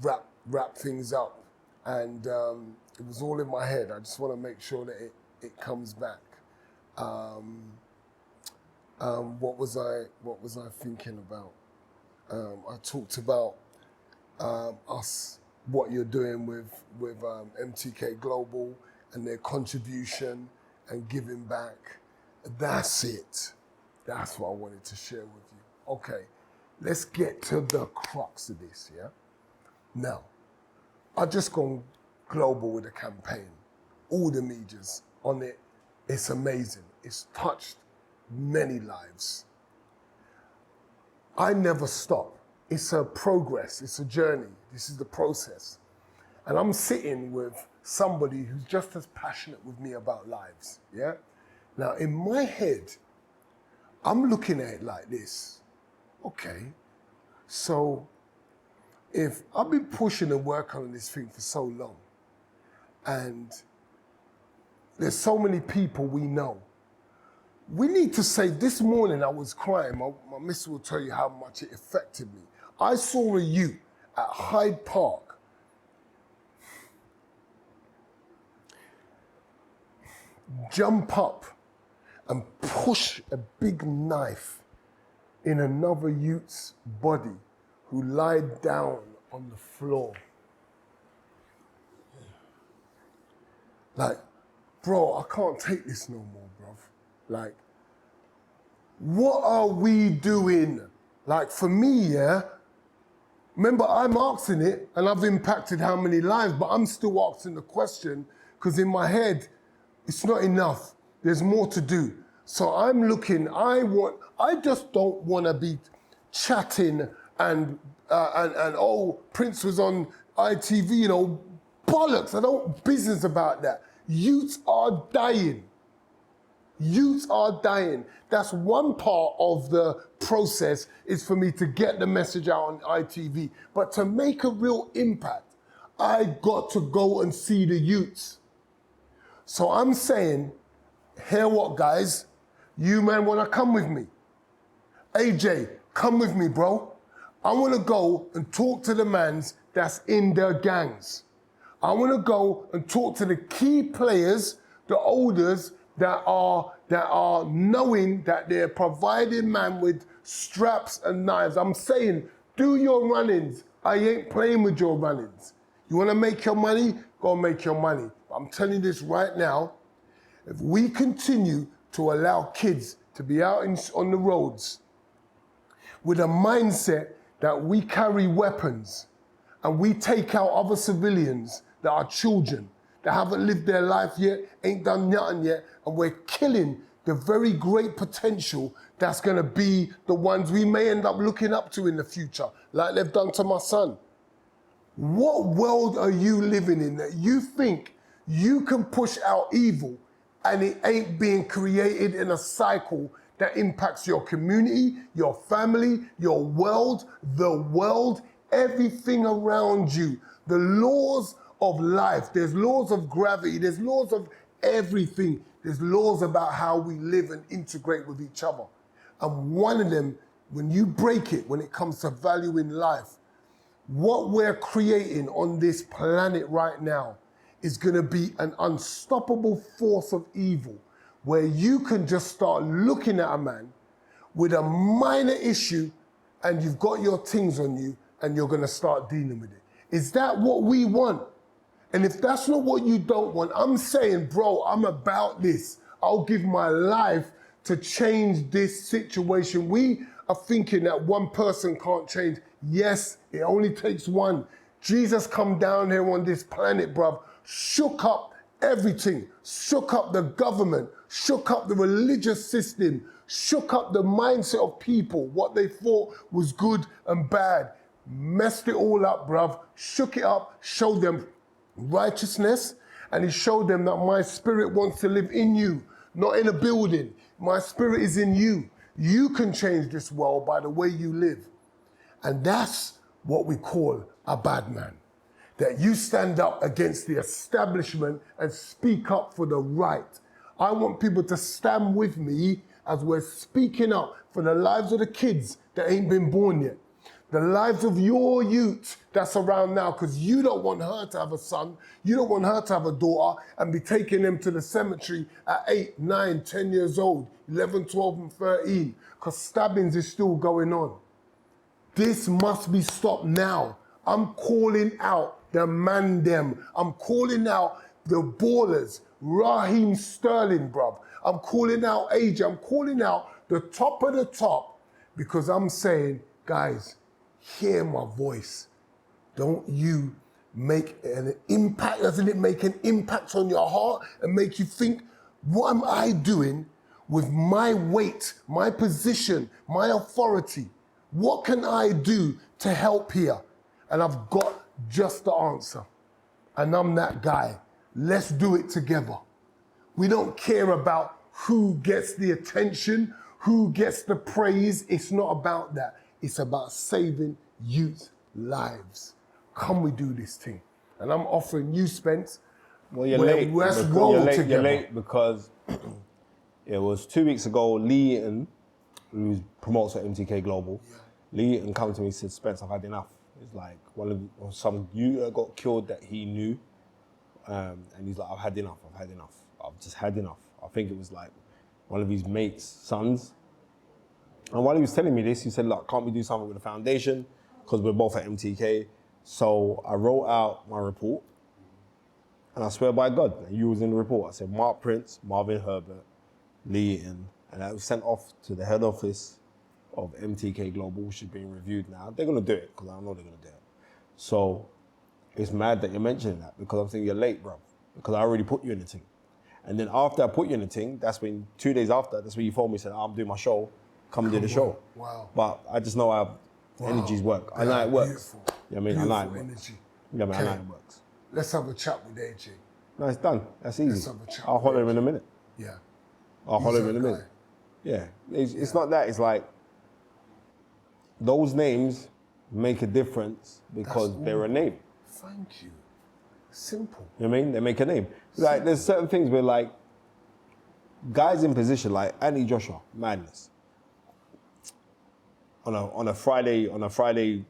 wrap things up. And it was all in my head. I just want to make sure that it comes back. What was I thinking about? I talked about us, what you're doing with MTK Global and their contribution and giving back. That's it. That's what I wanted to share with you. Okay, let's get to the crux of this, yeah? Now, I've just gone global with a campaign. All the media's on it. It's amazing. It's touched many lives. I never stop. It's a progress. It's a journey. This is the process. And I'm sitting with somebody who's just as passionate with me about lives, yeah? Now, in my head, I'm looking at it like this. Okay, so if I've been pushing and working on this thing for so long, and there's so many people we know, we need to say, this morning I was crying. My missus will tell you how much it affected me. I saw a youth at Hyde Park jump up and push a big knife in another youth's body who lied down on the floor. Like, bro, I can't take this no more, bruv. Like, what are we doing? Like, for me, yeah, remember, I'm asking it and I've impacted how many lives, but I'm still asking the question because in my head, it's not enough. There's more to do. So I'm looking, I just don't want to be chatting and oh, Prince was on ITV, bollocks. I don't business about that. Youths are dying. Youths are dying. That's one part of the process, is for me to get the message out on ITV. But to make a real impact, I got to go and see the youths. So I'm saying, hear what, guys? You man wanna come with me? AJ, come with me, bro. I wanna go and talk to the mans that's in their gangs. I wanna go and talk to the key players, the olders that are that are knowing that they're providing man with straps and knives. I'm saying, do your runnings. I ain't playing with your runnings. You want to make your money? Go make your money. I'm telling you this right now. If we continue to allow kids to be out on the roads with a mindset that we carry weapons and we take out other civilians that are children, that haven't lived their life yet, ain't done nothing yet, and we're killing the very great potential that's gonna be the ones we may end up looking up to in the future, like they've done to my son. What world are you living in that you think you can push out evil and it ain't being created in a cycle that impacts your community, your family, your world, the world, everything around you? The laws of life, there's laws of gravity, there's laws of everything. There's laws about how we live and integrate with each other. And one of them, when you break it, when it comes to valuing life, what we're creating on this planet right now is gonna be an unstoppable force of evil where you can just start looking at a man with a minor issue and you've got your things on you and you're gonna start dealing with it. Is that what we want? And if that's not what you don't want, I'm saying, bro, I'm about this. I'll give my life to change this situation. We are thinking that one person can't change. Yes, it only takes one. Jesus come down here on this planet, bruv, shook up everything, shook up the government, shook up the religious system, shook up the mindset of people, what they thought was good and bad, messed it all up, bruv, shook it up, showed them righteousness, and he showed them that my spirit wants to live in you, not in a building. My spirit is in you. You can change this world by the way you live. And that's what we call a bad man. That you stand up against the establishment and speak up for the right. I want people to stand with me as we're speaking up for the lives of the kids that ain't been born yet. The lives of your youth that's around now, because you don't want her to have a son, you don't want her to have a daughter and be taking them to the cemetery at 8, 9, 10 years old, 11, 12 and 13, because stabbings is still going on. This must be stopped now. I'm calling out the man them. I'm calling out the ballers, Raheem Sterling, bruv. I'm calling out AJ. I'm calling out the top of the top because I'm saying, guys, hear my voice. Don't you make an impact? Doesn't it make an impact on your heart and make you think, what am I doing with my weight, my position, my authority? What can I do to help here? And I've got just the answer. And I'm that guy. Let's do it together. We don't care about who gets the attention, who gets the praise. It's not about that. It's about saving youth lives. Come we do this thing. And I'm offering you, Spence. Well, you're late. Let's roll together. You're late because it was 2 weeks ago, Lee Eaton, who promotes at MTK Global, Lee Eaton came to me and said, Spence, I've had enough. It's like some youth that got killed that he knew. And he's like, I've had enough. I've just had enough. I think it was like one of his mates' sons. And while he was telling me this, he said, look, can't we do something with the foundation? Because we're both at MTK. So I wrote out my report. And I swear by God, you was in the report. I said, Mark Prince, Marvin Herbert, Lee Eaton. And that was sent off to the head office of MTK Global, which is being reviewed now. They're going to do it, because I know they're going to do it. So it's mad that you're mentioning that, because I'm thinking you're late, bro. Because I already put you in the team. And then after I put you in the team, that's when, 2 days after, that's when you phoned me and said, I'm doing my show, come and do the show. Wow. But I just know how energies work. I know it works. Beautiful. You know what I mean? I know it works. Energy. Yeah, I mean, I know it works. Let's have a chat with AJ. No, it's done. That's easy. Let's have a chat I'll with holler him AJ. in a minute. Yeah. I'll holler him He's in a our minute. Yeah. It's not that. It's like those names make a difference because they're a name. Thank you. Simple. You know what I mean? They make a name. Like, there's certain things where, like, guys in position, like Anthony Joshua, madness. On a Friday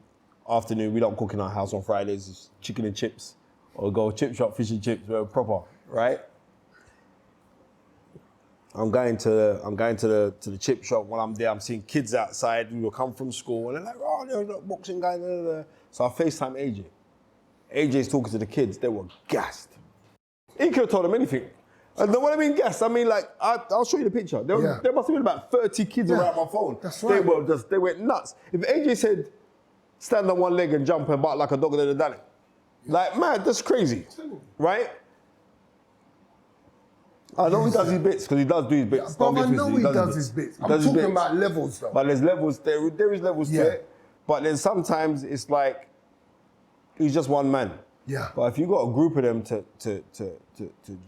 afternoon, we don't cook in our house on Fridays. It's chicken and chips, or go chip shop, fish and chips. We're proper, right? I'm going to the chip shop. While I'm there, I'm seeing kids outside who will come from school, and they're like, oh, there's a boxing guy. Blah, blah, blah. So I FaceTime AJ. AJ's talking to the kids. They were gassed. He could have told them anything. And when I mean gassed, I mean like, I'll show you the picture. There must have been about 30 kids around my phone. That's right. They went nuts. If AJ said, stand on one leg and jump and bark like a dog, they'd have done it. Like, man, that's crazy, right? I know he does his bits, because he does do his bits. But I know he does his bits. I'm talking about levels, though. But there's levels, there is levels to it. But then sometimes it's like, he's just one man. Yeah. But if you got a group of them to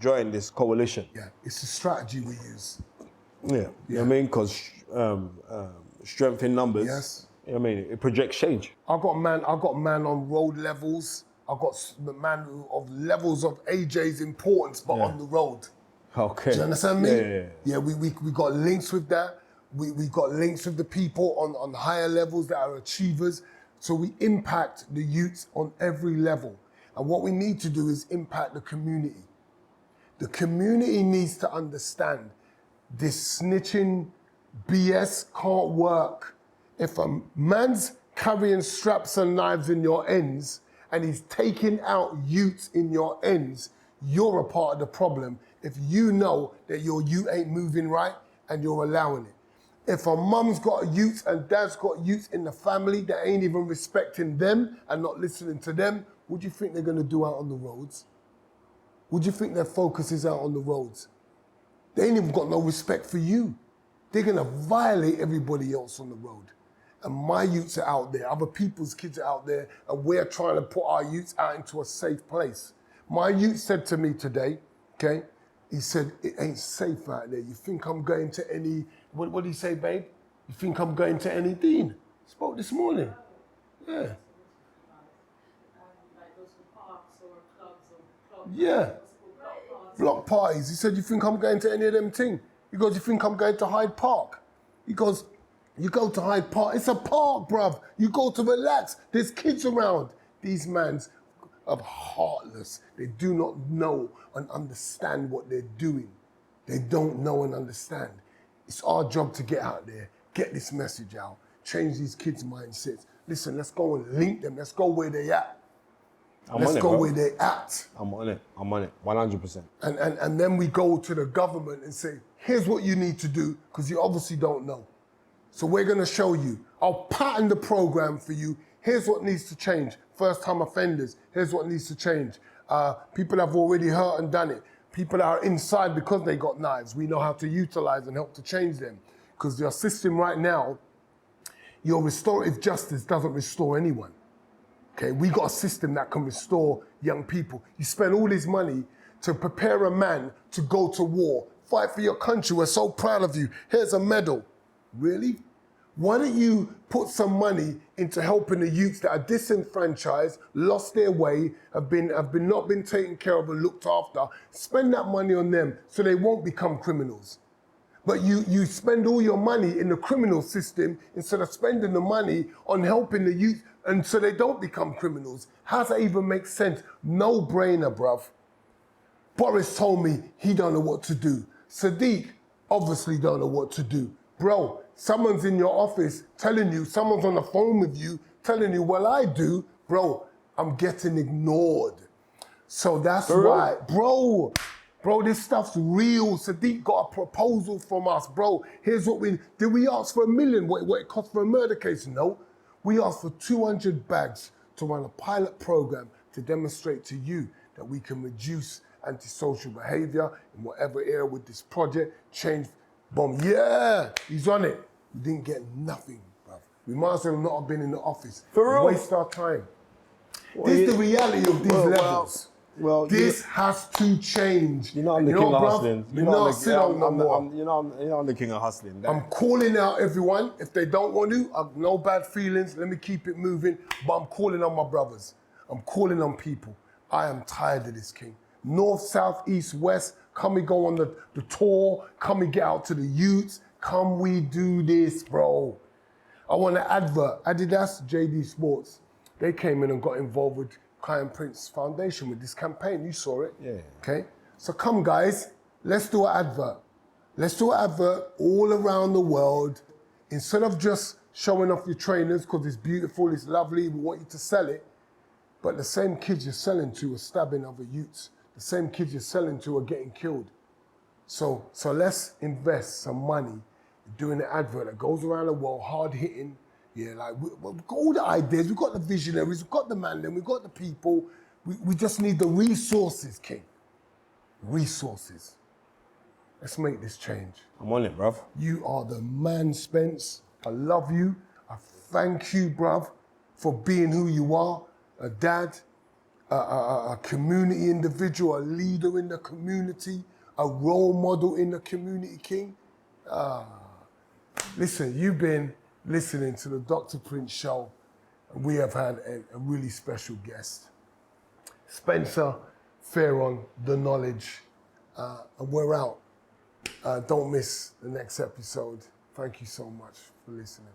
join this coalition. Yeah, it's a strategy we use. Yeah, you know what I mean? Because strength in numbers. Yes. You know what I mean? It projects change. I got man on road levels. I got the man of levels of AJ's importance, but on the road. Okay. Do you understand me? Yeah. Yeah, we got links with that. We got links with the people on higher levels that are achievers. So we impact the youths on every level. And what we need to do is impact the community. The community needs to understand this snitching BS can't work. If a man's carrying straps and knives in your ends and he's taking out youths in your ends, you're a part of the problem if you know that your youth ain't moving right and you're allowing it. If a mum's got youths and dad's got youths in the family that ain't even respecting them and not listening to them, what do you think they're gonna do out on the roads? What do you think their focus is out on the roads? They ain't even got no respect for you. They're gonna violate everybody else on the road. And my youths are out there, other people's kids are out there, and we're trying to put our youths out into a safe place. My youth said to me today, okay, he said, it ain't safe out there. You think I'm going to any, what did he say, babe? You think I'm going to any Dean? Spoke this morning. Yeah. Yeah. Block parties. He said, you think I'm going to any of them things? He goes, you think I'm going to Hyde Park? He goes, you go to Hyde Park, it's a park, bruv. You go to relax. There's kids around. These mans are heartless. They do not know and understand what they're doing. They don't know and understand. It's our job to get out there, get this message out, change these kids' mindsets. Listen, let's go and link them. Let's go where they at. Let's go where they at. I'm on it, 100%. And then we go to the government and say, here's what you need to do, because you obviously don't know. So we're gonna show you. I'll pattern the program for you. Here's what needs to change. First time offenders, here's what needs to change. People have already hurt and done it. People that are inside because they got knives, we know how to utilize and help to change them. Because your system right now, your restorative justice doesn't restore anyone. Okay, we got a system that can restore young people. You spend all this money to prepare a man to go to war, fight for your country, we're so proud of you, here's a medal. Really? Why don't you put some money into helping the youths that are disenfranchised, lost their way, have not been taken care of and looked after, spend that money on them so they won't become criminals. But you spend all your money in the criminal system instead of spending the money on helping the youth and so they don't become criminals. How does that even make sense? No brainer, bruv. Boris told me he don't know what to do. Sadiq obviously don't know what to do. Bro, someone's in your office telling you, someone's on the phone with you, telling you, well, I do. Bro, I'm getting ignored. So that's why, bro, this stuff's real. Sadiq got a proposal from us, bro. Here's what did we ask for $1 million, what it cost for a murder case? No. We asked for 200 bags to run a pilot program to demonstrate to you that we can reduce antisocial behavior in whatever area with this project, change, boom, yeah, he's on it. We didn't get nothing, bruv. We might as well not have been in the office. For real? Waste our time. This is the reality of these levels. Well, this has to change. You know I'm the king of hustling. You know I'm the king of hustling. I'm calling out everyone. If they don't want to, I've no bad feelings. Let me keep it moving. But I'm calling on my brothers. I'm calling on people. I am tired of this, King. North, south, east, west. Come we go on the tour. Come we get out to the youths. Come we do this, bro. I want to advert. Adidas, JD Sports. They came in and got involved with Kai and Prince Foundation with this campaign. You saw it. Yeah. Okay. So come, guys. Let's do an advert. Let's do an advert all around the world. Instead of just showing off your trainers because it's beautiful, it's lovely, we want you to sell it, but the same kids you're selling to are stabbing other youths. The same kids you're selling to are getting killed. So let's invest some money doing an advert that goes around the world, hard hitting. Yeah, like we've got all the ideas, we've got the visionaries, we've got the man, we've got the people. We just need the resources, King. Resources. Let's make this change. I'm on it, bruv. You are the man, Spence. I love you. I thank you, bruv, for being who you are. A dad, a community individual, a leader in the community, a role model in the community, King. Listen, you've been listening to the Dr. Prince Show, and we have had a really special guest. Spencer Fearon, The Knowledge, and we're out. Don't miss the next episode. Thank you so much for listening.